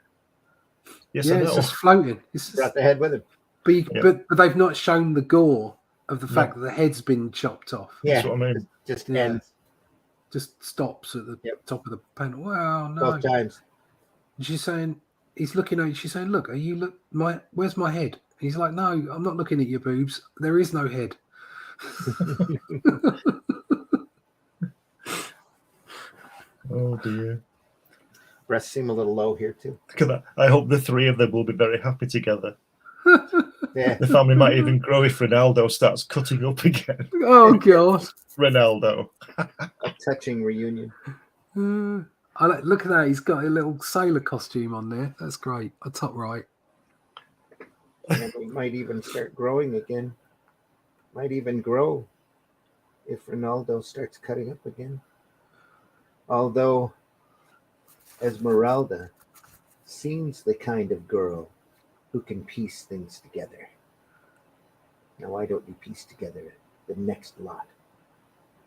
Yes, Yeah, I know. it's just floating. It's just, Brought the head with him. but they've not shown the gore of the fact that the head's been chopped off. Yeah, That's what I mean. just Yeah. ends Just stops at the Yep. top of the panel. Wow, no. both times. And she's saying, he's looking at you. She's saying, look, where's my head? And he's like, no, I'm not looking at your boobs. There is no head. Oh dear. Breasts seem a little low here too. Look at that. I hope the three of them will be very happy together. Yeah, The family might even grow if Ronaldo starts cutting up again. Oh, God. Ronaldo. a touching reunion. Look at that. He's got a little sailor costume on there. That's great. On top right. And we might even start growing again. Might even grow if Ronaldo starts cutting up again. Although Esmeralda Seems the kind of girl who can piece things together. Now, why don't you piece together the next lot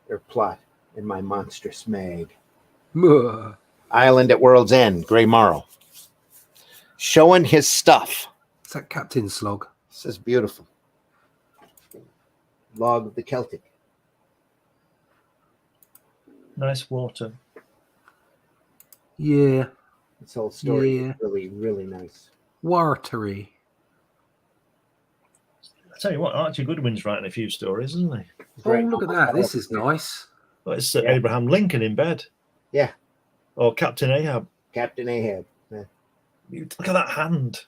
or plot in my monstrous mag? Muh. Island at World's End, Grey Morrow. Showing his stuff. It's that Captain Slog. This is beautiful. Log of the Celtic. Nice water. Yeah. This whole story Yeah. is really, really nice. Watery. I tell you what, Archie Goodwin's writing a few stories, isn't he? Oh, Right. look at that. This is nice. Well, it's Yeah. Abraham Lincoln in bed. Yeah. Or Captain Ahab. Captain Ahab. Yeah. Look at that hand.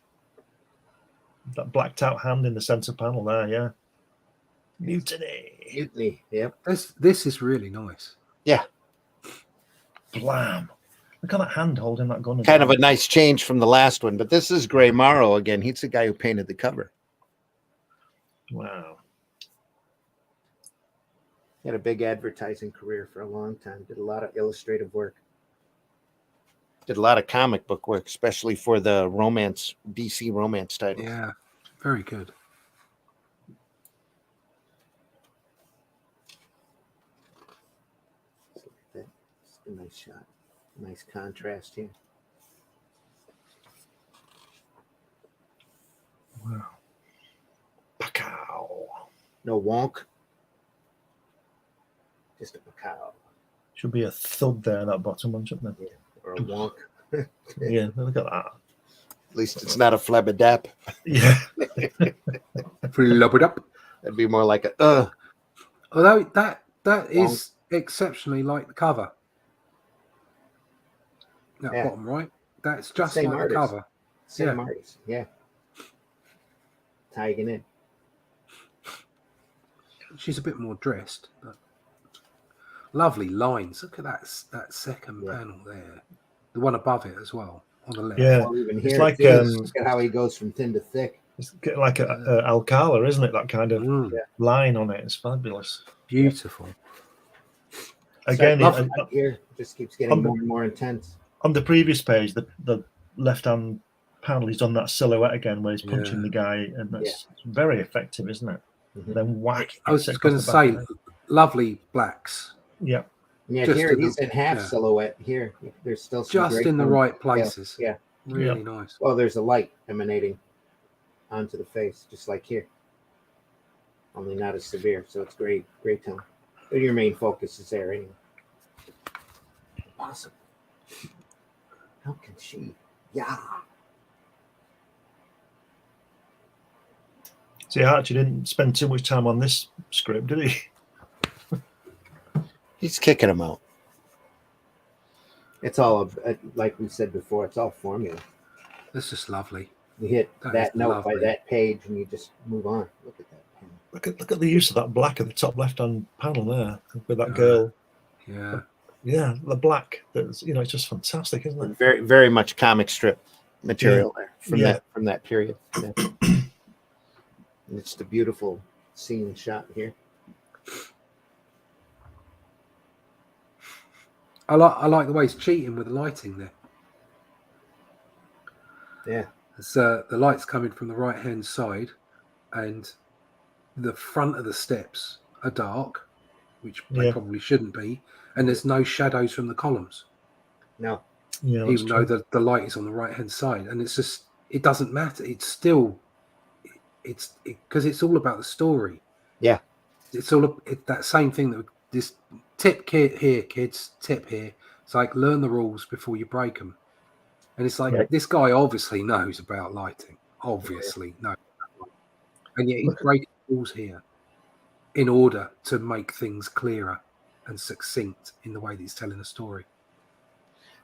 That blacked out hand in the centre panel there, yeah. Mutiny. Mutiny. Yep. This is really nice. Yeah. Blam. Look at that hand holding that gun. Kind of a nice change from the last one, but this is Grey Morrow again. He's the guy who painted the cover. Wow. He had a big advertising career for a long time. Did a lot of illustrative work. Did a lot of comic book work, especially for the romance, DC romance titles. Yeah. Very good. That's a nice shot. Nice contrast here. Wow. Pacow. No wonk. Just a pacow. Should be a thud there, that bottom one, shouldn't there? Or a wonk. Yeah, look at that. At least it's not a flabadap. Yeah. Flub it up. That'd be more like a Although that is exceptionally like the cover. That Yeah. bottom right. That's just Same like artist. the cover. Same Yeah. artist. Yeah. Tying in. She's a bit more dressed, but lovely lines. Look at that second Yeah. panel there. The one above it as well on the left. Yeah. Well, even It's here, like, look at how he goes from thin to thick. It's like a Alcala, isn't it? That kind of Mm, line on it. It's fabulous. beautiful. Again, So, it- up here it just keeps getting more and more intense. on the previous page, the left-hand panel, he's done that silhouette again where he's punching Yeah. the guy, and that's very effective, isn't it? Mhm. Then whack. I was just going to say, lovely blacks, Yeah. Yeah, Just here in the- he's in half yeah. silhouette. Here, there's still some just great in the tone. right places. Yeah. Really nice. Well, there's a light emanating onto the face, just like here. Only not as severe, so it's great tone. But your main focus is there anyway. Awesome. How can she? Yeah. See, Archie didn't spend too much time on this script, did he? He's kicking him out. It's all, like we said before, it's all formula. That's just lovely. You hit That that is note by lovely. that page and you just move on. Look at that pen. Look at the use of that black at the top left-hand panel there with that Yeah. girl. Yeah. Yeah, the black. That's it's just fantastic, isn't it? Very, very much comic strip material there Yeah. from that period. Yeah. And it's the beautiful scene shot here. I like the way he's cheating with the lighting there. Yeah. It's, the light's coming from the right hand side, and the front of the steps are dark, which they Yeah. probably shouldn't be, and there's no shadows from the columns, No. Yeah, that's even though true. the light is on the right hand side. And it's just, it doesn't matter. It's still, because it's all about the story. Yeah. It's all that same thing that this tip here, kids, tip here. It's like, learn the rules before you break them. And it's like, Right. this guy obviously knows about lighting. Obviously, no. And yet he's breaking rules here in order to make things clearer and succinct in the way that he's telling a story.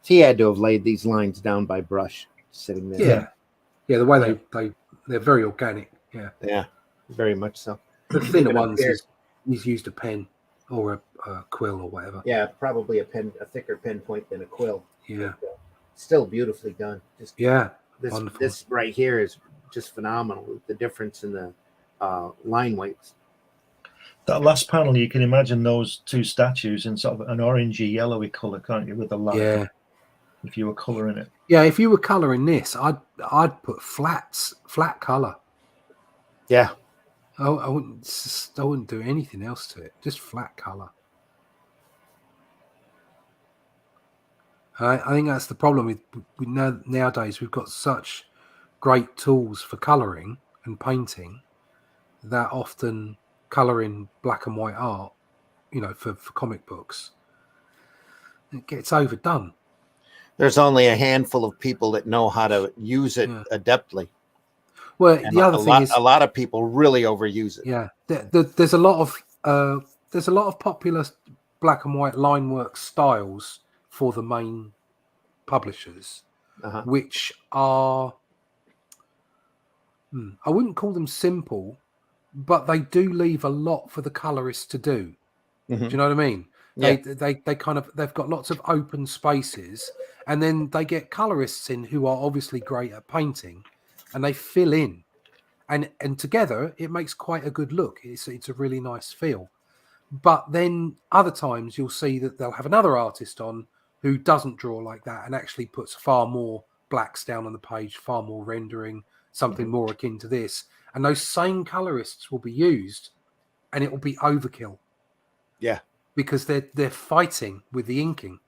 He had to have laid these lines down by brush, sitting there. Yeah. Yeah, the way they're very organic. Yeah. Yeah, very much so. The thinner Even up ones, here. he's used a pen or a quill or whatever. Yeah, probably a thicker pen point than a quill. Yeah. Still beautifully done. Just Yeah. this wonderful. this right here is just phenomenal. The difference in the line weights. That last panel, you can imagine those two statues in sort of an orangey, yellowy colour, can't you, with the light? Yeah. if you were colouring it. Yeah, if you were colouring this, I'd put flat colour. Yeah. I wouldn't do anything else to it. Just flat colour. I think that's the problem with nowadays. We've got such great tools for colouring and painting that often colouring black and white art, for comic books, it gets overdone. There's only a handful of people that know how to use it adeptly. Well, And the other thing is a lot of people really overuse it. Yeah, there's a lot of popular black and white line work styles for the main publishers, which are I wouldn't call them simple, but they do leave a lot for the colorists to do. Do you know what I mean? Yeah. They've got lots of open spaces, and then they get colorists in who are obviously great at painting, and they fill in. And together it makes quite a good look. It's a really nice feel. But then other times you'll see that they'll have another artist on who doesn't draw like that and actually puts far more blacks down on the page, far more rendering, something more akin to this. And those same colorists will be used, and it will be overkill. Yeah, because they're fighting with the inking,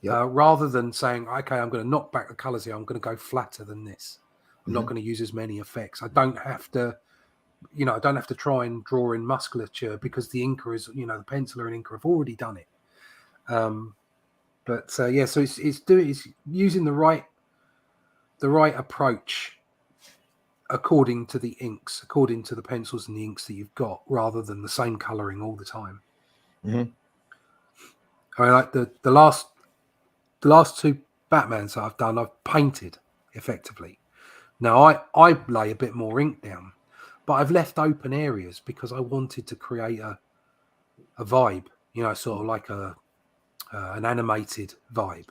rather than saying, okay, I'm going to knock back the colors here. I'm going to go flatter than this. I'm not going to use as many effects. I don't have to, I don't have to try and draw in musculature because the inker is, the penciler and inker have already done it. So it's using the right approach according to the inks, according to the pencils and the inks that you've got, rather than the same coloring all the time. I mean, like the last two Batmans that I've done, I've painted effectively. Now I lay a bit more ink down, but I've left open areas because I wanted to create a vibe, sort of like an animated vibe.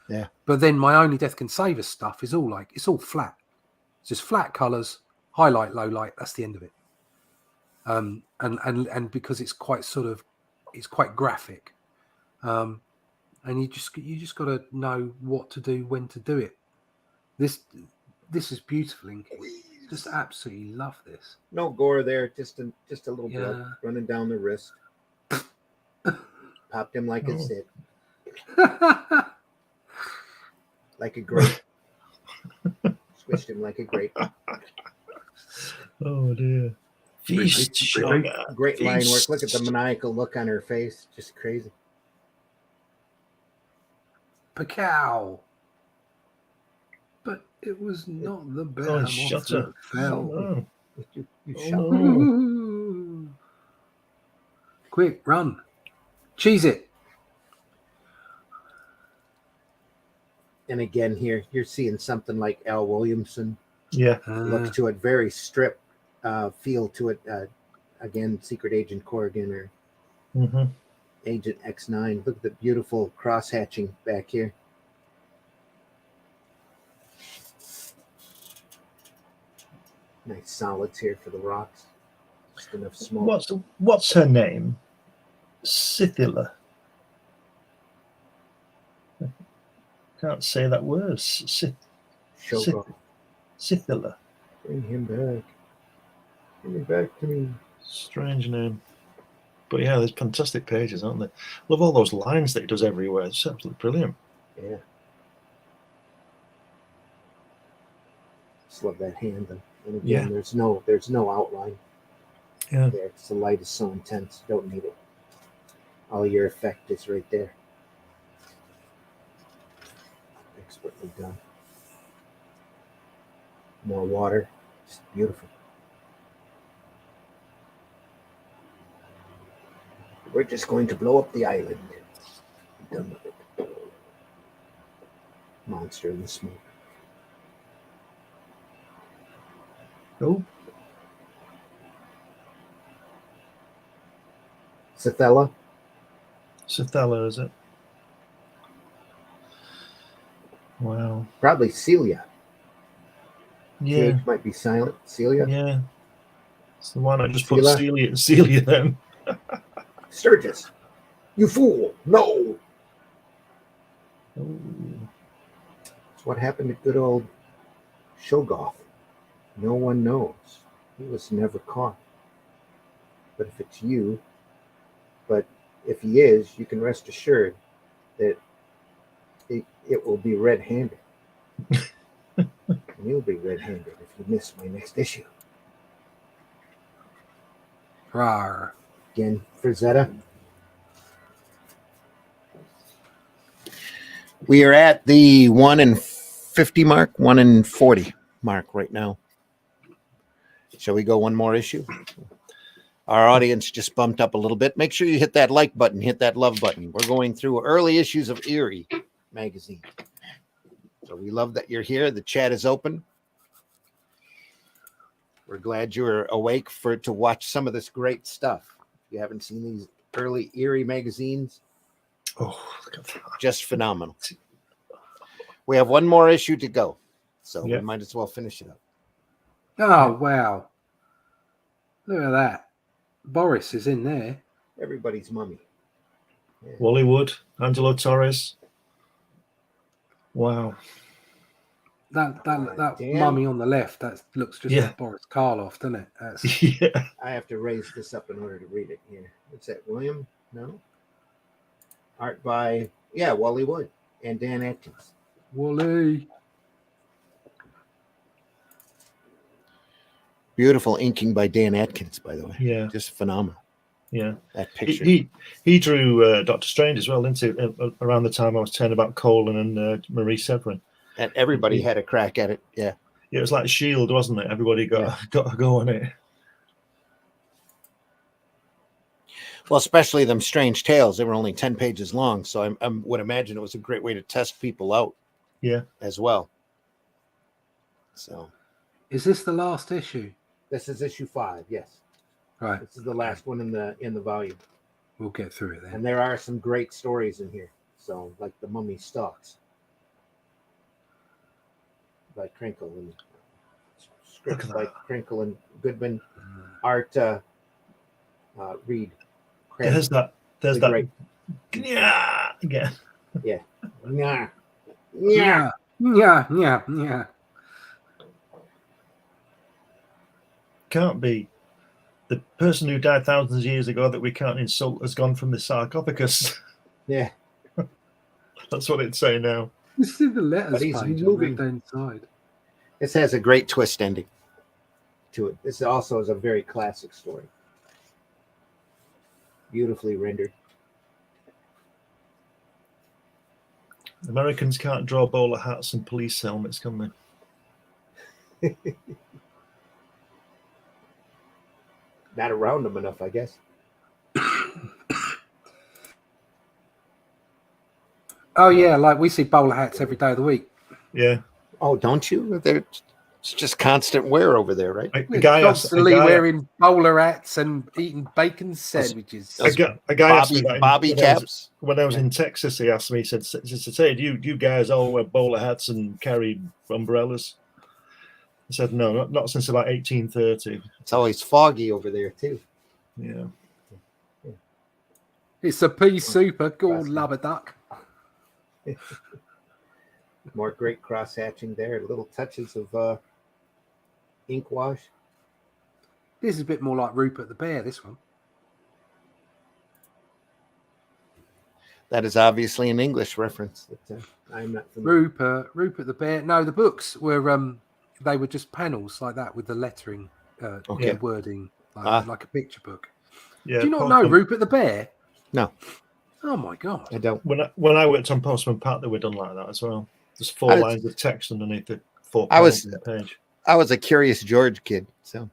Yeah. But then my Only Death Can Save Us stuff is all flat. It's just flat colors, highlight, low light. That's the end of it. And because it's quite it's quite graphic, and you just got to know what to do, when to do it. This is beautiful ink. Just absolutely love this. No gore there, just a little blood running down the wrist. Popped him like a zit. Like a grape. Squished him like a grape. Oh dear. Feast, great line work. Look at the maniacal look on her face. Just crazy. Pacow. But it was not the bear. Oh, shut up. Fell. Oh, You oh, shot no. Quick, run. Cheese it. And again, here you're seeing something like Al Williamson. Yeah. Look to it, very stripped feel to it. Again, Secret Agent Corrigan or Agent X9. Look at the beautiful cross hatching back here. Nice solids here for the rocks. Just enough smoke. What's her name? Scythilla. Can't say that word. Shogun. Scythilla. Bring him back. Bring him back to me. Strange name. But yeah, there's fantastic pages, aren't there? Love all those lines that he does everywhere. It's absolutely brilliant. Yeah. Just love that hand. And again, there's no outline. Yeah. There. The light is so intense. You don't need it. All your effect is right there. Expertly done. More water. Just beautiful. We're just going to blow up the island. Be done with it. Monster in the smoke. Oh. Scythilla. Scythilla, is it? Wow. Probably Celia. Yeah. Th might be silent. Celia. Yeah. So why not just put Celia then? Sturgis. You fool. No. Ooh. What happened to good old Shogoth? No one knows. He was never caught. But if it's you, but if he is, you can rest assured that it will be red-handed. And you'll be red-handed if you miss my next issue. Rawr. Again, Frazetta. We are at the 1 in 50 mark, 1 in 40 mark right now. Shall we go one more issue? Our audience just bumped up a little bit. Make sure you hit that like button, hit that love button. We're going through early issues of Eerie magazine. So we love that you're here. The chat is open. We're glad you're awake to watch some of this great stuff. If you haven't seen these early Eerie magazines, Oh, look at that. just phenomenal. We have one more issue to go, so Yeah. we might as well finish it up. Oh, wow. Look at that. Boris is in there. Everybody's mummy. Yeah. Wally Wood, Angelo Torres. Wow. That Dan? mummy on the left, that looks just Yeah. like Boris Karloff, doesn't it? That's, Yeah. I have to raise this up in order to read it here. What's that, William? No? Art by, Wally Wood and Dan Atkins. Wally. Beautiful inking by Dan Atkins, by the way. Yeah. Just phenomenal. Yeah. That picture. He drew Doctor Strange as well, didn't he? Around the time I was telling about Colin and Marie Severin. And everybody had a crack at it. Yeah. Yeah, it was like S.H.I.E.L.D., wasn't it? Everybody got a go on it. Well, especially them Strange Tales. They were only 10 pages long. So I would imagine it was a great way to test people out. Yeah. As well. So. Is this the last issue? This is issue 5. Yes. Right. This is the last one in the volume. We'll get through it then. And there are some great stories in here. So, like the Mummy Stalks by Krinkle and scripts by Krinkle and Goodman. Art Reed. There's that. Great. Yeah. Again. Yeah. Yeah. Yeah. Yeah. Yeah. Yeah. Can't be. The person who died thousands of years ago that we can't insult has gone from the sarcophagus. Yeah. That's what it's saying now. This is the letters But he's page moving. on the inside. This has a great twist ending to it. This also is a very classic story. Beautifully rendered. Americans can't draw bowler hats and police helmets, can they? Not around them enough, I guess. Oh yeah, like we see bowler hats every day of the week. Yeah. Oh, don't you? It's just constant wear over there, right? A We're guy constantly wearing bowler hats and eating bacon sandwiches. a guy asked me that Bobby caps. when I was in Texas. He asked me, he said, you guys all wear bowler hats and carry umbrellas? I said, no, not since about 1830. It's always foggy over there too. Yeah. It's a pea super called lubber duck. More great cross hatching there. Little touches of ink wash. This is a bit more like Rupert the Bear, this one. That is obviously an English reference. That, I'm not familiar. Rupert the Bear. No, the books were they were just panels like that with the lettering, Okay. wording, like a picture book. Yeah. Do you not know Rupert the Bear? No. Oh my god! I don't. When I worked on Postman Pat, they were done like that as well. There's 4 lines of text underneath the 4 panels on the page. I was a Curious George kid, so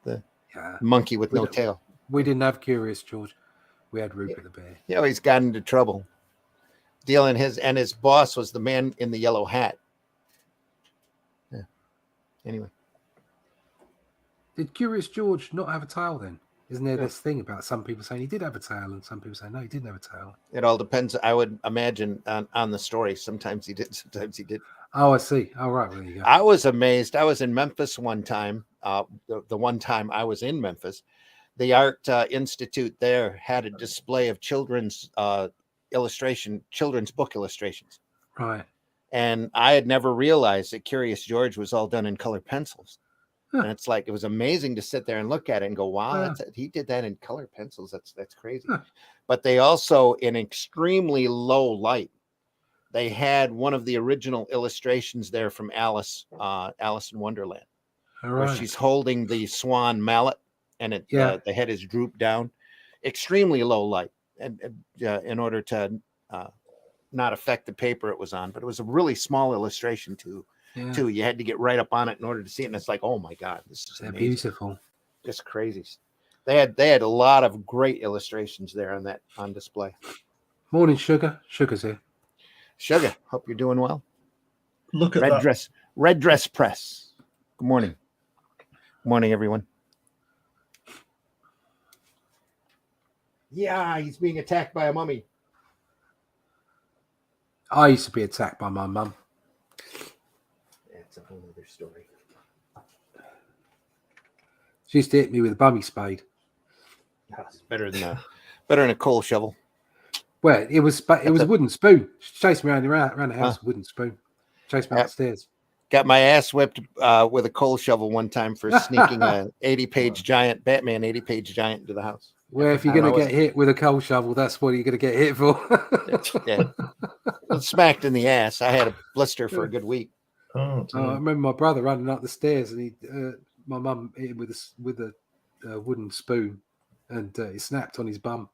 the Yeah. monkey with no tail. We didn't have Curious George. We had Rupert the Bear. He always got into trouble. His boss was the man in the yellow hat. Yeah. Anyway. Did Curious George not have a tail then? Isn't there this thing about some people saying he did have a tail and some people saying no, he didn't have a tail? It all depends, I would imagine, on the story. Sometimes he did, sometimes he did. Oh, I see. Oh, right. Well, there you go. I was amazed. I was in Memphis one time. The one time I was in Memphis, the Art Institute there had a display of children's book illustrations. Right. And I had never realized that Curious George was all done in color pencils. Huh. And it's like, it was amazing to sit there and look at it and go, wow, Yeah. he did that in color pencils. That's crazy. Huh. But they also, in extremely low light, they had one of the original illustrations there from Alice in Wonderland, All where right. she's holding the swan mallet and the head is drooped down. Extremely low light, and in order to not affect the paper it was on. But it was a really small illustration too. You had to get right up on it in order to see it, and it's like, oh my god, this is They're amazing. beautiful. Just crazy. They had a lot of great illustrations there on display. Morning, Sugar. Sugar's here. Sugar, hope you're doing well. Look at that. Red Dress Press. Good morning. Good morning, everyone. Yeah, he's being attacked by a mummy. I used to be attacked by my mum. That's a whole other story. She used to hit me with a bummy spade. It's better than a coal shovel. Well, it was a wooden spoon. She chased me around the house with a wooden spoon. Chased me upstairs. Got my ass whipped with a coal shovel one time for sneaking a 80-page giant, Batman 80-page giant into the house. Well, if you're going to get hit with a coal shovel, that's what you're going to get hit for. Yeah. Well, smacked in the ass. I had a blister for a good week. Oh, I remember my brother running up the stairs, and my mum hit him with a wooden spoon, and he snapped on his bum.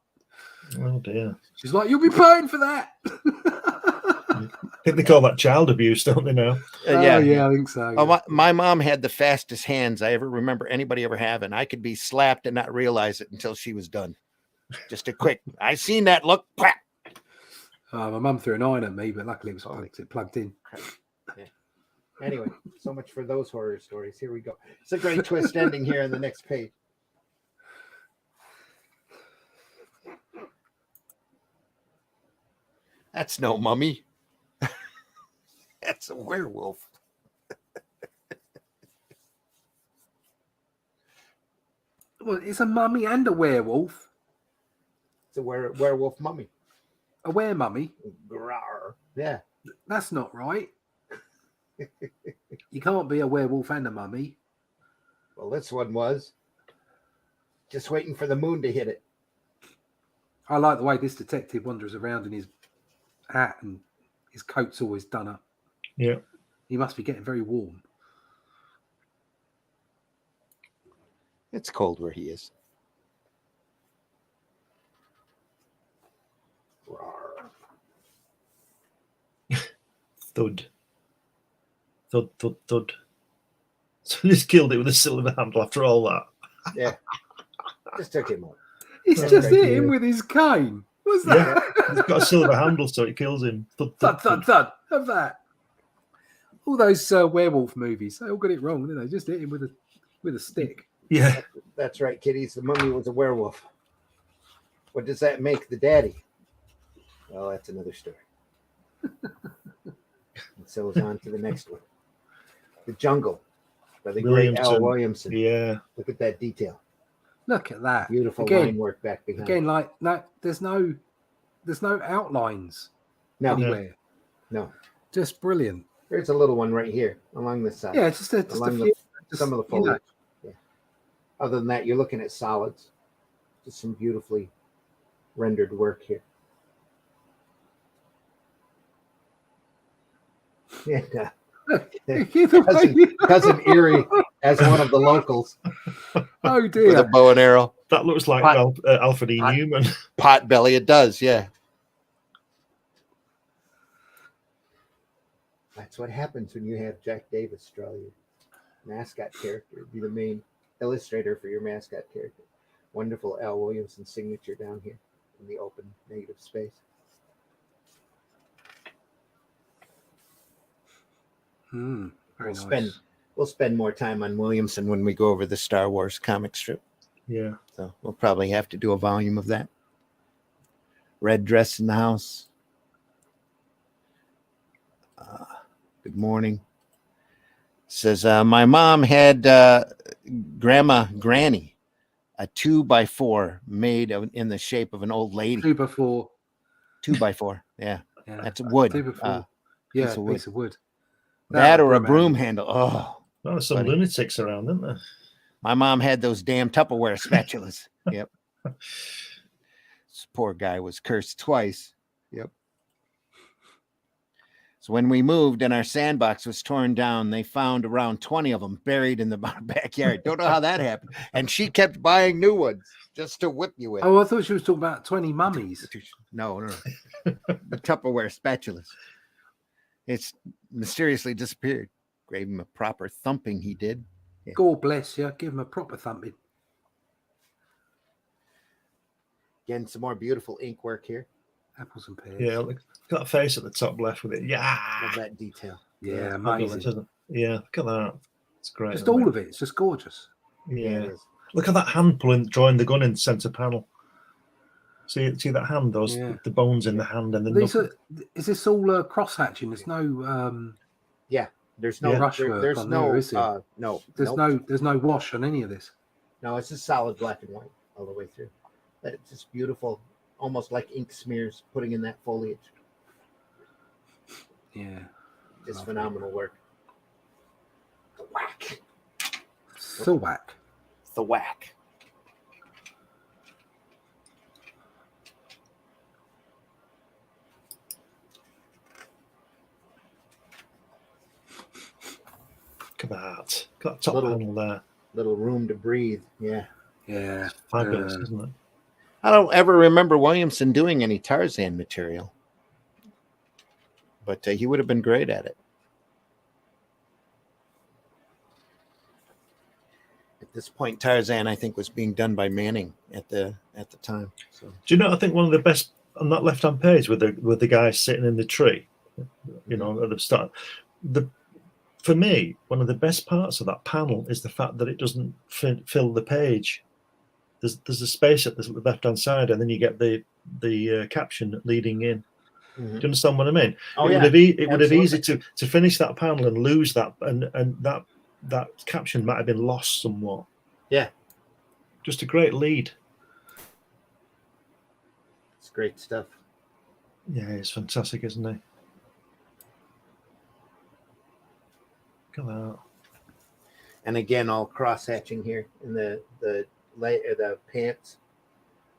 oh dear. She's like, "You'll be paying for that." I think they call that child abuse, don't they now? Yeah, I think so. Oh, my mom had the fastest hands I ever remember anybody ever having. I could be slapped and not realize it until she was done. Just a quick, I seen that look. Clap. My mum threw an iron at me, but luckily it was plugged in. Yeah. Anyway, so much for those horror stories. Here we go. It's a great twist ending here on the next page. That's no mummy. That's a werewolf. Well, it's a mummy and a werewolf. It's a werewolf mummy. A were-mummy? Rawr. Yeah. That's not right. You can't be a werewolf and a mummy. Well, this one was. Just waiting for the moon to hit it. I like the way this detective wanders around in his hat and his coat's always done up. Yeah. He must be getting very warm. It's cold where he is. Thud. Thud, thud, thud. So he just killed it with a silver handle after all that. Yeah. Just took him out. He's just hit him with his cane. What's that? Yeah. He's got a silver handle, so it kills him. Thud, Thud, thud, thud. Have that. All those werewolf movies, they all got it wrong, didn't they? Just hit him with a stick. Yeah. That's right, kiddies. The mummy was a werewolf. What does that make the daddy? Well, that's another story. And so it's on to the next one. The Jungle by the great Al Williamson. Yeah. Look at that detail. Look at that. Beautiful line work back behind. Again, like no, there's no outlines anywhere. No. Just brilliant. There's a little one right here along the side. Yeah, just a few. Some of the foliage. Yeah. Other than that, you're looking at solids. Just some beautifully rendered work here. Yeah. Cousin Eerie as one of the locals. Oh dear. With a bow and arrow. That looks like Alfred E. Newman. Potbelly, it does, yeah. That's what happens when you have Jack Davis draw your mascot character, be the main illustrator for your mascot character. Wonderful Al Williamson signature down here in the open negative space. Very nice. We'll spend more time on Williamson when we go over the Star Wars comic strip. Yeah. So we'll probably have to do a volume of that. Red dress in the house. Good morning. Says, my mom had Granny, a 2x4 made in the shape of an old lady. 2x4. 2x4. Yeah. That's wood. 2x4. Yeah, Piece of wood. piece of wood. That or a broom broom handle. handle. Oh, Well, there's some Buddy. lunatics around, isn't there? my mom had those damn Tupperware spatulas. Yep. This poor guy was cursed twice. Yep. So when we moved and our sandbox was torn down, they found around 20 of them buried in the backyard. Don't know how that happened. And she kept buying new ones just to whip you with. Oh, I thought she was talking about 20 mummies. No. The Tupperware spatulas. It's mysteriously disappeared. Gave him a proper thumping, he did. Yeah. God bless you. Give him a proper thumping. Again, some more beautiful ink work here. Apples and pears. Yeah, look at that face at the top left with it. Yeah. Love that detail. Yeah, It's fabulous, amazing. isn't it? Yeah, look at that. It's great. Just all of it. It's just gorgeous. Yeah. It is. Look at that hand drawing the gun in the center panel. See that hand? Those Yeah. the bones in the hand and the These knuckle. is this all cross hatching? There's no There's no Yeah. brushwork there's on no there, is there? no. there's nope. there's no wash on any of this. No, it's just solid black and white all the way through. But it's just beautiful, almost like ink smears putting in that foliage. Yeah. Just Lovely. phenomenal work. The whack. So whack. The whack. Look at that. Look at that top Little- panel there. Little room to breathe. Yeah. Yeah. Fabulous, Uh, isn't it? I don't ever remember Williamson doing any Tarzan material, but he would have been great at it. At this point, Tarzan, I think, was being done by Manning at the time. So Do you know? I think one of the best on that left-hand page with the guy sitting in the tree. You know, at the start. For me, one of the best parts of that panel is the fact that it doesn't fill the page. There's a space at the left-hand side, and then you get the caption leading in. Do you understand what I mean? Oh, it yeah, would have it would have absolutely. easy to finish that panel and lose that, and that caption might have been lost somewhat. Yeah. Just a great lead. it's great stuff. Yeah, it's fantastic, isn't it? Look at that. And again, all cross hatching here in the pants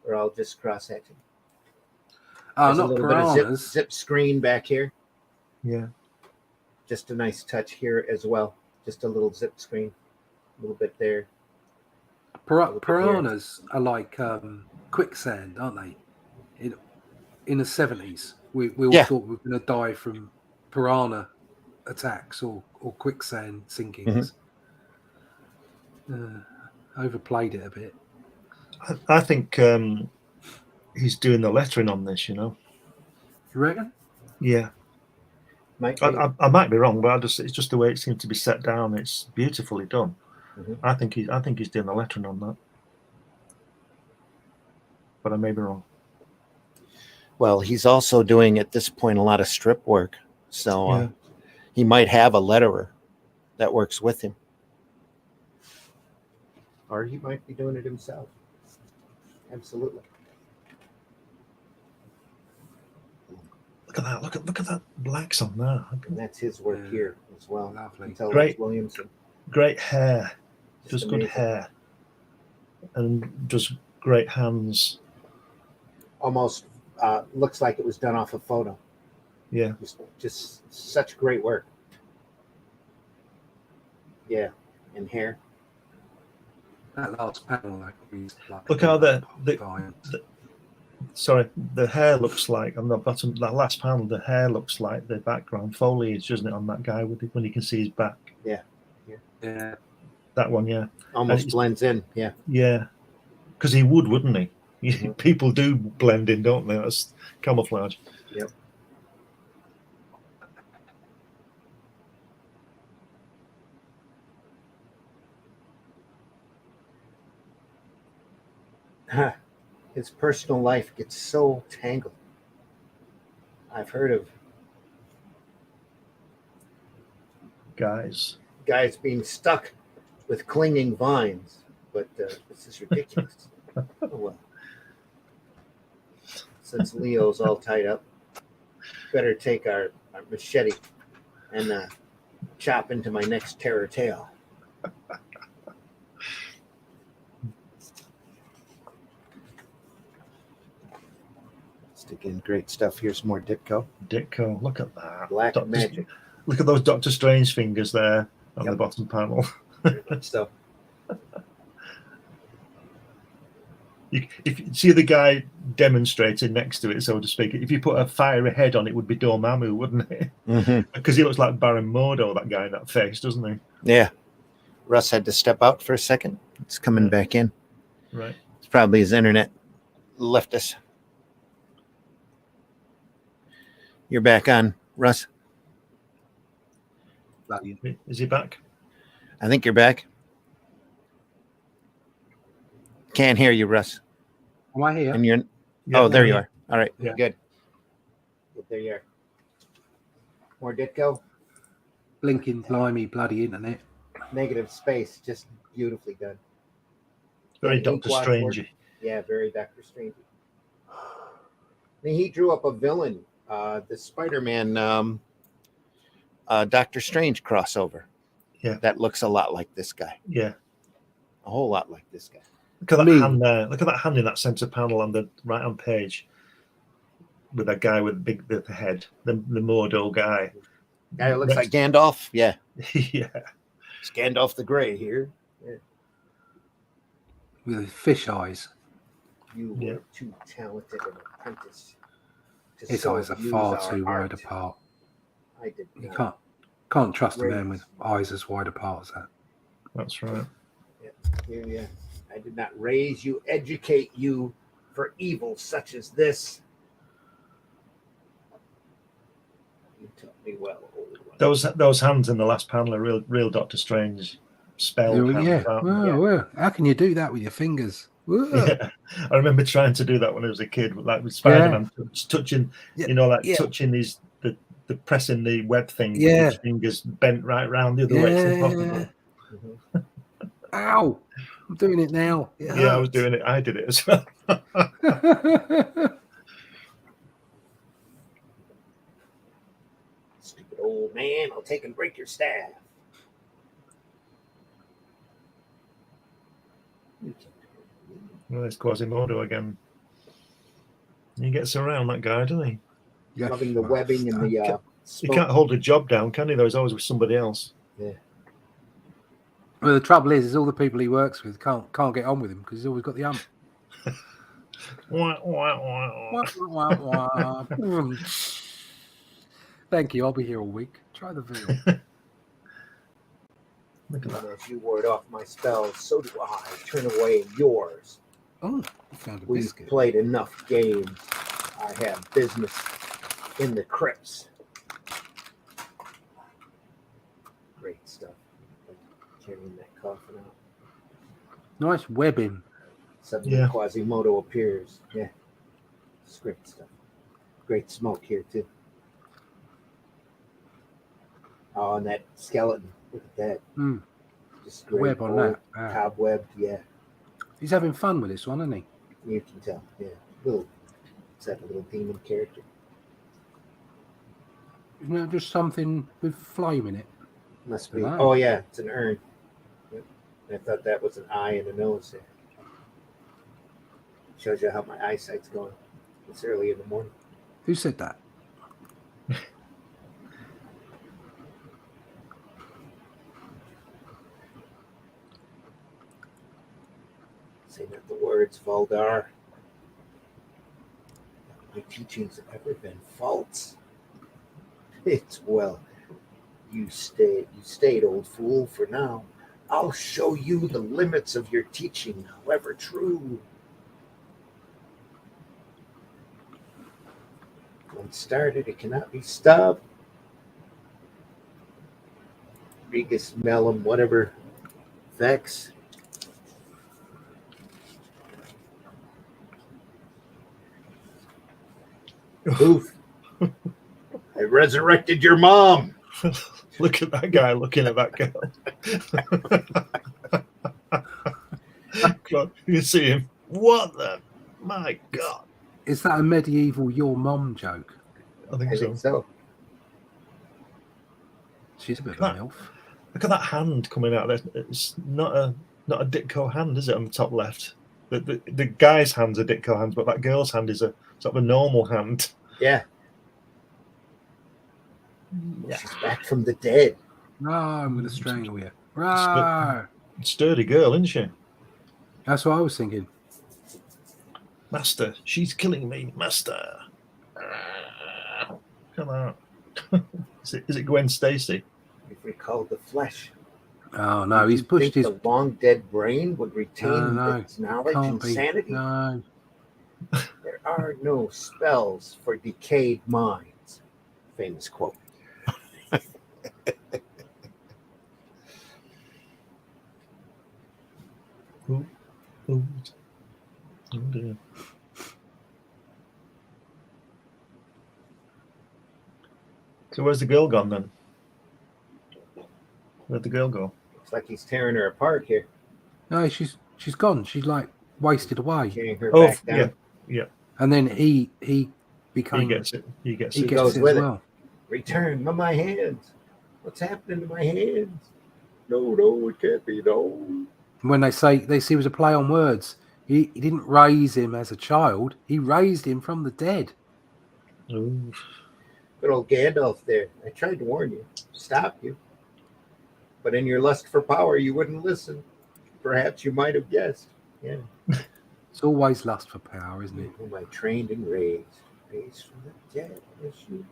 are all just cross hatching. Oh, There's a not little bit of piranhas. zip screen back here. Yeah. Just a nice touch here as well. Just a little zip screen, a little bit there. Piranhas are like quicksand, aren't they? In the 70s, we all Yeah. thought we were going to die from piranha attacks or quicksand sinkings. Overplayed it a bit. I think he's doing the lettering on this, you know. You reckon? Yeah. Might be. I might be wrong, but it's just the way it seems to be set down. It's beautifully done. Mhm. I think he's doing the lettering on that, but I may be wrong. Well, he's also doing at this point a lot of strip work, so he might have a letterer that works with him, or he might be doing it himself. Absolutely. Look at that! Look at that blacks on there. And that's his work Yeah. here as well. Lovely. You can tell Great. it's Williamson. Great hair, just good amazing. hair, and just great hands. Almost looks like it was done off a photo. Yeah. Just such great work. Yeah, and hair. That last panel, like, is like Look how the fine. sorry, the hair looks like on the bottom, that last panel, the hair looks like the background foliage, doesn't it, on that guy when you can see his back. Yeah. That one, yeah. Almost it's- blends in. Yeah. Yeah. Because he would, wouldn't he? Mhm. People do blend in, don't they? That's camouflage. Yep. His personal life gets so tangled. I've heard of Guys. guys being stuck with clinging vines, but this is ridiculous. Oh, well. Since Leo's all tied up, better take our machete and chop into my next terror tail. Stick in great stuff. Here's more Ditko. Ditko, look at that. Black magic. Look at those Doctor Strange fingers there on the bottom panel. So if you see the guy demonstrating next to it, so to speak, if you put a fiery head on it, would be Dormammu, wouldn't it? Because he looks like Baron Mordo, that guy in that face, doesn't he? yeah, Russ had to step out for a second. It's coming back in. Right. It's probably his internet left us. You're back on, Russ. Is he back? I think you're back. Can't hear you, Russ. Am I here? And you're Yeah, oh, there you are. All right, Yeah. good. There you are. More Ditko. Blinking, blimey, bloody internet. Negative space, just beautifully done. Very And Doctor ink Strange. wash. Yeah, very Doctor Strange. I mean, he drew up a villain, the Spider-Man Doctor Strange crossover. Yeah. That looks a lot like this guy. Yeah. A whole lot like this guy. Look at that Me. hand there. Look at that hand in that center panel on the right-hand page with that guy with the head, the Mordo guy. Guy who looks like Gandalf. Yeah. Yeah. It's Gandalf the Grey here. Yeah. With fish eyes. You were Yeah. too talented an apprentice. to His so eyes are use far our too wide art. apart. I did You not. can't trust a man Raise. with eyes as wide apart as that. That's right. Yeah. I did not raise you, educate you for evil such as this. You taught me well, old one. Those hands in the last panel are real Doctor Strange spell hands. Yeah. aren't they? Well, well, how can you do that with your fingers? Whoa. Yeah, I remember trying to do that when I was a kid, like with Spider-Man, touching, Yeah. touching the pressing the web thing with Yeah. his fingers bent right round the other way. It's impossible. Yeah. Mhm. Ow! I'm doing it now. It Yeah, I was hurts. doing it. I did it as well. Stupid old man, I'll take and break your staff. You can't do it. Well, it's Quasimodo again. He gets around, that guy, doesn't he? Yeah. Loving the webbing and the He smoke. can't hold a job down, can he? Though he's always with somebody else. Well, the trouble is all the people he works with can't get on with him because he's always got the hump. Wah, wah, wah, wah. Thank you. I'll be here all week. Try the veal. Look at that. And as you ward off my spells, so do I turn away yours. Oh, I found a We've biscuit. played enough games. I have business in the crypts. Great stuff. Carrying that coffin out. Nice webbing. Suddenly Yeah. Quasimodo appears. Yeah. It's great stuff. Great smoke here too. Oh, and that skeleton. Look at that. Mm. Just great. Web on old that. Wow. Cobwebbed, yeah. He's having fun with this one, isn't he? You can tell. Yeah. Little it's like a little demon character. Isn't it just something with flame in it? Must be. Wow. Oh yeah, it's an urn. Yep. I thought that was an eye and a nose there. Shows you how my eyesight's going. It's early in the morning. Who said that? Say not the words, Valdar. My teachings have ever been false. It's well. You stayed, old fool, for now. I'll show you the limits of your teaching, however true. Once started, it cannot be stopped. Regus Mellum, whatever. Vex. Oof. I resurrected your mom. Look at that guy looking at that girl. God, you can see him. What the? My God. Is that a medieval your mom joke? I think I so. think so. She's a bit of a MILF. Look at that hand coming out there. It's not a Ditko hand, is it? On the top left, the guy's hand's a Ditko hand, but that girl's hand is a sort of a normal hand. Yeah. She's back from the dead. No, I'm going to strangle you. Rawr. Sturdy girl, isn't she? That's what I was thinking. Master, she's killing me, Master. Come out. Is it Gwen Stacy? If we called the flesh. Oh no, Did he's you pushed think his. the long dead brain would retain No, its knowledge Can't and be. sanity. No. There are no spells for decayed minds. Famous quote. Oh dear. So where's the girl gone then? Where'd the girl go? Looks like he's tearing her apart here. No, she's gone. She's like wasted away. Carrying her Oh, back down. yeah. And then he He became. gets it. He gets He it. gets goes it with as it. well. Return my hands. What's happening to my hands? No, it can't be. No. When they say it was a play on words, he didn't raise him as a child. He raised him from the dead. Ooh. Good old Gandalf there. I tried to warn you, stop you. But in your lust for power, you wouldn't listen. Perhaps you might have guessed. Yeah. It's always lust for power, isn't it? Whom I trained and raised. Raised from the dead. Yes, you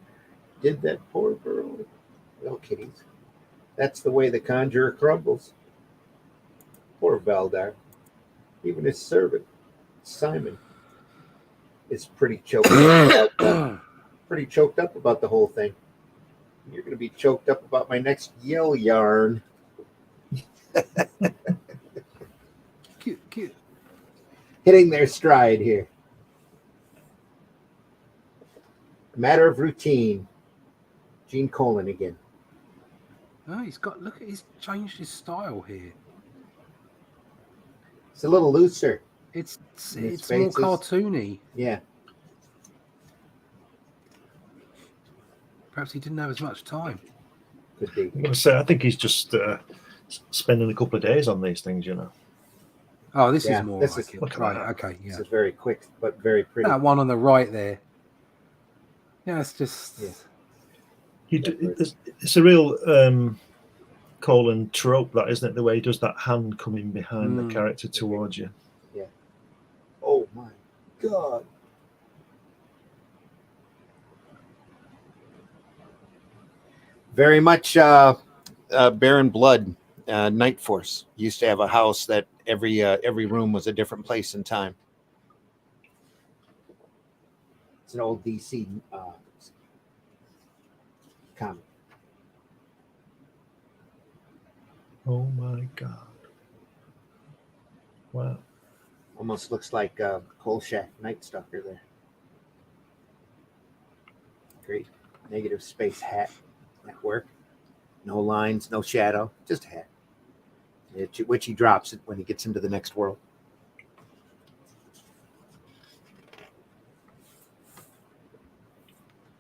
did that, poor girl. Well, kiddies. That's the way the conjurer crumbles. Poor Valdar. Even his servant, Simon, is pretty choked up. Pretty choked up about the whole thing. You're going to be choked up about my next yell yarn. Cute. Hitting their stride here. A matter of routine. Gene Colan again. Oh, he's changed his style here. It's a little looser. It's His more face is- cartoony. Yeah. Perhaps he didn't have as much time. Could be. I'm going to say, I think he's just spending a couple of days on these things, you know. Oh, this Yeah, is more this like is- it. Look at Right, that. okay, yeah. This is very quick, but very pretty. That one on the right there. Yeah, it's just. Yeah. It's a real Colin trope, that, isn't it? The way he does that hand coming behind the character towards you. Oh my God. Very much Baron Blood, Night Force. Used to have a house that every room was a different place in time. It's an old DC comic. Oh my God. Wow. Almost looks like Kolchak Night Stalker there. Great. Negative space hat at work. No lines, no shadow, just a hat. Which he drops it when he gets into the next world.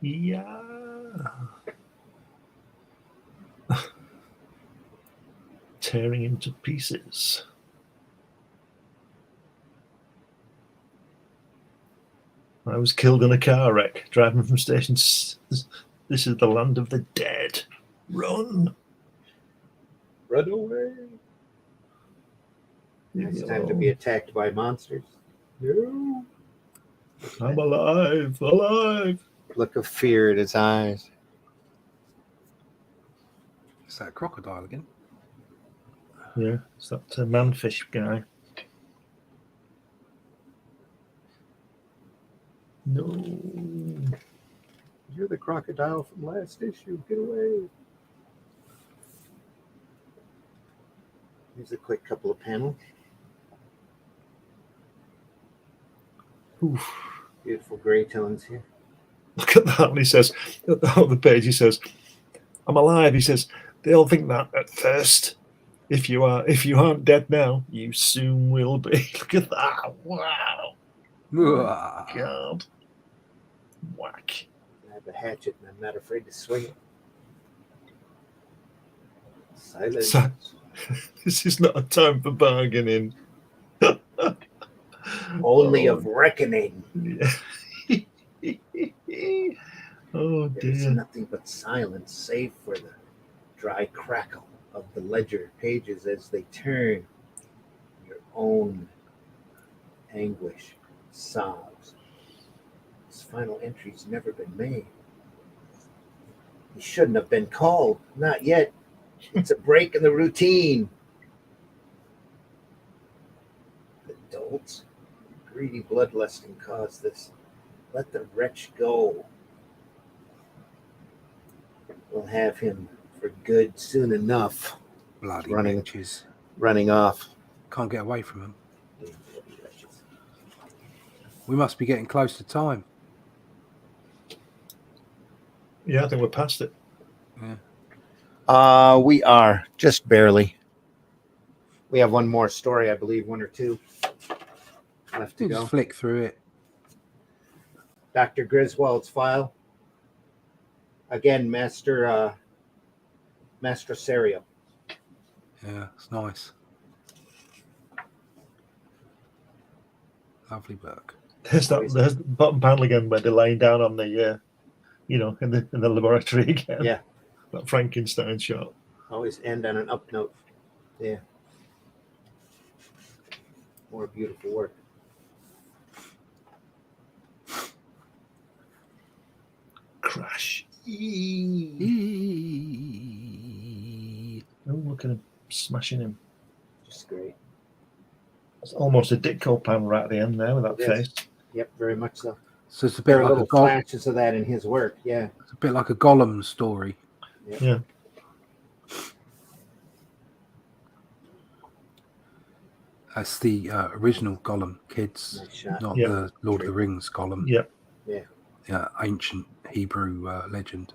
Yeah. Tearing into pieces. I was killed in a car wreck driving from station. This is the land of the dead. Run. Run away. It's time to be attacked by monsters. No. I'm alive. Alive. Look of fear in his eyes. It's that crocodile again. Yeah, it's that manfish guy. No. You're the crocodile from last issue. Get away. Here's a quick couple of panels. Oof. Beautiful gray tones here. Look at that. And he says, at the page, he says, I'm alive. He says, they all think that at first. If you aren't dead now, you soon will be. Look at that. Wow. God. Whack. I have a hatchet, and I'm not afraid to swing it. Silence. So- This is not a time for bargaining. Only of reckoning. Yeah. Oh There's dear. nothing but silence, save for the dry crackle of the ledger pages as they turn. Your own anguish, sobs. This final entry's never been made. He shouldn't have been called. Not yet. It's a break in the routine. Adults, greedy bloodlusting caused this. Let the wretch go. We'll have him for good soon enough. Bloody Running. bitches. Running off. Can't get away from them. We must be getting close to time. Yeah, I think we're past it. Yeah. We are just barely. We have one more story, I believe, one or two left to You go. just flick through it. Dr. Griswold's file. Again, Master Serio. Yeah, it's nice. Lovely work. There's the bottom panel again where they're laying down on the, in the laboratory again. Yeah. That Frankenstein shot. Always end on an up note. Yeah. More beautiful work. Crash. Oh, look at him smashing him. Just great. It's almost a Ditko panel right at the end there with that It is. face. Yep, very much so. So it's a There bit are like little a Gollum. flashes of that in his work. Yeah. It's a bit like a Gollum story. Yeah. That's the original Gollum, kids, Nice shot. not Yeah. the Lord of the Rings Gollum. Yeah. Yeah. Ancient Hebrew legend.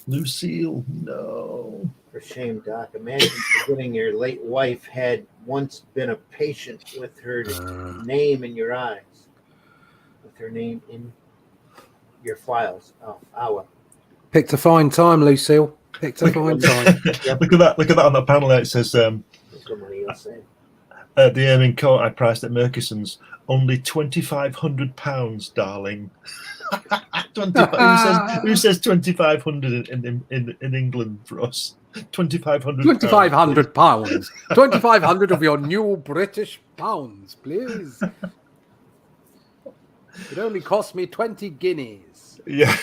Lucille, no. For shame, Doc. Imagine forgetting your late wife had once been a patient with her name in your eyes. With her name in your files. Oh, Awa. Picked a fine time, Lucille. Picked a fine time. Look at that on that panel there. It says That's what money you'll say. the Ermine coat I priced at Murchison's only £2,500, darling. 25, who says 2,500 in England for us? 2,500. £2,500. 2,500 of your new British pounds, please. It only cost me 20 guineas. Yeah.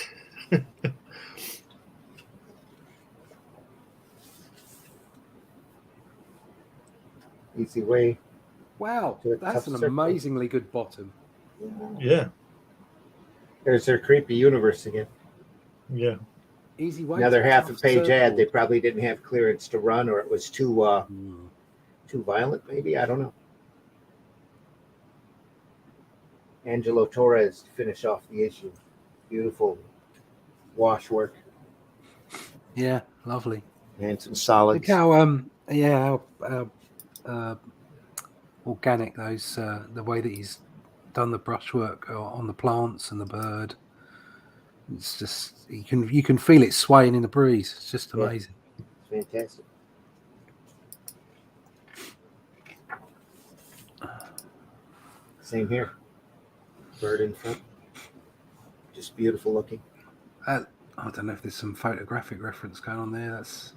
Easy way. Wow, To a that's tough an circle. amazingly good bottom. Yeah. There's their creepy universe again. Yeah. Easy way. Another to a half a tough page ad. They circle. probably didn't have clearance to run, or it was too violent. Maybe, I don't know. Angelo Torres to finish off the issue. Beautiful wash work Yeah, lovely. and some solids. Look how how organic those the way that he's done the brushwork on the plants and the bird. It's just you can feel it swaying in the breeze. It's just Yeah. amazing. Fantastic. Same here. Bird in front. Just beautiful looking. I don't know if there's some photographic reference going on there. That's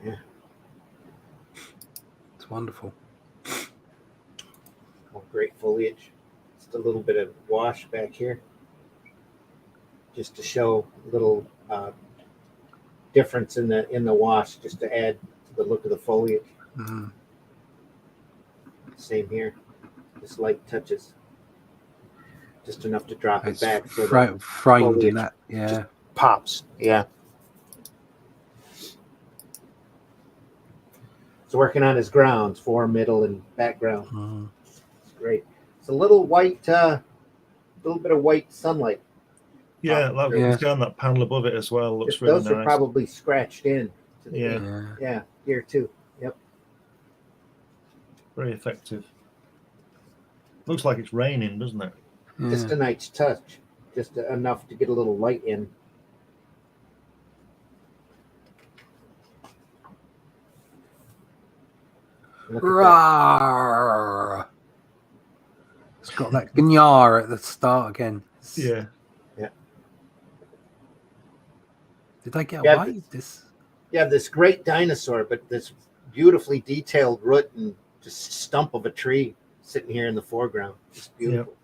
Yeah. it's wonderful. Oh, great foliage. Just a little bit of wash back here. Just to show a little difference in the wash, just to add to the look of the foliage. Mm. Same here. Just light touches. Just enough to drop It's it back so framed foliage in that. Yeah. just pops. Yeah. It's working on his grounds, form, middle, and background. Mm. It's great. It's a little white, little bit of white sunlight. Yeah, Yeah. it's on that panel above it as well. Looks really Those nice. are probably scratched in. To the Yeah. ink. Yeah, here too. Yep. Very effective. Looks like it's raining, doesn't it? Just a nice touch, just enough to get a little light in. Look at that. Rawr. It's got that gnyar at the start again. Yeah. Did they get Yeah, away? This. You have this great dinosaur, but this beautifully detailed root and just stump of a tree sitting here in the foreground. It's beautiful.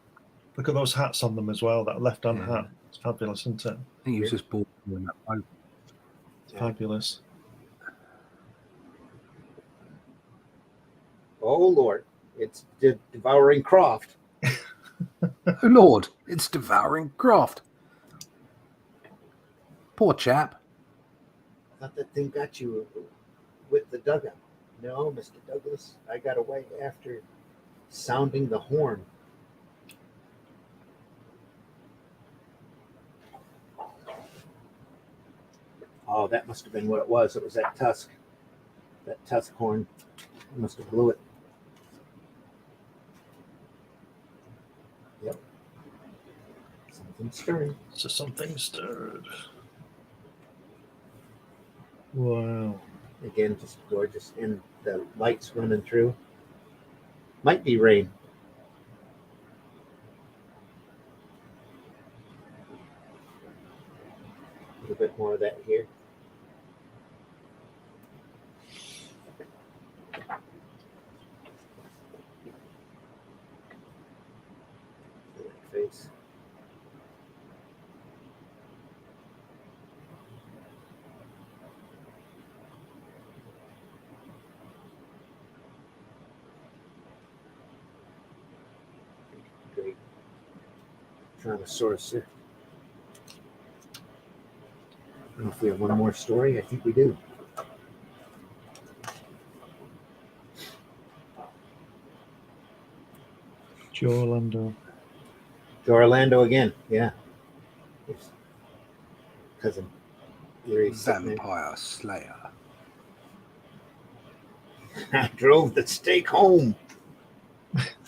Look at those hats on them as well. That left-hand Yeah. hat. It's fabulous, isn't it? I think he was just bored doing that boat. It's fabulous. Oh Lord, it's devouring Croft. Oh Lord, it's devouring Croft. Poor chap. I thought that thing got you with the dugout. No, Mr. Douglas, I got away after sounding the horn. Oh, that must have been what it was. It was that tusk. That tusk horn. I must have blew it. Yep. Something stirring. So something stirred. Wow. Again, just gorgeous. And the lights running through. Might be rain. A little bit more of that here. Face. Great. Tyrannosaurus here. I don't know if we have one more story. I think we do. Joe Orlando. To Orlando again. Yeah. His cousin. Eerie sitting there. Vampire Slayer. I drove the stake home.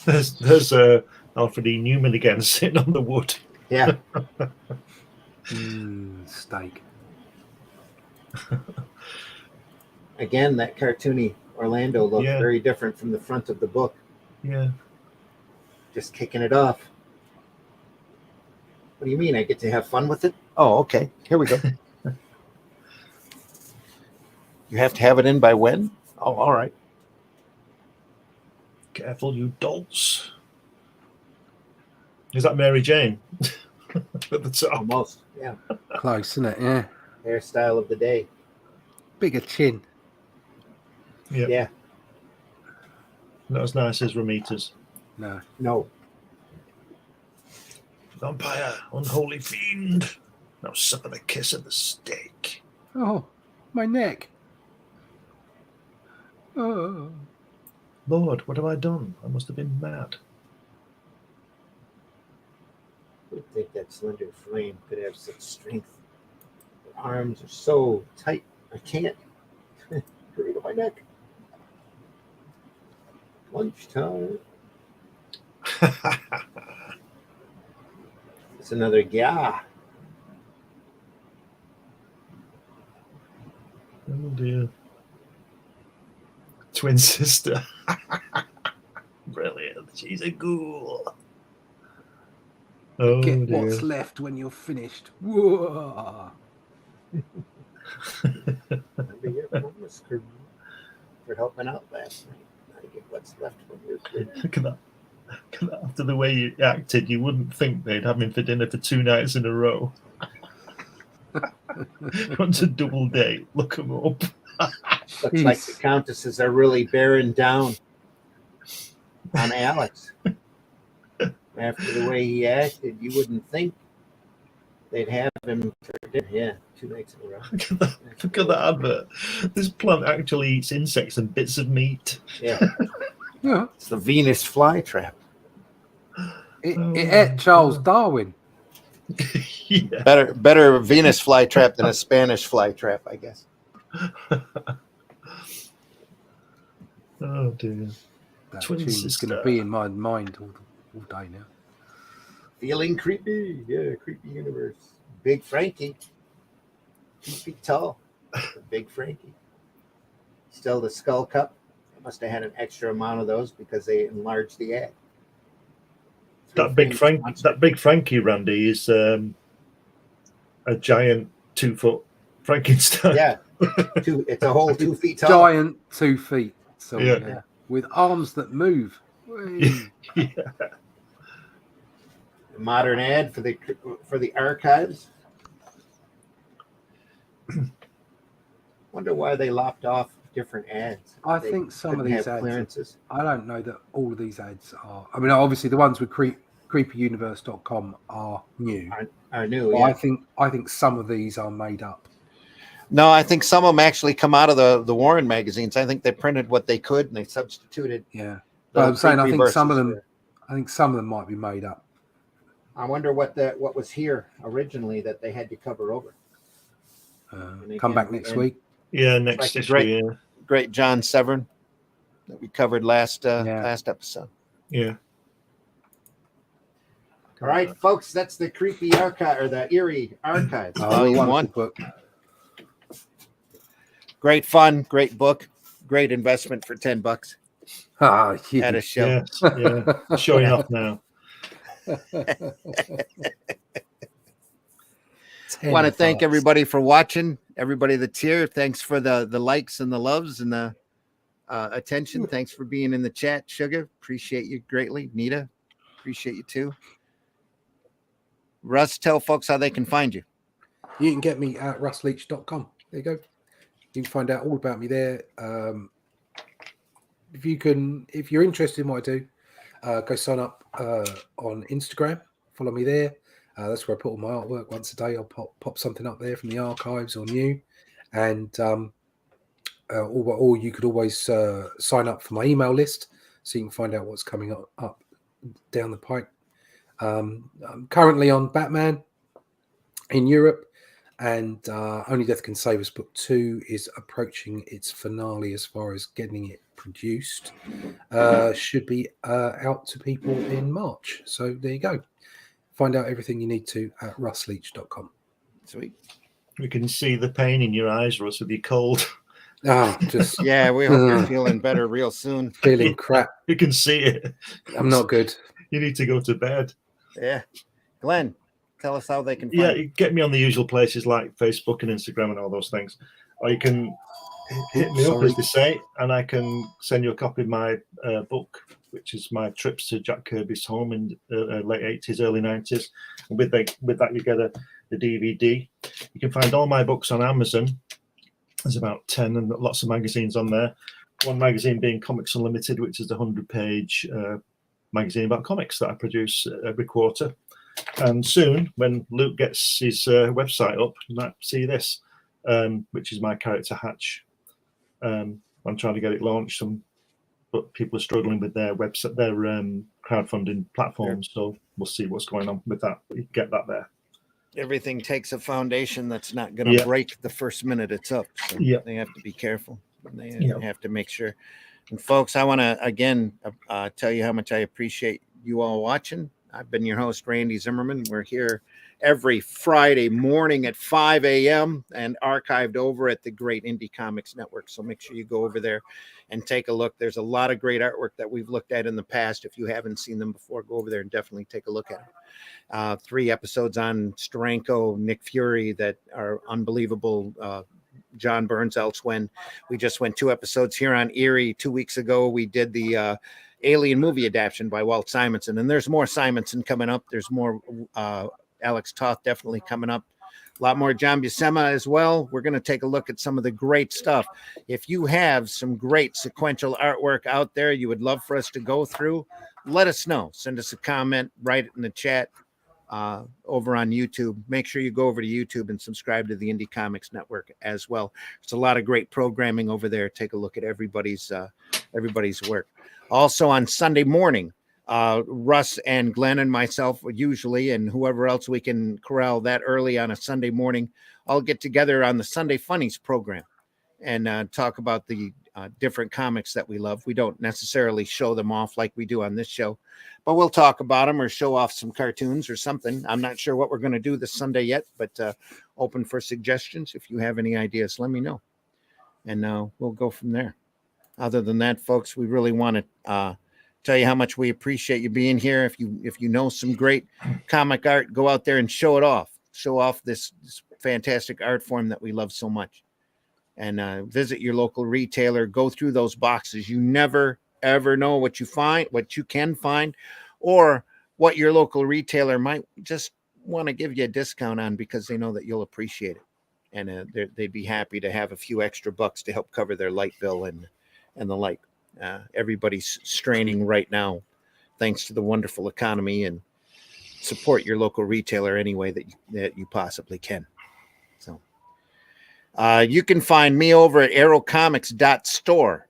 There's Alfred E. Newman again sitting on the wood. Yeah. Steak. Again, that cartoony Orlando look Yeah. very different from the front of the book. Yeah. Just kicking it off. What do you mean? I get to have fun with it? Oh, okay. Here we go. You have to have it in by when? Oh, all right. Careful, you dolts. Is that Mary Jane? At the top. Almost. Yeah. Close, isn't it? Yeah. Hairstyle of the day. Bigger chin. Yeah. Yeah. Not as nice as Ramita's. No. No. Vampire, unholy fiend. Now suffer the kiss of the stake. Oh, my neck. Oh. Lord, what have I done? I must have been mad. I would think that slender flame could have such strength. Her arms are so tight. I can't. Hurry to my neck. Lunchtime. It's another yeah. Oh dear. Twin sister. Brilliant. She's a ghoul. Oh Get dear. what's left when you're finished. Whoa. Remember your promise for helping out last night. I get what's left when you're finished. Look at that. Look at that. After the way you acted, you wouldn't think they'd have him for dinner for 2 nights in a row. Want a double date? Look him up. Looks like the countesses are really bearing down on Alex. After the way he acted, you wouldn't think they'd have him for dinner. Yeah, 2 nights in a row. Look at that advert. This plant actually eats insects and bits of meat. Yeah, Yeah. it's the Venus flytrap. It ate Charles Darwin. Yeah. Better Venus flytrap than a Spanish flytrap, I guess. Oh dear. That Twin tune's sister. going to be in my mind all all day now. Feeling creepy. Yeah, creepy universe. Big Frankie. 2 feet tall. Big Frankie. Still the skull cup. They must have had an extra amount of those because they enlarged the ad. That big Frankie, Randy, is a giant 2 foot Frankenstein. Yeah. It's a whole 2 feet tall. Giant 2 feet. So Yeah. with arms that move. Whee. Yeah. Modern ad for the archives. Wonder why they lopped off different ads. I They think some of couldn't these have ads, clearances. I don't know that all of these ads are. I mean, obviously the ones with creepyuniverse.com are new. Are new. But Yeah. I think some of these are made up. No, I think some of them actually come out of the Warren magazines. I think they printed what they could and they substituted. Yeah, but I'm saying I think some of them. for- I think some of them might be made up. I wonder what was here originally that they had to cover over. And Come again, back next and- week. Yeah, next Like the issue. great- Yeah. Great John Severn that we covered last episode. Yeah. All right, folks, that's the creepy archive or the Eerie Archives. Volume wonderful 1. book. Great fun, great book, great investment for $10 Ah, yeah. at a show. Yes. Yeah. Showing off now. I want to thank everybody for watching, everybody that's here. Thanks for the likes and the loves and the attention. Thanks for being in the chat, Sugar. Appreciate you greatly. Nita, appreciate you too. Russ, tell folks how they can find you. You can get me at russleach.com. There you go. You can find out all about me there. If you're interested in what I do, go sign up on Instagram. Follow me there. That's where I put all my artwork once a day. I'll pop something up there from the archives or new. And or you could always sign up for my email list so you can find out what's coming up down the pipe. I'm currently on Batman in Europe, and Only Death Can Save Us Book 2 is approaching its finale as far as getting it produced. Should be out to people in March. So there you go. Find out everything you need to at russleach.com. Sweet. We can see the pain in your eyes, Russ, with your cold. Ah, just Yeah, we hope you're feeling better real soon. feeling crap. You can see it. I'm not good. You need to go to bed. Yeah. Glenn, tell us how they can find Yeah, you. you get me on the usual places like Facebook and Instagram and all those things. Or you can hit me up, as they say, and I can send you a copy of my book, which is my trips to Jack Kirby's home in late 80s, early 90s. And with that, you get the DVD. You can find all my books on Amazon. There's about 10 and lots of magazines on there. One magazine being Comics Unlimited, which is the 100-page magazine about comics that I produce every quarter. And soon, when Luke gets his website up, you might see this, which is my character Hatch. I'm trying to get it launched, but people are struggling with their website, their crowdfunding platforms. So we'll see what's going on with that. But you can get that there. Everything takes a foundation that's not going to break the first minute it's up. So they have to be careful. They have to make sure. And folks, I want to again tell you how much I appreciate you all watching. I've been your host, Randy Zimmerman. We're here every Friday morning at 5 a.m. and archived over at the Great Indie Comics Network. So make sure you go over there and take a look. There's a lot of great artwork that we've looked at in the past. If you haven't seen them before, go over there and definitely take a look at them. 3 episodes on Steranko, Nick Fury that are unbelievable. John Burns, Elsewhen. We just went 2 episodes here on Eerie 2 weeks ago. We did the Alien movie adaptation by Walt Simonson, and there's more Simonson coming up. There's more Alex Toth definitely coming up. A lot more John Buscema as well. We're going to take a look at some of the great stuff. If you have some great sequential artwork out there you would love for us to go through, let us know. Send us a comment, write it in the chat over on YouTube. Make sure you go over to YouTube and subscribe to the Indie Comics Network as well. There's a lot of great programming over there. Take a look at everybody's work. Also on Sunday morning, Russ and Glenn and myself usually, and whoever else we can corral that early on a Sunday morning, I'll get together on the Sunday Funnies program. and talk about the different comics that we love. We don't necessarily show them off like we do on this show, but we'll talk about them or show off some cartoons or something. I'm not sure what we're going to do this Sunday yet, but open for suggestions. If you have any ideas, let me know, and we'll go from there. Other than that, folks, we really want to tell you how much we appreciate you being here. If you know some great comic art, go out there and show it off. Show off this fantastic art form that we love so much. And visit your local retailer. Go through those boxes. You never, ever know what you can find, or what your local retailer might just want to give you a discount on because they know that you'll appreciate it. And they'd be happy to have a few extra bucks to help cover their light bill and the like. Everybody's straining right now, thanks to the wonderful economy, and support your local retailer any way that you possibly can. So you can find me over at arrowcomics.store.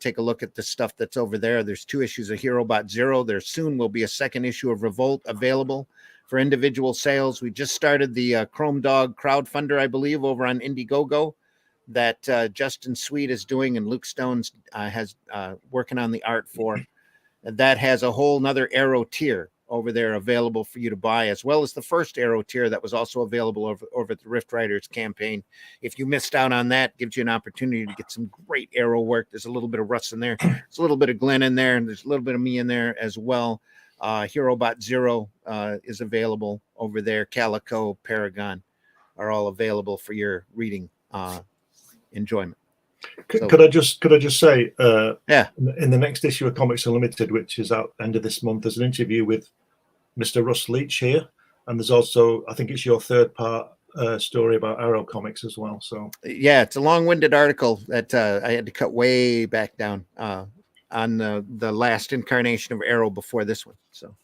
Take a look at the stuff that's over there. There's 2 issues of HeroBot Zero. There soon will be a 2nd issue of Revolt available for individual sales. We just started the Chrome Dog crowdfunder, I believe, over on Indiegogo, that Justin Sweet is doing, and Luke Stones has working on the art for. That has a whole nother Arrow tier over there available for you to buy, as well as the first Arrow tier that was also available over at the Rift Riders campaign. If you missed out on that, gives you an opportunity to get some great Arrow work. There's a little bit of Russ in there. There's a little bit of Glenn in there, and there's a little bit of me in there as well. HeroBot Zero is available over there. Calico, Paragon are all available for your reading enjoyment. Could I just say, yeah, in the next issue of Comics Unlimited, which is out end of this month, there's an interview with Mr. Russ Leach here, and there's also, I think it's your 3rd part story about Arrow Comics as well. So yeah, it's a long-winded article that I had to cut way back down on the last incarnation of Arrow before this one. So,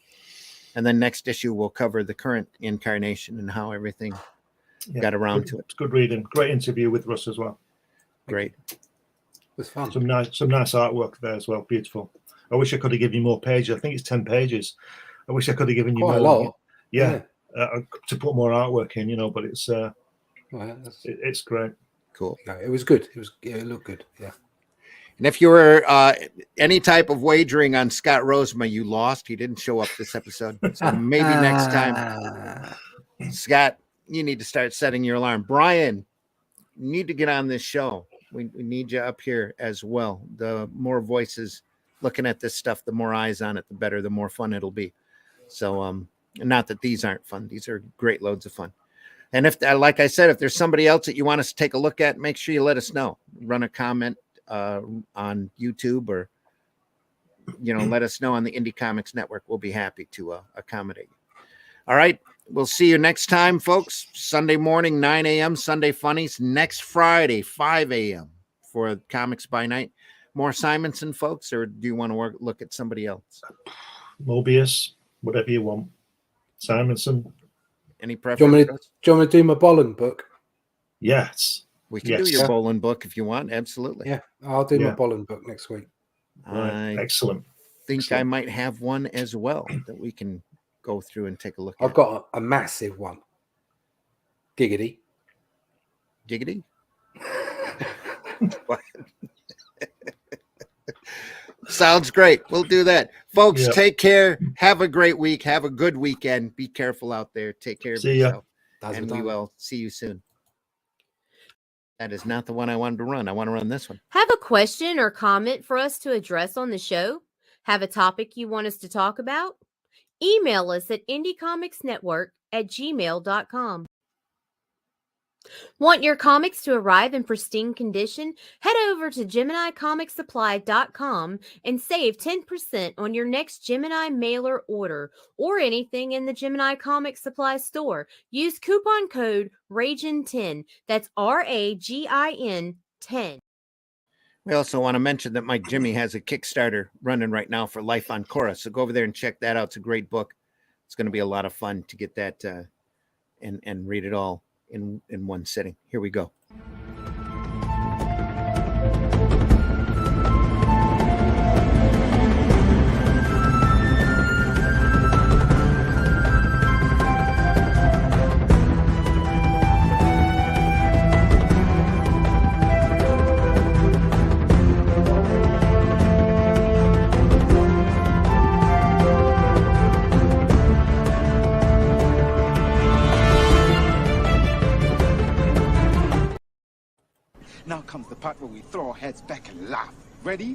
and then next issue will cover the current incarnation and how everything got around to it. It's good reading. Great interview with Russ as well. Great. It was fun. Some nice artwork there as well. Beautiful. I wish I could have given you more pages. I think it's 10 pages. I wish I could have given you Quite more. a lot. Yeah. To put more artwork in, but it's it's great. Cool. Yeah, it was good. It looked good. Yeah. And if you were any type of wagering on Scott Rosema, you lost. He didn't show up this episode. So maybe next time, Scott, you need to start setting your alarm. Brian, you need to get on this show. We need you up here as well. The more voices looking at this stuff, the more eyes on it, the better, the more fun it'll be. So, not that these aren't fun. These are great loads of fun. And if, like I said, if there's somebody else that you want us to take a look at, make sure you let us know. Run a comment on YouTube, or let us know on the Indie Comics Network. We'll be happy to accommodate you. All right. We'll see you next time, folks. Sunday morning, 9 a.m. Sunday Funnies. Next Friday, 5 a.m. for Comics by Night. More Simonson, folks, or do you want to look at somebody else? Mobius, whatever you want. Simonson. Any preference? Do you want me to do my Bolland book? Yes. We can do your Bolland book if you want. Absolutely. Yeah, I'll do my Bolland book next week. Right. Excellent. I might have one as well that we can go through and take a look at. I've got a massive one. Giggity. Sounds great. We'll do that. Folks, take care. Have a great week. Have a good weekend. Be careful out there. Take care of yourself. And we will see you soon. That is not the one I wanted to run. I want to run this one. Have a question or comment for us to address on the show? Have a topic you want us to talk about? Email us at indiecomicsnetwork@gmail.com. Want your comics to arrive in pristine condition? Head over to GeminiComicSupply.com and save 10% on your next Gemini mailer order or anything in the Gemini Comics Supply store. Use coupon code RAGIN10. That's RAGIN 10. We also want to mention that Mike Jimmy has a Kickstarter running right now for Life on Korra. So go over there and check that out. It's a great book. It's going to be a lot of fun to get that and read it all in one sitting. Here we go. we throw our heads back and laugh. Ready?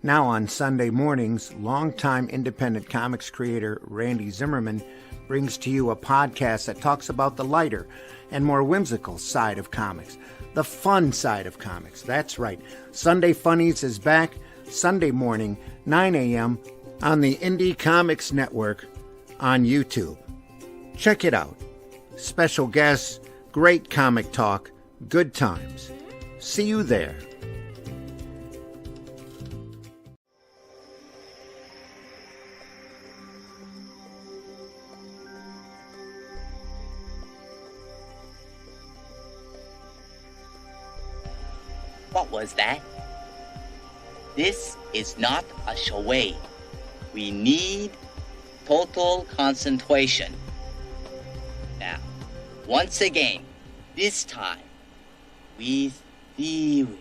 Now on Sunday mornings, longtime independent comics creator Randy Zimmerman brings to you a podcast that talks about the lighter and more whimsical side of comics, the fun side of comics. That's right. Sunday Funnies is back Sunday morning, 9 a.m. on the Indie Comics Network on YouTube. Check it out. Special guests, great comic talk, good times. See you there. What was that? This is not a charade. We need total concentration. Now, once again, this time with theory.